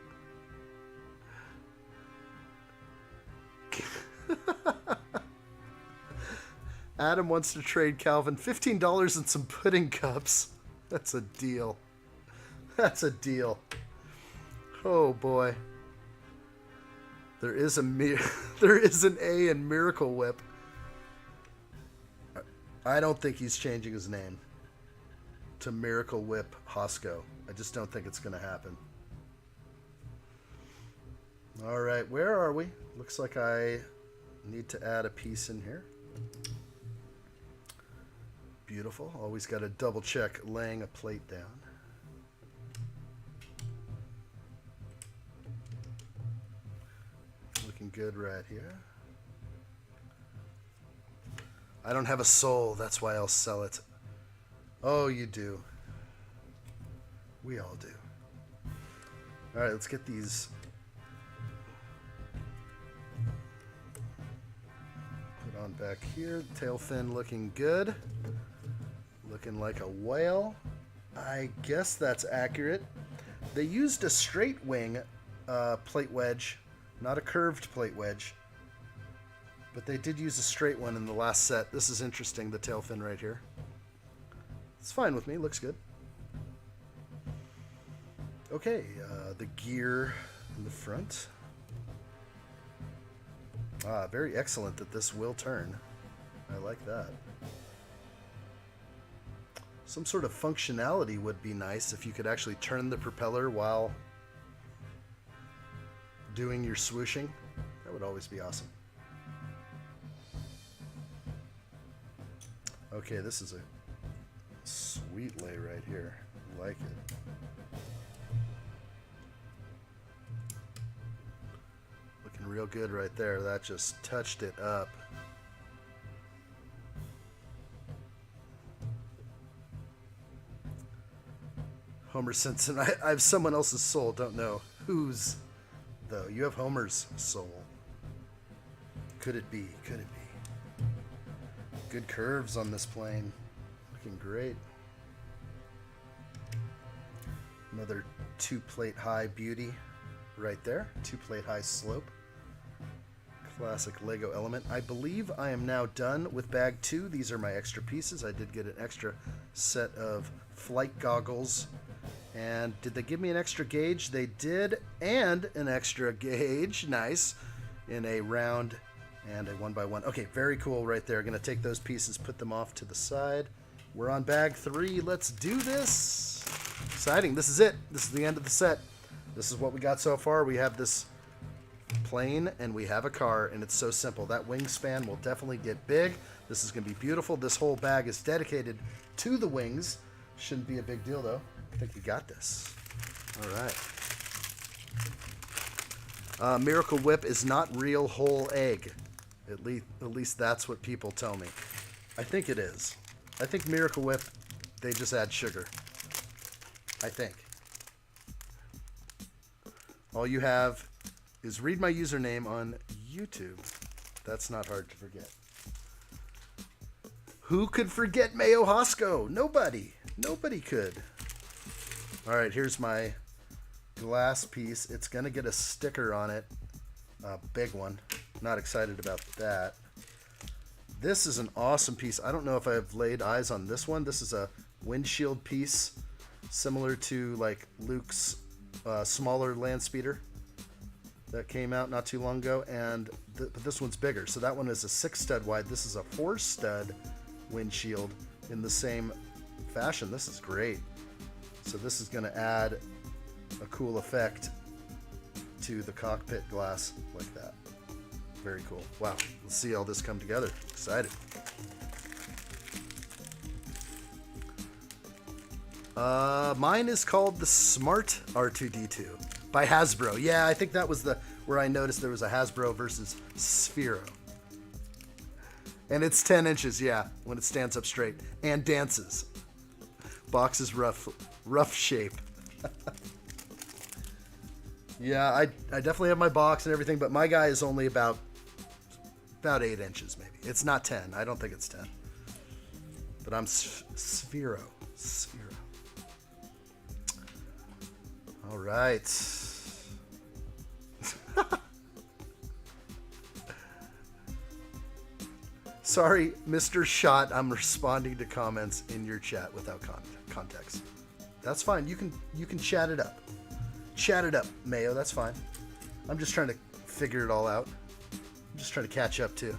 Adam wants to trade Calvin $15 and some pudding cups. That's a deal. That's a deal. Oh boy. There is there is an A in Miracle Whip. I don't think he's changing his name to Miracle Whip Hosco. I just don't think it's going to happen. All right, where are we? Looks like I need to add a piece in here. Beautiful. Always got to double check laying a plate down. Looking good right here. I don't have a soul, that's why I'll sell it. Oh, you do. We all do. All right, let's get these. Put on back here. Tail fin looking good. Looking like a whale. I guess that's accurate. They used a straight wing plate wedge, not a curved plate wedge. But they did use a straight one in the last set. This is interesting, the tail fin right here. It's fine with me, looks good. Okay, the gear in the front. Very excellent that this will turn. I like that. Some sort of functionality would be nice if you could actually turn the propeller while doing your swooshing. That would always be awesome. Okay, this is a sweet lay right here. I like it. Looking real good right there. That just touched it up. Homer Simpson. I have someone else's soul. Don't know whose, though. You have Homer's soul. Could it be? Could it be? Good curves on this plane. Looking great. Another 2-plate high beauty right there. 2-plate high slope. Classic Lego element. I believe I am now done with bag 2. These are my extra pieces. I did get an extra set of flight goggles. And did they give me an extra gauge? They did, and an extra gauge. Nice. In a round and a 1x1. Okay, very cool right there. Going to take those pieces, put them off to the side. We're on bag 3. Let's do this. Exciting. This is it. This is the end of the set. This is what we got so far. We have this plane and we have a car, and it's so simple. That wingspan will definitely get big. This is going to be beautiful. This whole bag is dedicated to the wings. Shouldn't be a big deal, though. I think we got this. All right. Miracle Whip is not real whole egg. At least that's what people tell me. I think it is. I think Miracle Whip, they just add sugar. I think. All you have is read my username on YouTube. That's not hard to forget. Who could forget Mayo Hosco? Nobody. Nobody could. All right, here's my glass piece. It's going to get a sticker on it. A big one. Not excited about that. This is an awesome piece. I don't know if I've laid eyes on this one. This is a windshield piece similar to like Luke's smaller land speeder that came out not too long ago, and but this one's bigger. So that one is a 6-stud wide. This is a 4-stud windshield in the same fashion. This is great. So this is going to add a cool effect to the cockpit glass like that. Very cool. Wow. Let's see all this come together. Excited. Mine is called the Smart R2-D2 by Hasbro. Yeah, I think that was where I noticed there was a Hasbro versus Sphero. And it's 10 inches, yeah, when it stands up straight and dances. Box is rough shape. Yeah, I definitely have my box and everything, but my guy is only about 8 inches maybe. It's not 10. I don't think it's 10. But I'm Sphero. All right. Sorry, Mr. Shot, I'm responding to comments in your chat without context. That's fine. You can chat it up. Chat it up, Mayo. That's fine. I'm just trying to figure it all out. I'm just trying to catch up too.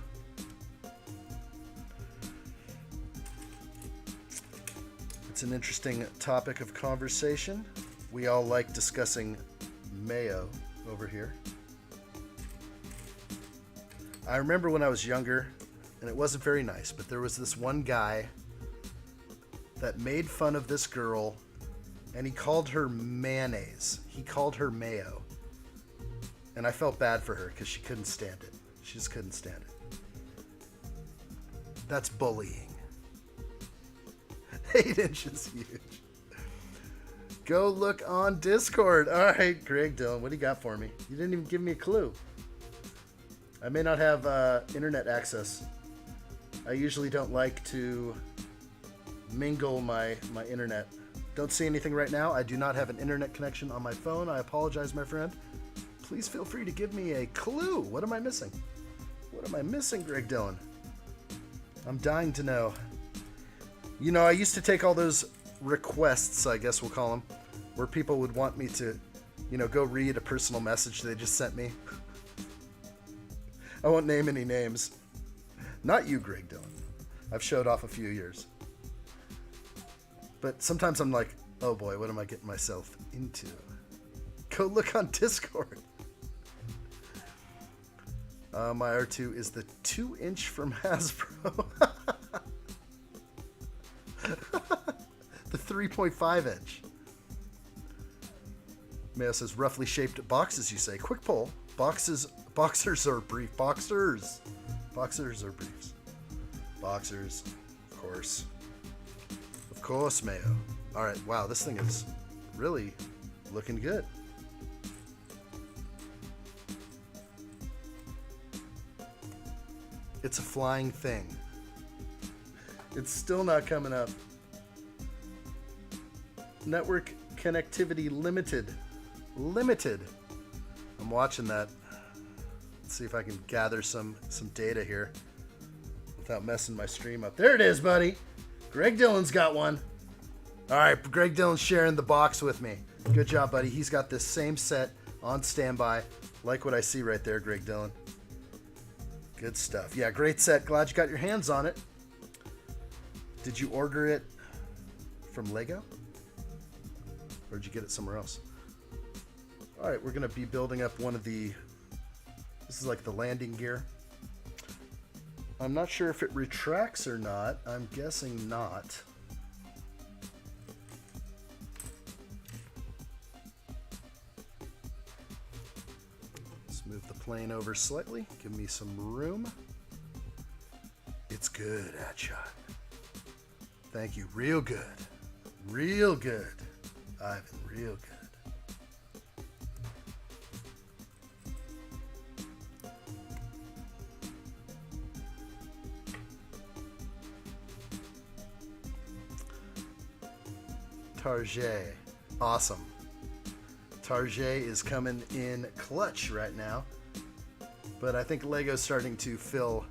It's an interesting topic of conversation. We all like discussing Mayo over here. I remember when I was younger, and it wasn't very nice, but there was this one guy that made fun of this girl, and he called her mayonnaise. He called her mayo. And I felt bad for her because she couldn't stand it. She just couldn't stand it. That's bullying. 8 inches huge. Go look on Discord. All right, Greg Dillon, what do you got for me? You didn't even give me a clue. I may not have internet access. I usually don't like to mingle my internet. Don't see anything right now. I do not have an internet connection on my phone. I apologize, my friend. Please feel free to give me a clue. What am I missing? What am I missing, Greg Dillon? I'm dying to know. You know, I used to take all those requests, I guess we'll call them, where people would want me to, you know, go read a personal message they just sent me. I won't name any names. Not you, Greg Dillon. I've showed off a few years. But sometimes I'm like, oh boy, what am I getting myself into? Go look on Discord. My R2 is the 2-inch from Hasbro. The 3.5 inch. Mayo says roughly shaped boxes, you say. Quick poll. Boxers or brief? Boxers or briefs? Boxers, of course. Of course, Mayo. All right, wow, this thing is really looking good. It's a flying thing. It's still not coming up. Network connectivity limited. Limited. I'm watching that. Let's see if I can gather some data here without messing my stream up. There it is, buddy. Greg Dillon's got one. All right, Greg Dillon's sharing the box with me. Good job, buddy. He's got this same set on standby. Like what I see right there, Greg Dillon. Good stuff. Yeah, great set. Glad you got your hands on it. Did you order it from Lego? Or did you get it somewhere else? All right, we're going to be building up one of the... This is like the landing gear. I'm not sure if it retracts or not. I'm guessing not. Let's move the plane over slightly. Give me some room. It's good, addshot. Thank you. Real good. Real good. Ivan, real good. Tarjay. Awesome. Tarjay is coming in clutch right now. But I think Lego's starting to fill...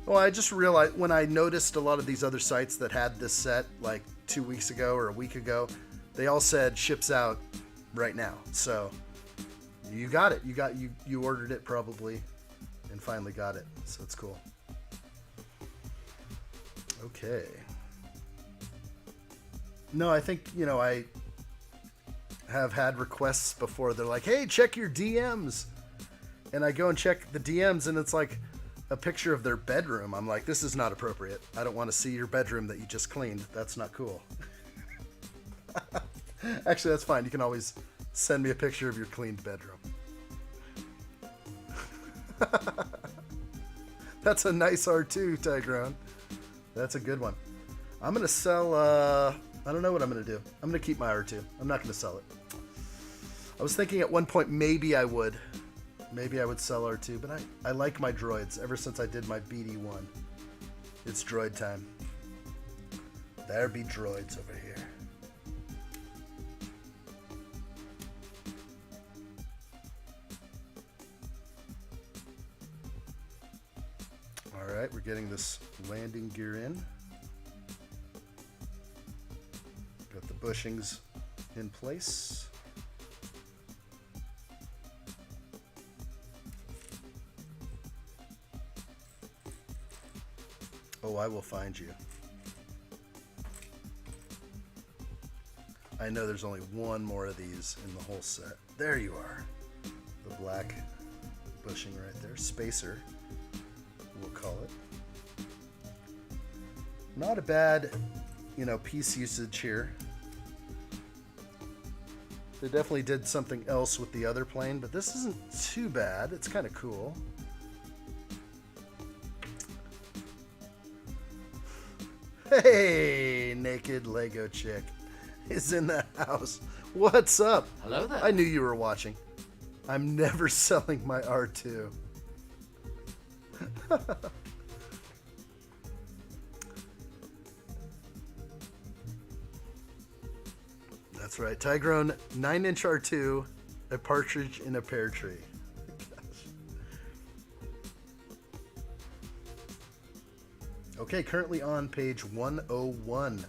Well, I just realized when I noticed a lot of these other sites that had this set like 2 weeks ago or a week ago, they all said ships out right now. So you got it. You ordered it probably and finally got it. So it's cool. Okay. No, I think, I have had requests before. They're like, hey, check your DMs. And I go and check the DMs, and it's like a picture of their bedroom. I'm like, this is not appropriate. I don't want to see your bedroom that you just cleaned. That's not cool. Actually, that's fine. You can always send me a picture of your cleaned bedroom. That's a nice R2, Tigrone. That's a good one. I'm going to sell... I don't know what I'm going to do. I'm going to keep my R2. I'm not going to sell it. I was thinking at one point maybe I would. Maybe I would sell R2, but I like my droids ever since I did my BD1. It's droid time. There be droids over here. All right, we're getting this landing gear in. Got the bushings in place. Oh, I will find you. I know there's only one more of these in the whole set. There you are. The black bushing right there. Spacer, we'll call it. Not a bad, piece usage here. They definitely did something else with the other plane, but this isn't too bad. It's kind of cool. Hey, naked Lego chick is in the house. What's up? Hello there. I knew you were watching. I'm never selling my R2. That's right. Tigrone, 9-inch R2, a partridge in a pear tree. Okay, currently on page 101,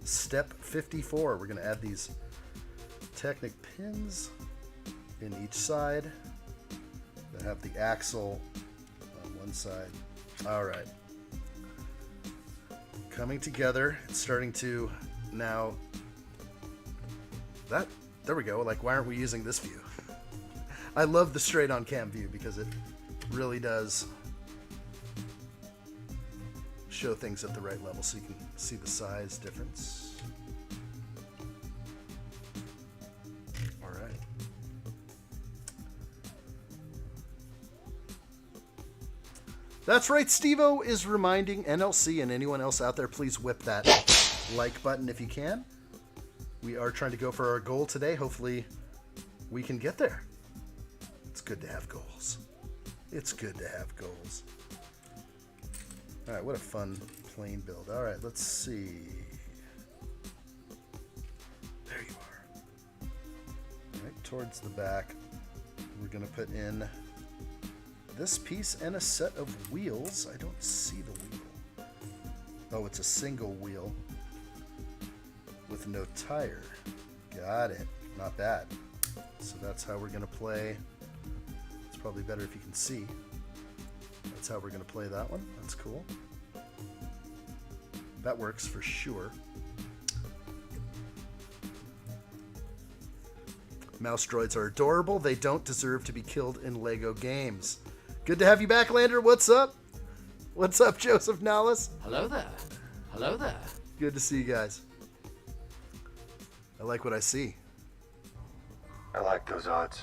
step 54. We're going to add these Technic pins in each side that have the axle on one side. All right. Coming together. It's starting to now... There we go. Like, why aren't we using this view? I love the straight on cam view because it really does show things at the right level so you can see the size difference. All right. That's right. Steve-O is reminding NLC and anyone else out there, please whip that like button if you can. We are trying to go for our goal today. Hopefully we can get there. It's good to have goals. It's good to have goals. All right, what a fun plane build. All right, let's see. There you are. All right, towards the back, we're going to put in this piece and a set of wheels. I don't see the wheel. Oh, it's a single wheel with no tire. Got it. Not bad. So that's how we're going to play. It's probably better if you can see. That's how we're going to play that one. That's cool. That works for sure. Mouse droids are adorable. They don't deserve to be killed in Lego games. Good to have you back, Lander. What's up? What's up, Joseph Nallis? Hello there. Hello there. Good to see you guys. I like what I see. I like those odds.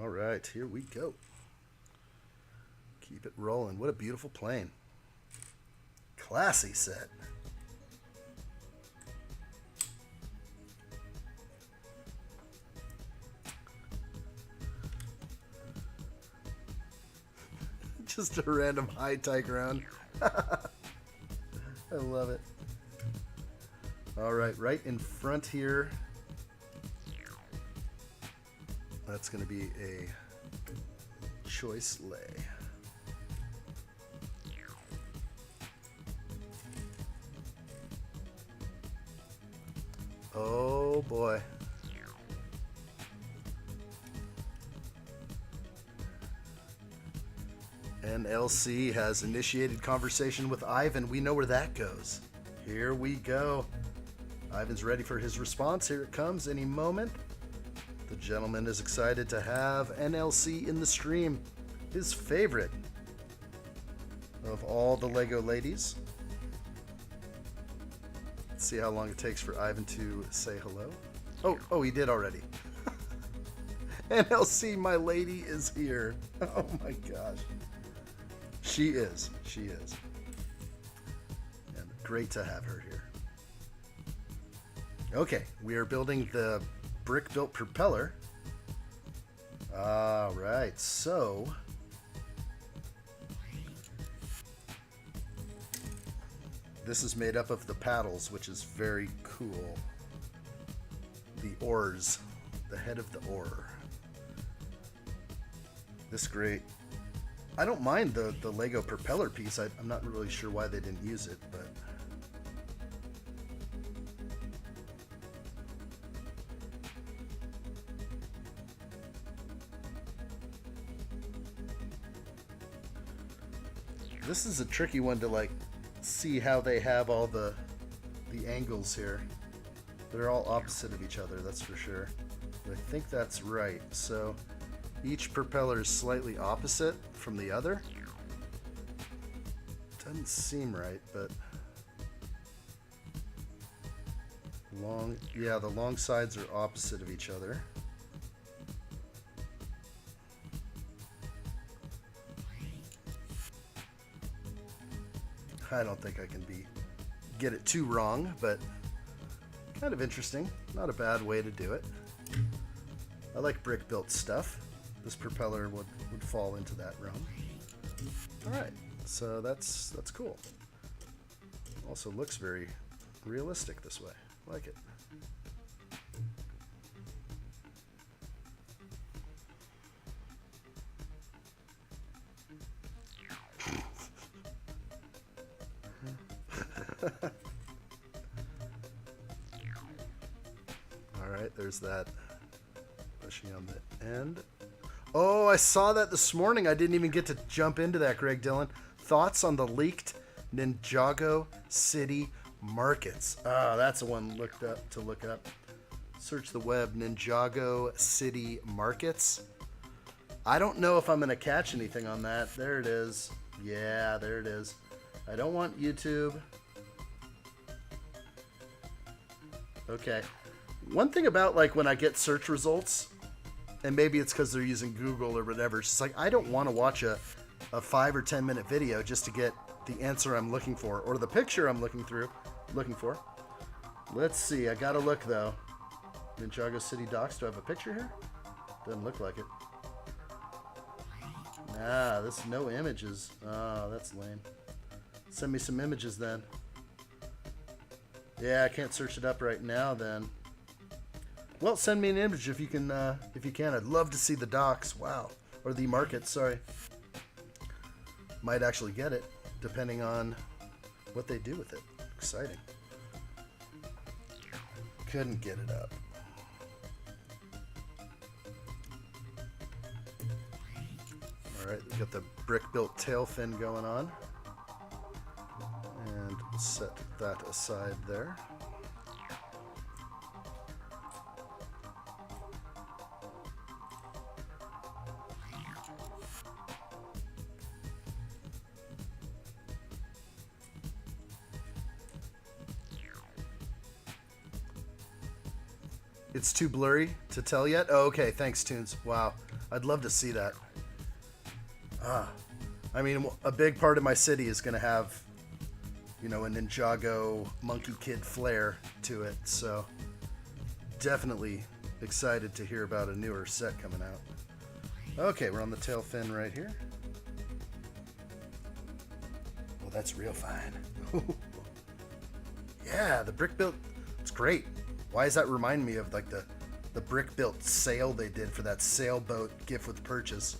All right, here we go. Keep it rolling. What a beautiful plane. Classy set. Just a random high-tech round. I love it. All right in front here. That's going to be a choice lay. Oh boy. NLC has initiated conversation with Ivan. We know where that goes. Here we go. Ivan's ready for his response. Here it comes any moment. The gentleman is excited to have NLC in the stream. His favorite of all the Lego ladies. Let's see how long it takes for Ivan to say hello. Oh, he did already. NLC, my lady, is here. Oh my gosh. She is. And great to have her here. Okay, we are building the brick-built propeller. All right, so this is made up of the paddles, which is very cool. The oars, the head of the oar. This great. I don't mind the Lego propeller piece. I'm not really sure why they didn't use it, but this is a tricky one to like see how they have all the angles here. They're all opposite of each other, that's for sure. But I think that's right. So each propeller is slightly opposite from the other. Doesn't seem right, but the long sides are opposite of each other. I don't think I can get it too wrong, but kind of interesting. Not a bad way to do it. I like brick-built stuff. This propeller would fall into that realm. All right, so that's cool. Also looks very realistic this way. I like it. All right, there's that pushing on the end. Oh, I saw that this morning. I didn't even get to jump into that, Greg Dillon. Thoughts on the leaked Ninjago City markets? Ah, that's the one to look up. Search the web, Ninjago City markets. I don't know if I'm going to catch anything on that. There it is. Yeah, there it is. I don't want YouTube. Okay. One thing about like when I get search results, and maybe it's because they're using Google or whatever, it's just like I don't want to watch a 5 or 10 minute video just to get the answer I'm looking for or the picture I'm looking for. Let's see. I gotta look though. Ninjago City Docks. Do I have a picture here? Doesn't look like it. Ah, this no images. Oh, that's lame. Send me some images then. Yeah, I can't search it up right now then. Well, send me an image if you can. I'd love to see the docks. Wow, or the market. Sorry. Might actually get it, depending on what they do with it. Exciting. Couldn't get it up. All right, we've got the brick-built tail fin going on, and set that aside there. It's too blurry to tell yet? Oh, okay, thanks, Tunes. Wow, I'd love to see that. I mean, a big part of my city is going to have, you know, a Ninjago Monkey Kid flair to it. So definitely excited to hear about a newer set coming out. Okay, we're on the tail fin right here. Well, that's real fine. Yeah, the brick built, it's great. Why does that remind me of like the brick built sail they did for that sailboat gift with purchase?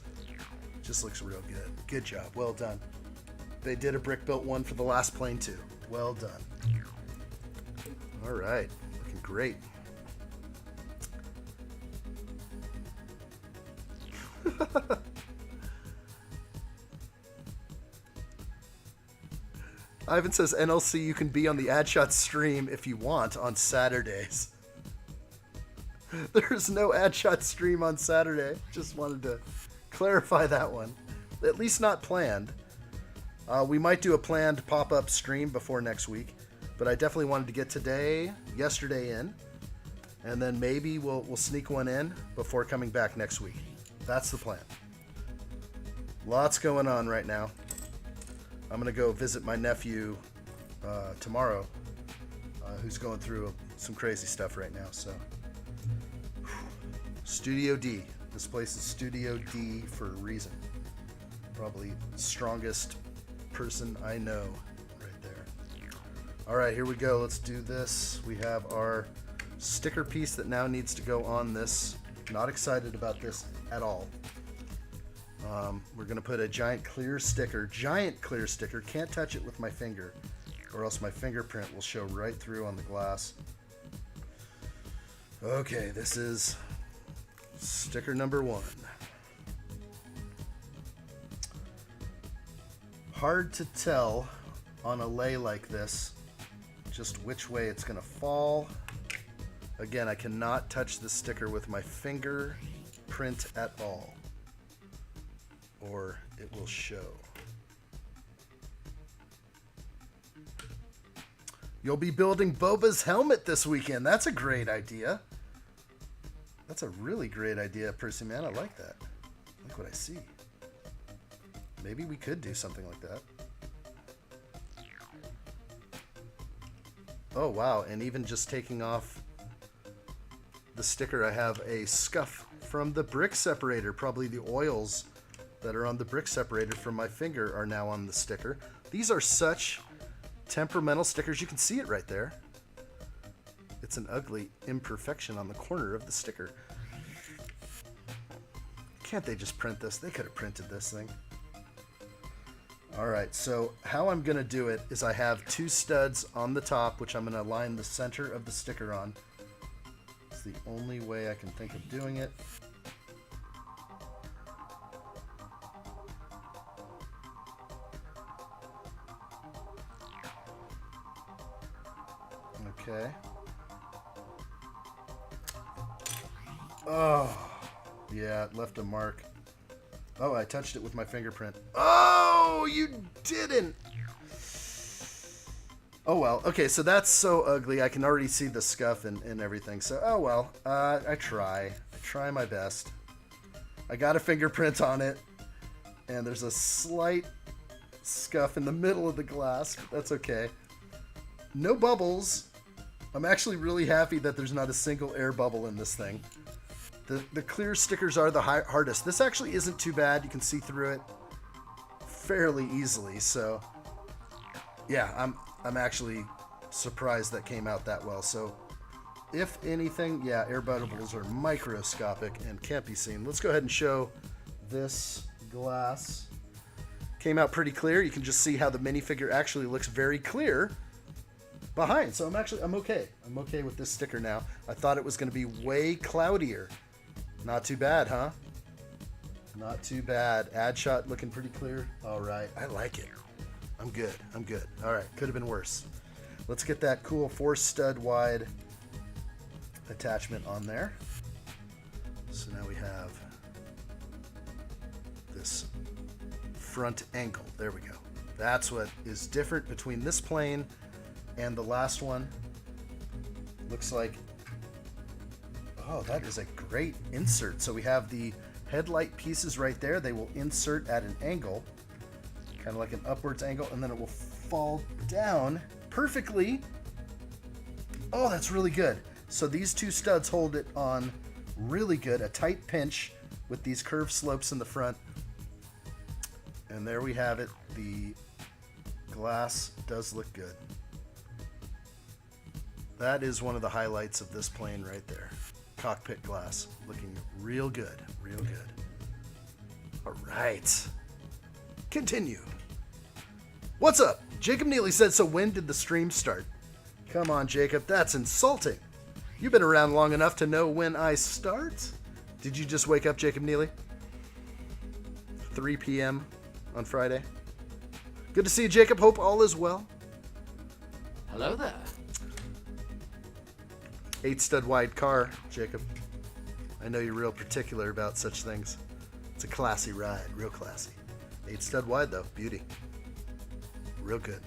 Just looks real good. Good job. Well done. They did a brick built one for the last plane too. Well done. All right. Looking great. Ivan says, NLC, you can be on the addshot stream if you want on Saturdays. There's no addshot stream on Saturday. Just wanted to clarify that one. At least not planned. We might do a planned pop-up stream before next week, but I definitely wanted to get yesterday in, and then maybe we'll sneak one in before coming back next week. That's the plan. Lots going on right now. I'm going to go visit my nephew tomorrow, who's going through some crazy stuff right now. So, Studio D. This place is Studio D for a reason. Probably the strongest person I know right there. All right, here we go. Let's do this. We have our sticker piece that now needs to go on this. Not excited about this at all. We're going to put a giant clear sticker. Can't touch it with my finger, or else my fingerprint will show right through on the glass. Okay, this is sticker number 1. Hard to tell on a lay like this just which way it's going to fall. Again, I cannot touch the sticker with my fingerprint at all, or it will show. You'll be building Boba's helmet this weekend. That's a great idea. That's a really great idea, Percy Man. I like that. Look what I see. Maybe we could do something like that. Oh, wow. And even just taking off the sticker, I have a scuff from the brick separator. Probably the oils that are on the brick separator from my finger are now on the sticker. These are such temperamental stickers. You can see it right there. It's an ugly imperfection on the corner of the sticker. Can't they just print this? They could have printed this thing. All right, so how I'm going to do it is I have 2 studs on the top, which I'm going to align the center of the sticker on. It's the only way I can think of doing it. Okay. Oh, yeah, it left a mark. Oh, I touched it with my fingerprint. Oh, you didn't. Oh, well. Okay, so that's so ugly. I can already see the scuff and everything. So, oh, well. I try my best. I got a fingerprint on it, and there's a slight scuff in the middle of the glass. That's okay. No bubbles. I'm actually really happy that there's not a single air bubble in this thing. The clear stickers are the hardest. This actually isn't too bad. You can see through it fairly easily. So, yeah, I'm actually surprised that came out that well. So, if anything, yeah, air bubbles are microscopic and can't be seen. Let's go ahead and show this glass. Came out pretty clear. You can just see how the minifigure actually looks very clear behind. So I'm okay. I'm okay with this sticker now. I thought it was going to be way cloudier. Not too bad, huh? Not too bad. Addshot looking pretty clear. All right. I like it. I'm good. All right. Could have been worse. Let's get that cool 4-stud wide attachment on there. So now we have this front angle. There we go. That's what is different between this plane and the last one. Looks like, oh, that is a great insert. So we have the headlight pieces right there. They will insert at an angle. kind of like an upwards angle, and then it will fall down perfectly. Oh, that's really good. So these two studs hold it on really good, a tight pinch with these curved slopes in the front. And there we have it. The glass does look good. That is one of the highlights of this plane right there. Cockpit glass looking real good, real good. All right. Continue. What's up? Jacob Neely said, so when did the stream start? Come on, Jacob, that's insulting. You've been around long enough to know when I start. Did you just wake up, Jacob Neely? 3 p.m. on Friday. Good to see you, Jacob. Hope all is well. Hello there. 8-stud wide car, Jacob. I know you're real particular about such things. It's a classy ride, real classy. 8-stud wide though, beauty. Real good.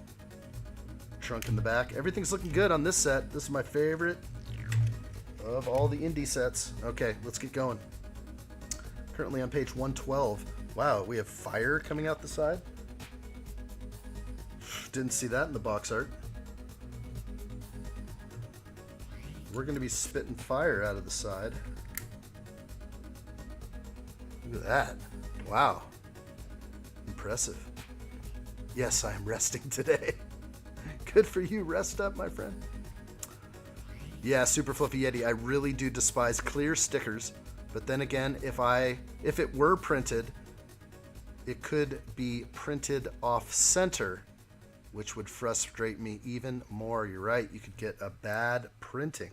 Trunk in the back. Everything's looking good on this set. This is my favorite of all the indie sets. Okay, let's get going. Currently on page 112. Wow, we have fire coming out the side. Didn't see that in the box art. We're going to be spitting fire out of the side. Look at that. Wow. Impressive. Yes, I am resting today. Good for you. Rest up, my friend. Yeah, Super Fluffy Yeti. I really do despise clear stickers. But then again, if it were printed, it could be printed off center, which would frustrate me even more. You're right. You could get a bad printing.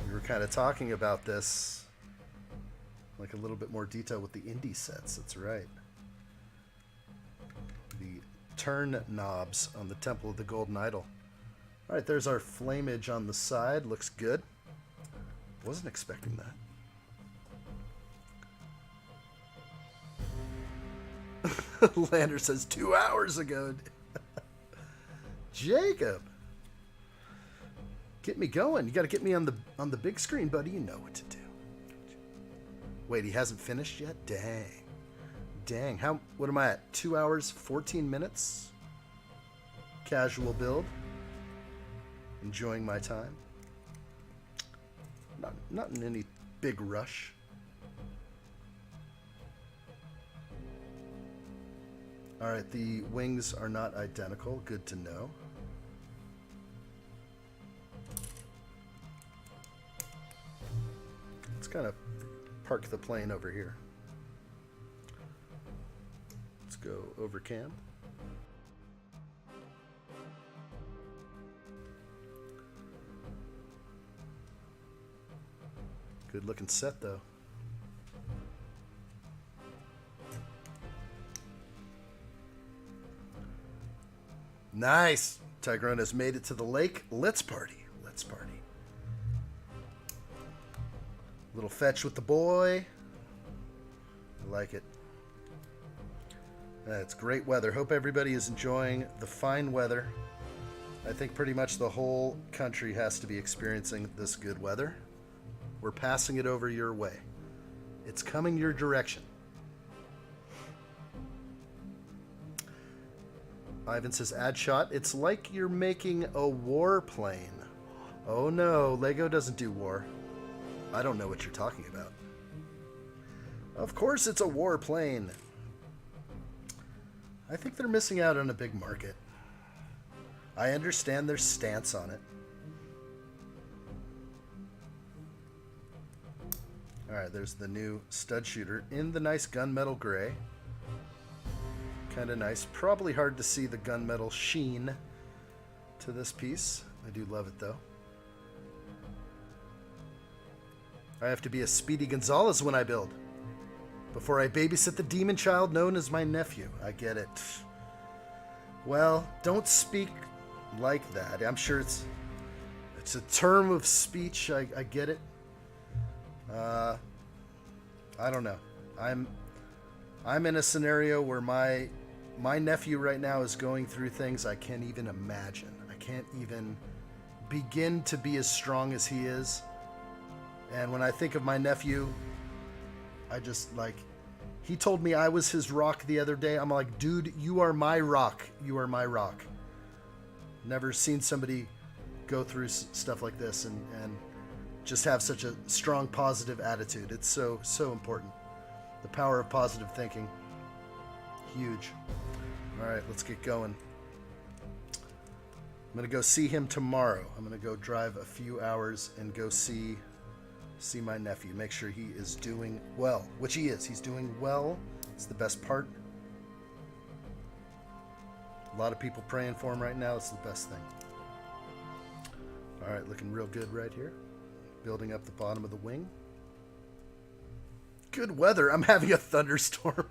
We were kind of talking about this, like a little bit more detail with the indie sets. That's right. The turn knobs on the Temple of the Golden Idol. All right, there's our flamage on the side. Looks good. Wasn't expecting that. Lander says 2 hours ago. Jacob, get me going. You got to get me on the big screen, buddy. You know what to do. Wait, he hasn't finished yet? Dang. What am I at? 2 hours, 14 minutes? Casual build. Enjoying my time. Not in any big rush. All right, the wings are not identical. Good to know. Let's kind of park the plane over here. Let's go over cam. Good looking set though. Nice. Tigrone has made it to the lake. Let's party. Let's party. Little fetch with the boy. I like it. It's great weather. Hope everybody is enjoying the fine weather. I think pretty much the whole country has to be experiencing this good weather. We're passing it over your way. It's coming your direction. Ivan says, addshot. It's like you're making a warplane. Oh no, Lego doesn't do war. I don't know what you're talking about. Of course it's a warplane. I think they're missing out on a big market. I understand their stance on it. Alright, there's the new stud shooter in the nice gunmetal gray. Kind of nice. Probably hard to see the gunmetal sheen to this piece. I do love it though. I have to be a Speedy Gonzalez when I build. Before I babysit the demon child known as my nephew. I get it. Well, don't speak like that. I'm sure it's a term of speech. I get it. I don't know. I'm in a scenario where my nephew right now is going through things I can't even imagine. I can't even begin to be as strong as he is. And when I think of my nephew, I just like, He told me I was his rock the other day. I'm like, dude, you are my rock. You are my rock. Never seen somebody go through stuff like this and just have such a strong positive attitude. It's so important. The power of positive thinking. Huge. All right, let's get going. I'm going to go see him tomorrow. I'm going to go drive a few hours and go see my nephew. Make sure he is doing well, which he is. He's doing well. It's the best part. A lot of people praying for him right now. It's the best thing. All right, looking real good right here. Building up the bottom of the wing. Good weather. I'm having a thunderstorm.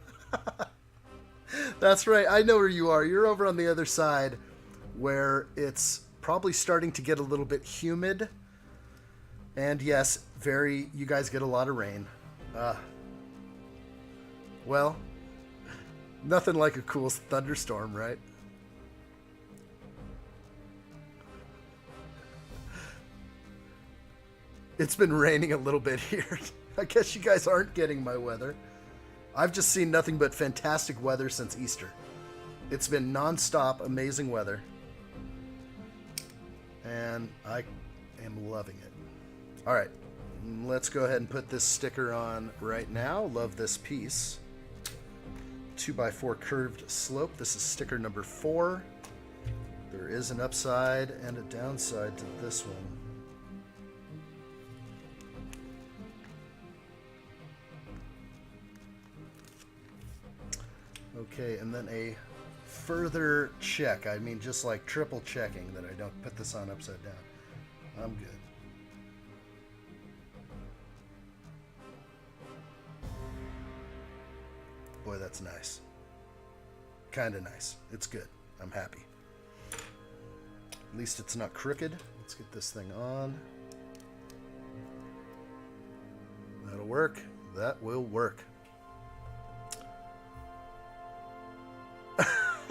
That's right. I know where you are. You're over on the other side where it's probably starting to get a little bit humid. And yes, you guys get a lot of rain. Well, nothing like a cool thunderstorm, right? It's been raining a little bit here. I guess you guys aren't getting my weather. I've just seen nothing but fantastic weather since Easter. It's been non-stop amazing weather. And I am loving it. All right, let's go ahead and put this sticker on right now. Love this piece. 2x4 curved slope. This is sticker number 4. There is an upside and a downside to this one. Okay, and then a further check. I mean, just like triple checking that I don't put this on upside down. I'm good. Boy, that's nice. Kind of nice. It's good. I'm happy. At least it's not crooked. Let's get this thing on. That'll work. That will work.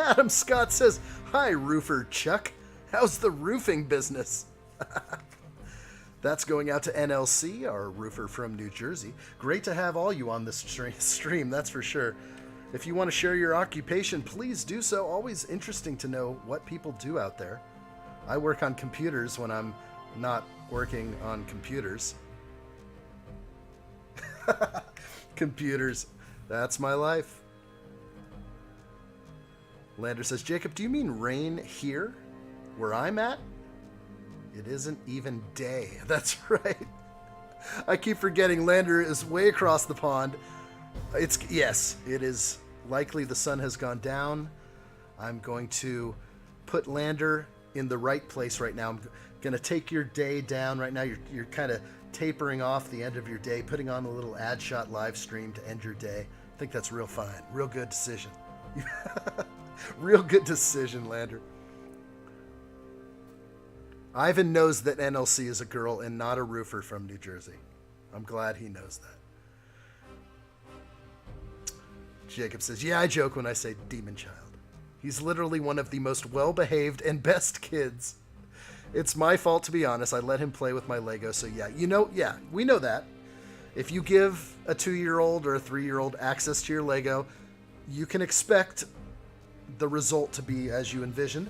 Adam Scott says, "Hi, roofer Chuck. How's the roofing business?" That's going out to NLC, our roofer from New Jersey. Great to have all you on this stream, that's for sure. If you want to share your occupation, please do so. Always interesting to know what people do out there. I work on computers when I'm not working on computers. Computers. That's my life. Lander says, "Jacob, do you mean rain here? Where I'm at? It isn't even day." That's right. I keep forgetting Lander is way across the pond. Yes, it is likely the sun has gone down. I'm going to put Lander in the right place right now. I'm going to take your day down right now. You're kind of tapering off the end of your day, putting on a little addshot live stream to end your day. I think that's real fine. Real good decision. Real good decision, Lander. Ivan knows that NLC is a girl and not a roofer from New Jersey. I'm glad he knows that. Jacob says, "Yeah, I joke when I say demon child. He's literally one of the most well-behaved and best kids. It's my fault, to be honest. I let him play with my Lego, so yeah. Yeah, we know that. If you give a 2-year-old or a 3-year-old access to your Lego, you can expect the result to be as you envision.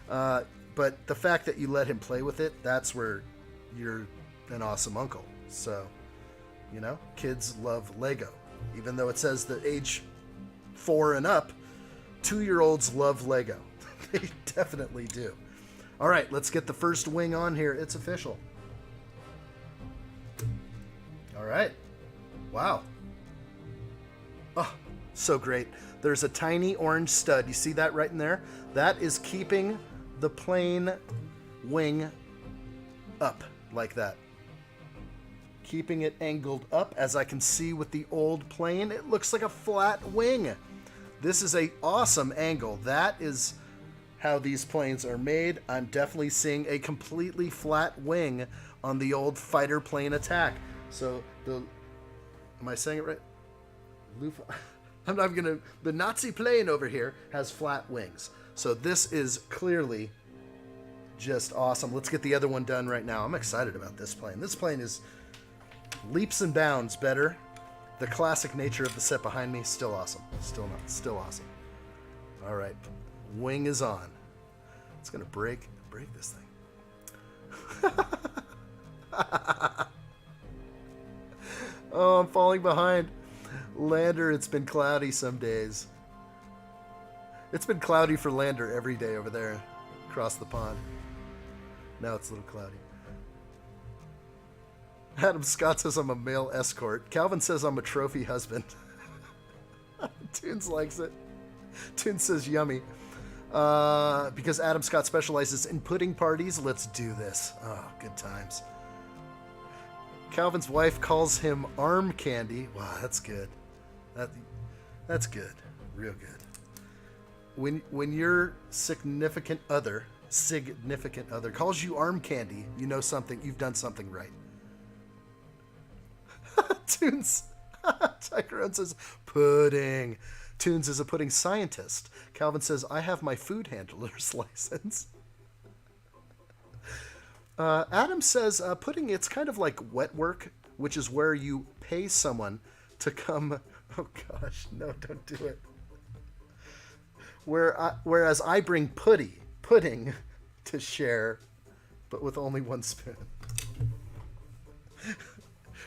But the fact that you let him play with it, that's where you're an awesome uncle. So, kids love Lego. Even though it says that age 4 and up, 2-year-olds love Lego. They definitely do. All right, let's get the first wing on here. It's official. All right. Wow. Oh, so great. There's a tiny orange stud. You see that right in there? That is keeping the plane wing up like that. Keeping it angled up. As I can see with the old plane, it looks like a flat wing. This is an awesome angle. That is how these planes are made. I'm definitely seeing a completely flat wing on the old fighter plane attack. So am I saying it right? The Nazi plane over here has flat wings. So this is clearly just awesome. Let's get the other one done right now. I'm excited about this plane. This plane is leaps and bounds better The classic nature of the set behind me, still awesome. Still awesome. All right, wing is on. It's gonna break this thing. Oh, I'm falling behind. Lander, it's been cloudy some days. It's been cloudy for Lander every day over there across the pond. Now it's a little cloudy. Adam Scott says I'm a male escort. Calvin says I'm a trophy husband. Toons likes it. Toons says yummy. Because Adam Scott specializes in pudding parties, let's do this. Oh, good times. Calvin's wife calls him arm candy. Wow, that's good. That's good. Real good. When your significant other calls you arm candy, you know something. You've done something right. Toons. Tyrone says pudding. Toons is a pudding scientist. Calvin says I have my food handler's license. Adam says pudding, it's kind of like wet work, which is where you pay someone to come. Oh gosh, no, don't do it. Whereas I bring pudding to share, but with only one spoon.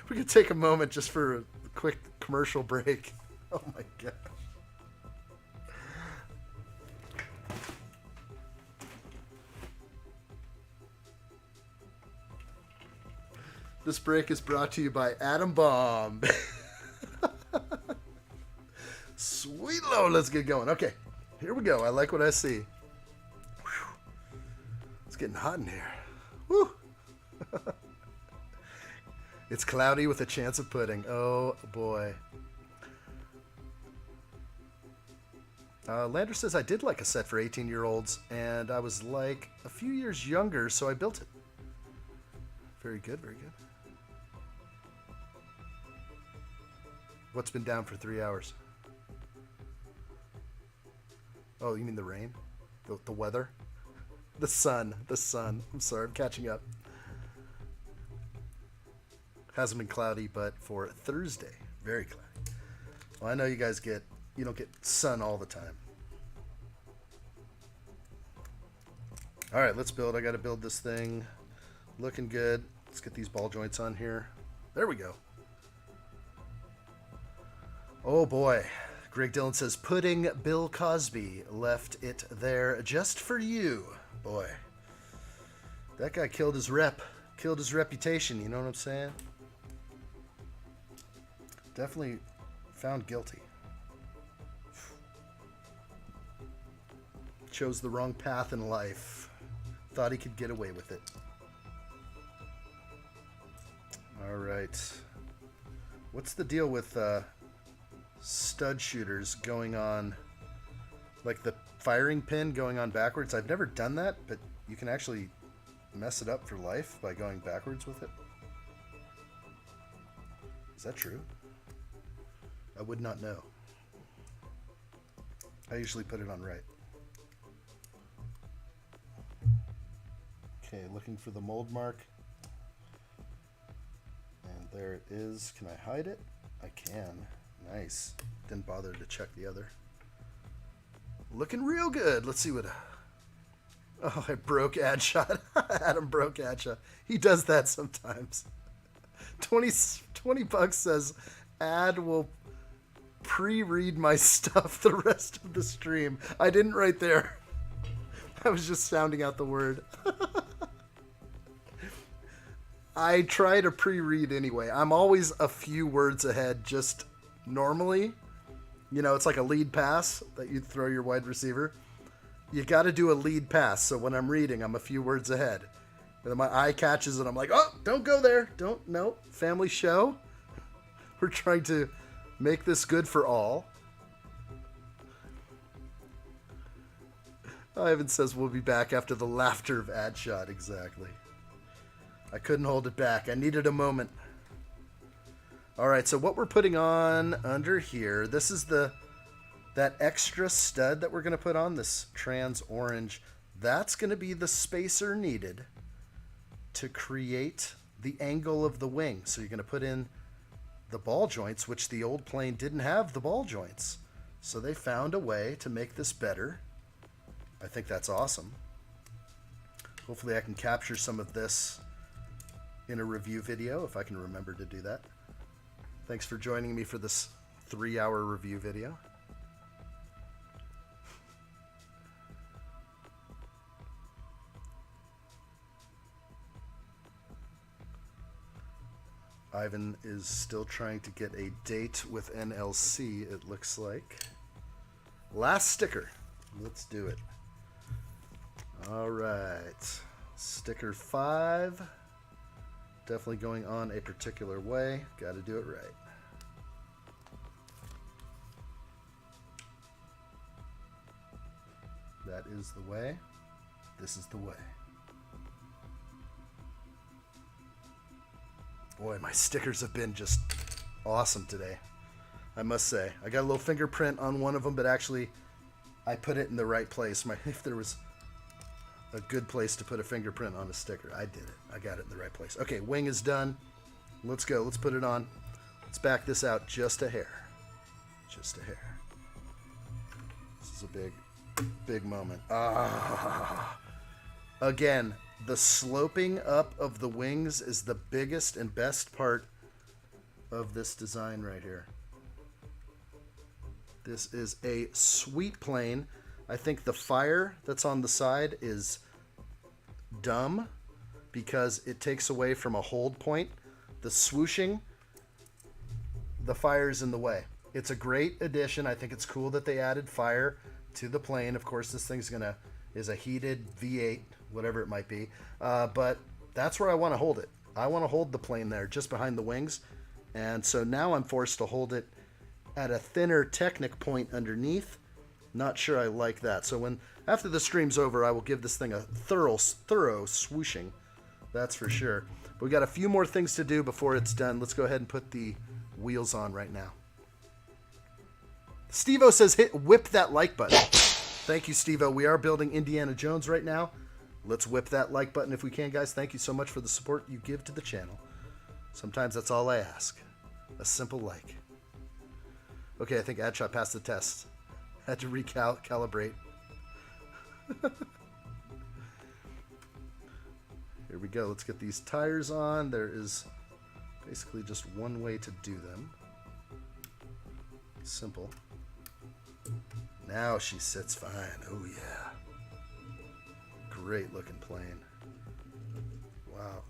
We could take a moment just for a quick commercial break. Oh my god. This break is brought to you by Atom Bomb. Sweet low, let's get going. Okay, here we go. I like what I see. Whew. It's getting hot in here. Woo. It's cloudy with a chance of pudding. Oh boy. Lander says I did like a set for 18-year-olds, and I was like a few years younger, so I built it. Very good, very good. What's been down for 3 hours? Oh, you mean the rain? The weather? The sun. I'm sorry, I'm catching up. Hasn't been cloudy, but for Thursday, very cloudy. Well, I know you guys you don't get sun all the time. All right, let's build. I got to build this thing. Looking good. Let's get these ball joints on here. There we go. Oh boy. Greg Dillon says, pudding Bill Cosby left it there just for you. Boy. That guy killed his reputation, you know what I'm saying? Definitely found guilty. Chose the wrong path in life. Thought he could get away with it. All right. What's the deal with stud shooters going on, like the firing pin going on backwards? I've never done that, but you can actually mess it up for life by going backwards with it. Is that true? I would not know. I usually put it on right. Okay, looking for the mold mark. And there it is. Can I hide it? I can. Nice. Didn't bother to check the other. Looking real good. Let's see what... Oh, I broke addshot. Adam broke addshot. He does that sometimes. 20 bucks says, ad will pre-read my stuff the rest of the stream. I didn't right there. I was just sounding out the word. I try to pre-read anyway. I'm always a few words ahead, just normally. You know, it's like a lead pass that you throw your wide receiver. You got to do a lead pass, so when I'm reading, I'm a few words ahead. And then my eye catches it, I'm like, oh, don't go there. No, family show. We're trying to make this good for all. Ivan says we'll be back after the laughter of addshot. Exactly. I couldn't hold it back. I needed a moment. All right, so what we're putting on under here, this is that extra stud that we're going to put on, this trans orange. That's going to be the spacer needed to create the angle of the wing. So you're going to put in the ball joints, which the old plane didn't have the ball joints. So they found a way to make this better. I think that's awesome. Hopefully I can capture some of this in a review video if I can remember to do that. Thanks for joining me for this 3-hour review video. Ivan is still trying to get a date with NLC, it looks like. Last sticker. Let's do it. All right. Sticker 5. Definitely going on a particular way. Got to do it right. That is the way. This is the way. Boy, my stickers have been just awesome today, I must say. I got a little fingerprint on one of them, but actually I put it in the right place. If there was a good place to put a fingerprint on a sticker, I did it. I got it in the right place. Okay, wing is done. Let's go. Let's put it on. Let's back this out just a hair. Just a hair. This is a big moment. Again, the sloping up of the wings is the biggest and best part of this design right here. This is a sweet plane. I think the fire that's on the side is dumb because it takes away from a hold point. The swooshing, the fire's in the way. It's a great addition. I think it's cool that they added fire to the plane. Of course, this thing's is a heated V8, whatever it might be. But that's where I want to hold it. I want to hold the plane there just behind the wings. And so now I'm forced to hold it at a thinner Technic point underneath. Not sure I like that. So after the stream's over, I will give this thing a thorough swooshing. That's for sure. But we got a few more things to do before it's done. Let's go ahead and put the wheels on right now. Steve-O says whip that like button. Thank you, Steve-O. We are building Indiana Jones right now. Let's whip that like button if we can, guys. Thank you so much for the support you give to the channel. Sometimes that's all I ask. A simple like. Okay, I think addshot passed the test. Had to recalibrate. Here we go. Let's get these tires on. There is basically just one way to do them. Simple. Now she sits fine. Oh, yeah. Great looking plane. Wow.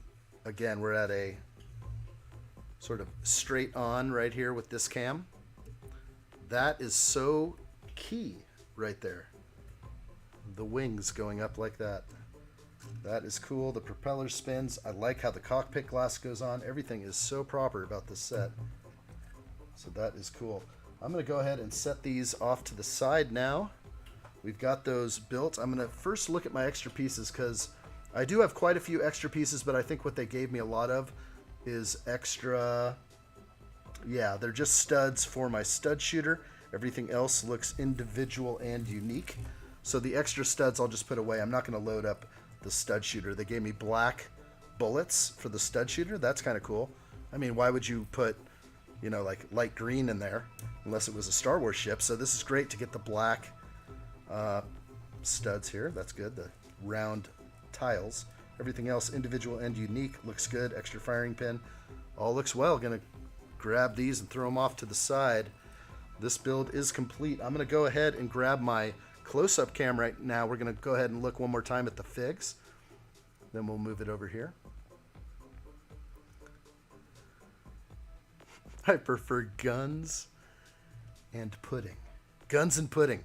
Again, we're at a sort of straight on right here with this cam. That is so key right there. The wings going up like that. That is cool. The propeller spins. I like how the cockpit glass goes on. Everything is so proper about this set. So that is cool. I'm going to go ahead and set these off to the side now. We've got those built. I'm going to first look at my extra pieces because I do have quite a few extra pieces, but I think what they gave me a lot of is extra. Yeah, they're just studs for my stud shooter. Everything else looks individual and unique. So the extra studs I'll just put away. I'm not going to load up the stud shooter. They gave me black bullets for the stud shooter. That's kind of cool. I mean, why would you put, you know, like light green in there unless it was a Star Wars ship? So this is great to get the black studs here. That's good. The round tiles. Everything else individual and unique looks good. Extra firing pin. All looks well. Gonna grab these and throw them off to the side. This build is complete. I'm gonna go ahead and grab my close-up cam right now. We're gonna go ahead and look one more time at the figs. Then we'll move it over here. I prefer guns and pudding. Guns and pudding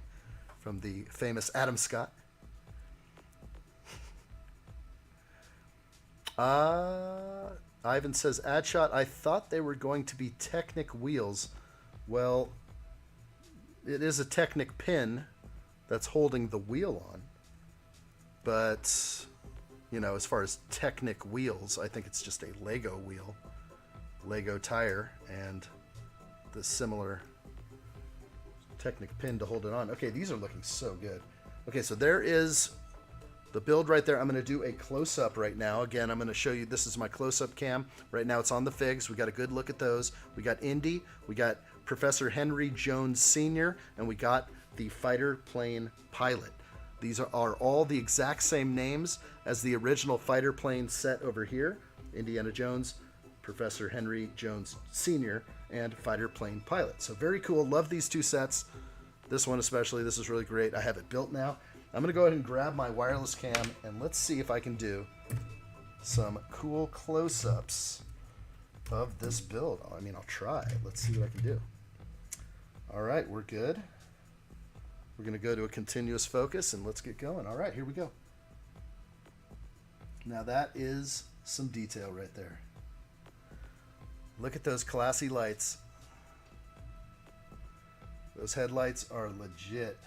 from the famous Adam Scott. Ivan says, addshot, I thought they were going to be Technic wheels. Well, it is a Technic pin that's holding the wheel on. But, you know, as far as Technic wheels, I think it's just a Lego wheel. Lego tire and the similar Technic pin to hold it on. Okay, these are looking so good. Okay, so there is The build right there, I'm going to do a close-up right now. Again, I'm going to show you, this is my close-up cam. Right now it's on the figs. We got a good look at those. We got Indy, we got Professor Henry Jones Sr., and we got the fighter plane pilot. These are all the exact same names as the original fighter plane set over here. Indiana Jones, Professor Henry Jones Sr., and fighter plane pilot. So very cool. Love these two sets. This one especially. This is really great. I have it built now. I'm going to go ahead and grab my wireless cam, and let's see if I can do some cool close-ups of this build. I mean, I'll try. Let's see what I can do. All right, we're good. We're going to go to a continuous focus, and let's get going. All right, here we go. Now that is some detail right there. Look at those classy lights. Those headlights are legit.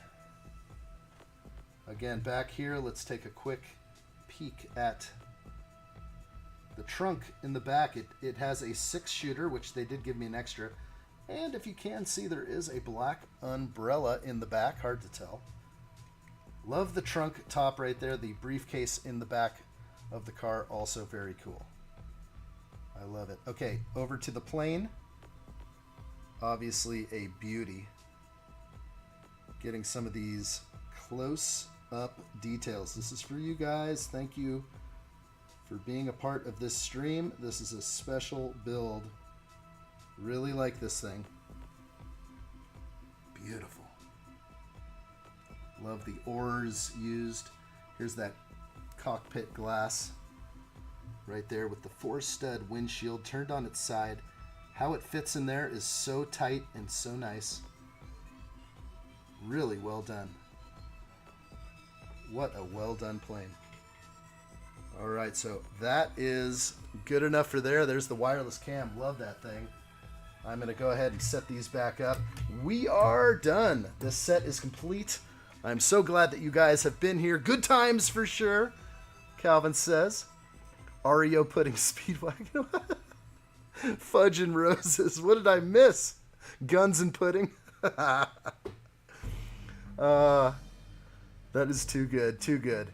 Again, back here, let's take a quick peek at the trunk in the back. It has a 6-shooter, which they did give me an extra. And if you can see, there is a black umbrella in the back. Hard to tell. Love the trunk top right there. The briefcase in the back of the car, also very cool. I love it. Okay, over to the plane. Obviously a beauty. Getting some of these close-up details. This is for you guys. Thank you for being a part of this stream. This is a special build. Really like this thing. Beautiful. Love the oars used. Here's that cockpit glass right there with the 4-stud windshield turned on its side. How it fits in there is so tight and so nice. Really well done. What a well done plane. All right, so that is good enough for there. There's the wireless cam. Love that thing. I'm going to go ahead and set these back up. We are done. This set is complete. I'm so glad that you guys have been here. Good times for sure, Calvin says. Oreo pudding Speedwagon. Fudge and roses. What did I miss? Guns and pudding. That is too good. Too good.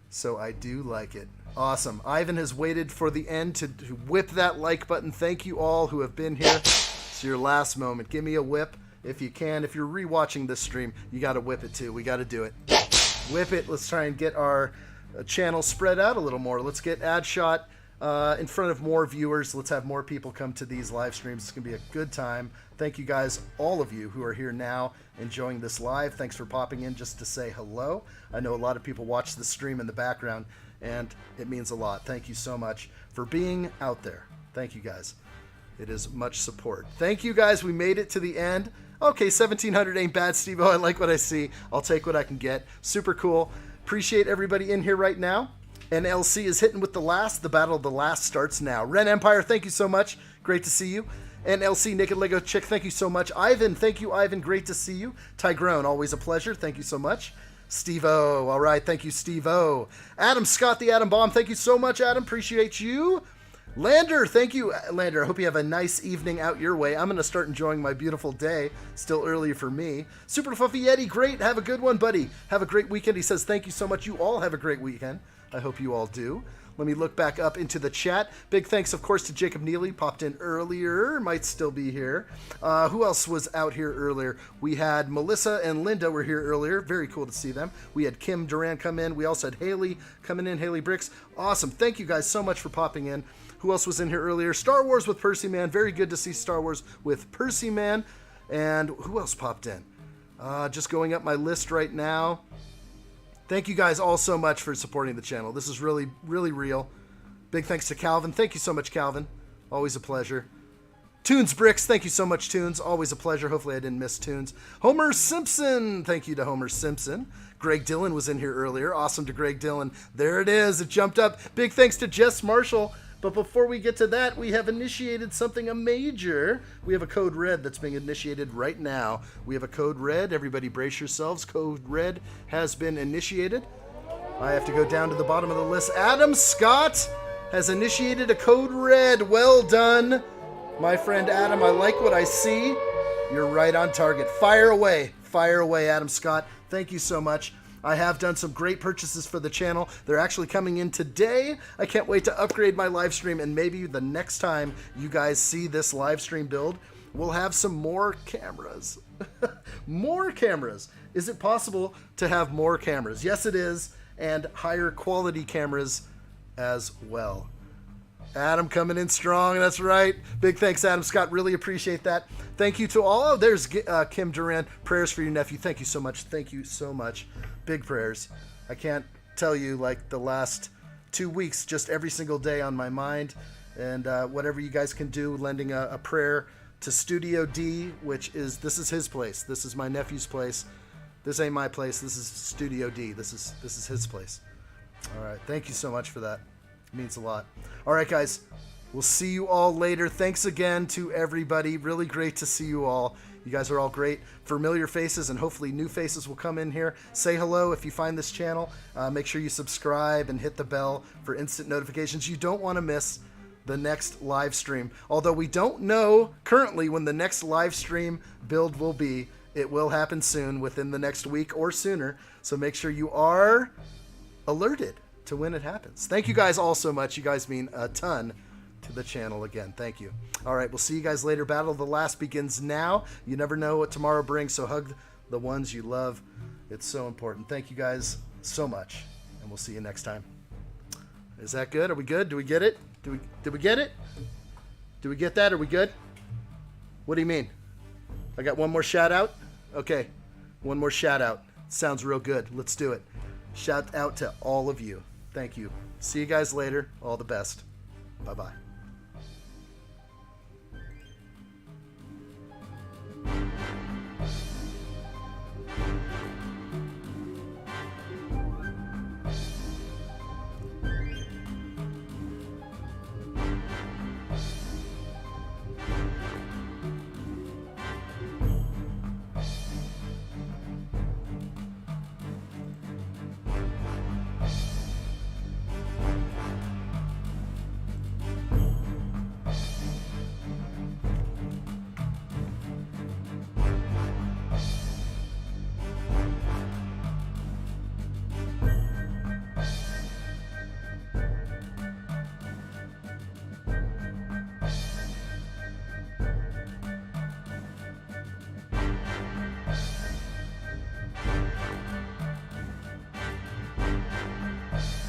So I do like it. Awesome. Ivan has waited for the end to whip that like button. Thank you all who have been here. It's your last moment. Give me a whip if you can. If you're rewatching this stream, you got to whip it too. We got to do it. Whip it. Let's try and get our channel spread out a little more. Let's get addshot in front of more viewers. Let's have more people come to these live streams. It's going to be a good time. Thank you guys, all of you who are here now enjoying this live. Thanks for popping in just to say hello. I know a lot of people watch the stream in the background, and it means a lot. Thank you so much for being out there. Thank you guys. It is much support. Thank you guys. We made it to the end. Okay, 1700 ain't bad, Steve-O. I like what I see. I'll take what I can get. Super cool. Appreciate everybody in here right now. NLC is hitting with the last. The battle of the last starts now. Ren Empire, thank you so much. Great to see you. NLC Naked Lego Chick, thank you so much. Ivan, thank you, Ivan. Great to see you. Tygrone, always a pleasure. Thank you so much. Steve-O, all right. Thank you, Steve-O. Adam Scott, the Atom Bomb. Thank you so much, Adam. Appreciate you. Lander, thank you, Lander. I hope you have a nice evening out your way. I'm going to start enjoying my beautiful day. Still early for me. Super Fluffy Yeti, great. Have a good one, buddy. Have a great weekend. He says, thank you so much. You all have a great weekend. I hope you all do. Let me look back up into the chat. Big thanks, of course, to Jacob Neely. Popped in earlier. Might still be here. Who else was out here earlier? We had Melissa and Linda were here earlier. Very cool to see them. We had Kim Duran come in. We also had Haley coming in. Haley Bricks. Awesome. Thank you guys so much for popping in. Who else was in here earlier? Star Wars with Percy Man. Very good to see Star Wars with Percy Man. And who else popped in? Just going up my list right now. Thank you guys all so much for supporting the channel. This is really, really real. Big thanks to Calvin. Thank you so much, Calvin. Always a pleasure. Tunes Bricks. Thank you so much, Tunes. Always a pleasure. Hopefully I didn't miss Tunes. Homer Simpson. Thank you to Homer Simpson. Greg Dillon was in here earlier. Awesome to Greg Dillon. There it is. It jumped up. Big thanks to Jess Marshall. But before we get to that, we have initiated something major. We have a code red that's being initiated right now. We have a code red. Everybody brace yourselves. Code red has been initiated. I have to go down to the bottom of the list. Adam Scott has initiated a code red. Well done, my friend Adam. I like what I see. You're right on target. Fire away, Adam Scott. Thank you so much. I have done some great purchases for the channel. They're actually coming in today. I can't wait to upgrade my live stream, and maybe the next time you guys see this live stream build, we'll have some more cameras. More cameras. Is it possible to have more cameras? Yes, it is, and higher quality cameras as well. Adam coming in strong. That's right. Big thanks, Adam Scott. Really appreciate that. Thank you to all. Oh, there's Kim Duran. Prayers for your nephew. Thank you so much. Thank you so much. Big prayers. I can't tell you, like, the last 2 weeks, just every single day on my mind. And whatever you guys can do, lending a prayer to Studio D, this is his place. This is my nephew's place. This ain't my place. This is Studio D. This is his place. All right. Thank you so much for that. It means a lot. All right, guys. We'll see you all later. Thanks again to everybody. Really great to see you all. You guys are all great. Familiar faces, and hopefully new faces will come in here. Say hello if you find this channel. Make sure you subscribe and hit the bell for instant notifications. You don't want to miss the next live stream. Although we don't know currently when the next live stream build will be. It will happen soon, within the next week or sooner. So make sure you are alerted to when it happens. Thank you guys all so much. You guys mean a ton to the channel again. Thank you. All right, we'll see you guys later. Battle of the Last begins now. You never know what tomorrow brings, so hug the ones you love. It's so important. Thank you guys so much, and we'll see you next time. Is that good? Are we good? Do we get it? Did we get it? Did we get that? Are we good? What do you mean? I got one more shout out? Okay, one more shout out. Sounds real good. Let's do it. Shout out to all of you. Thank you. See you guys later. All the best. Bye-bye.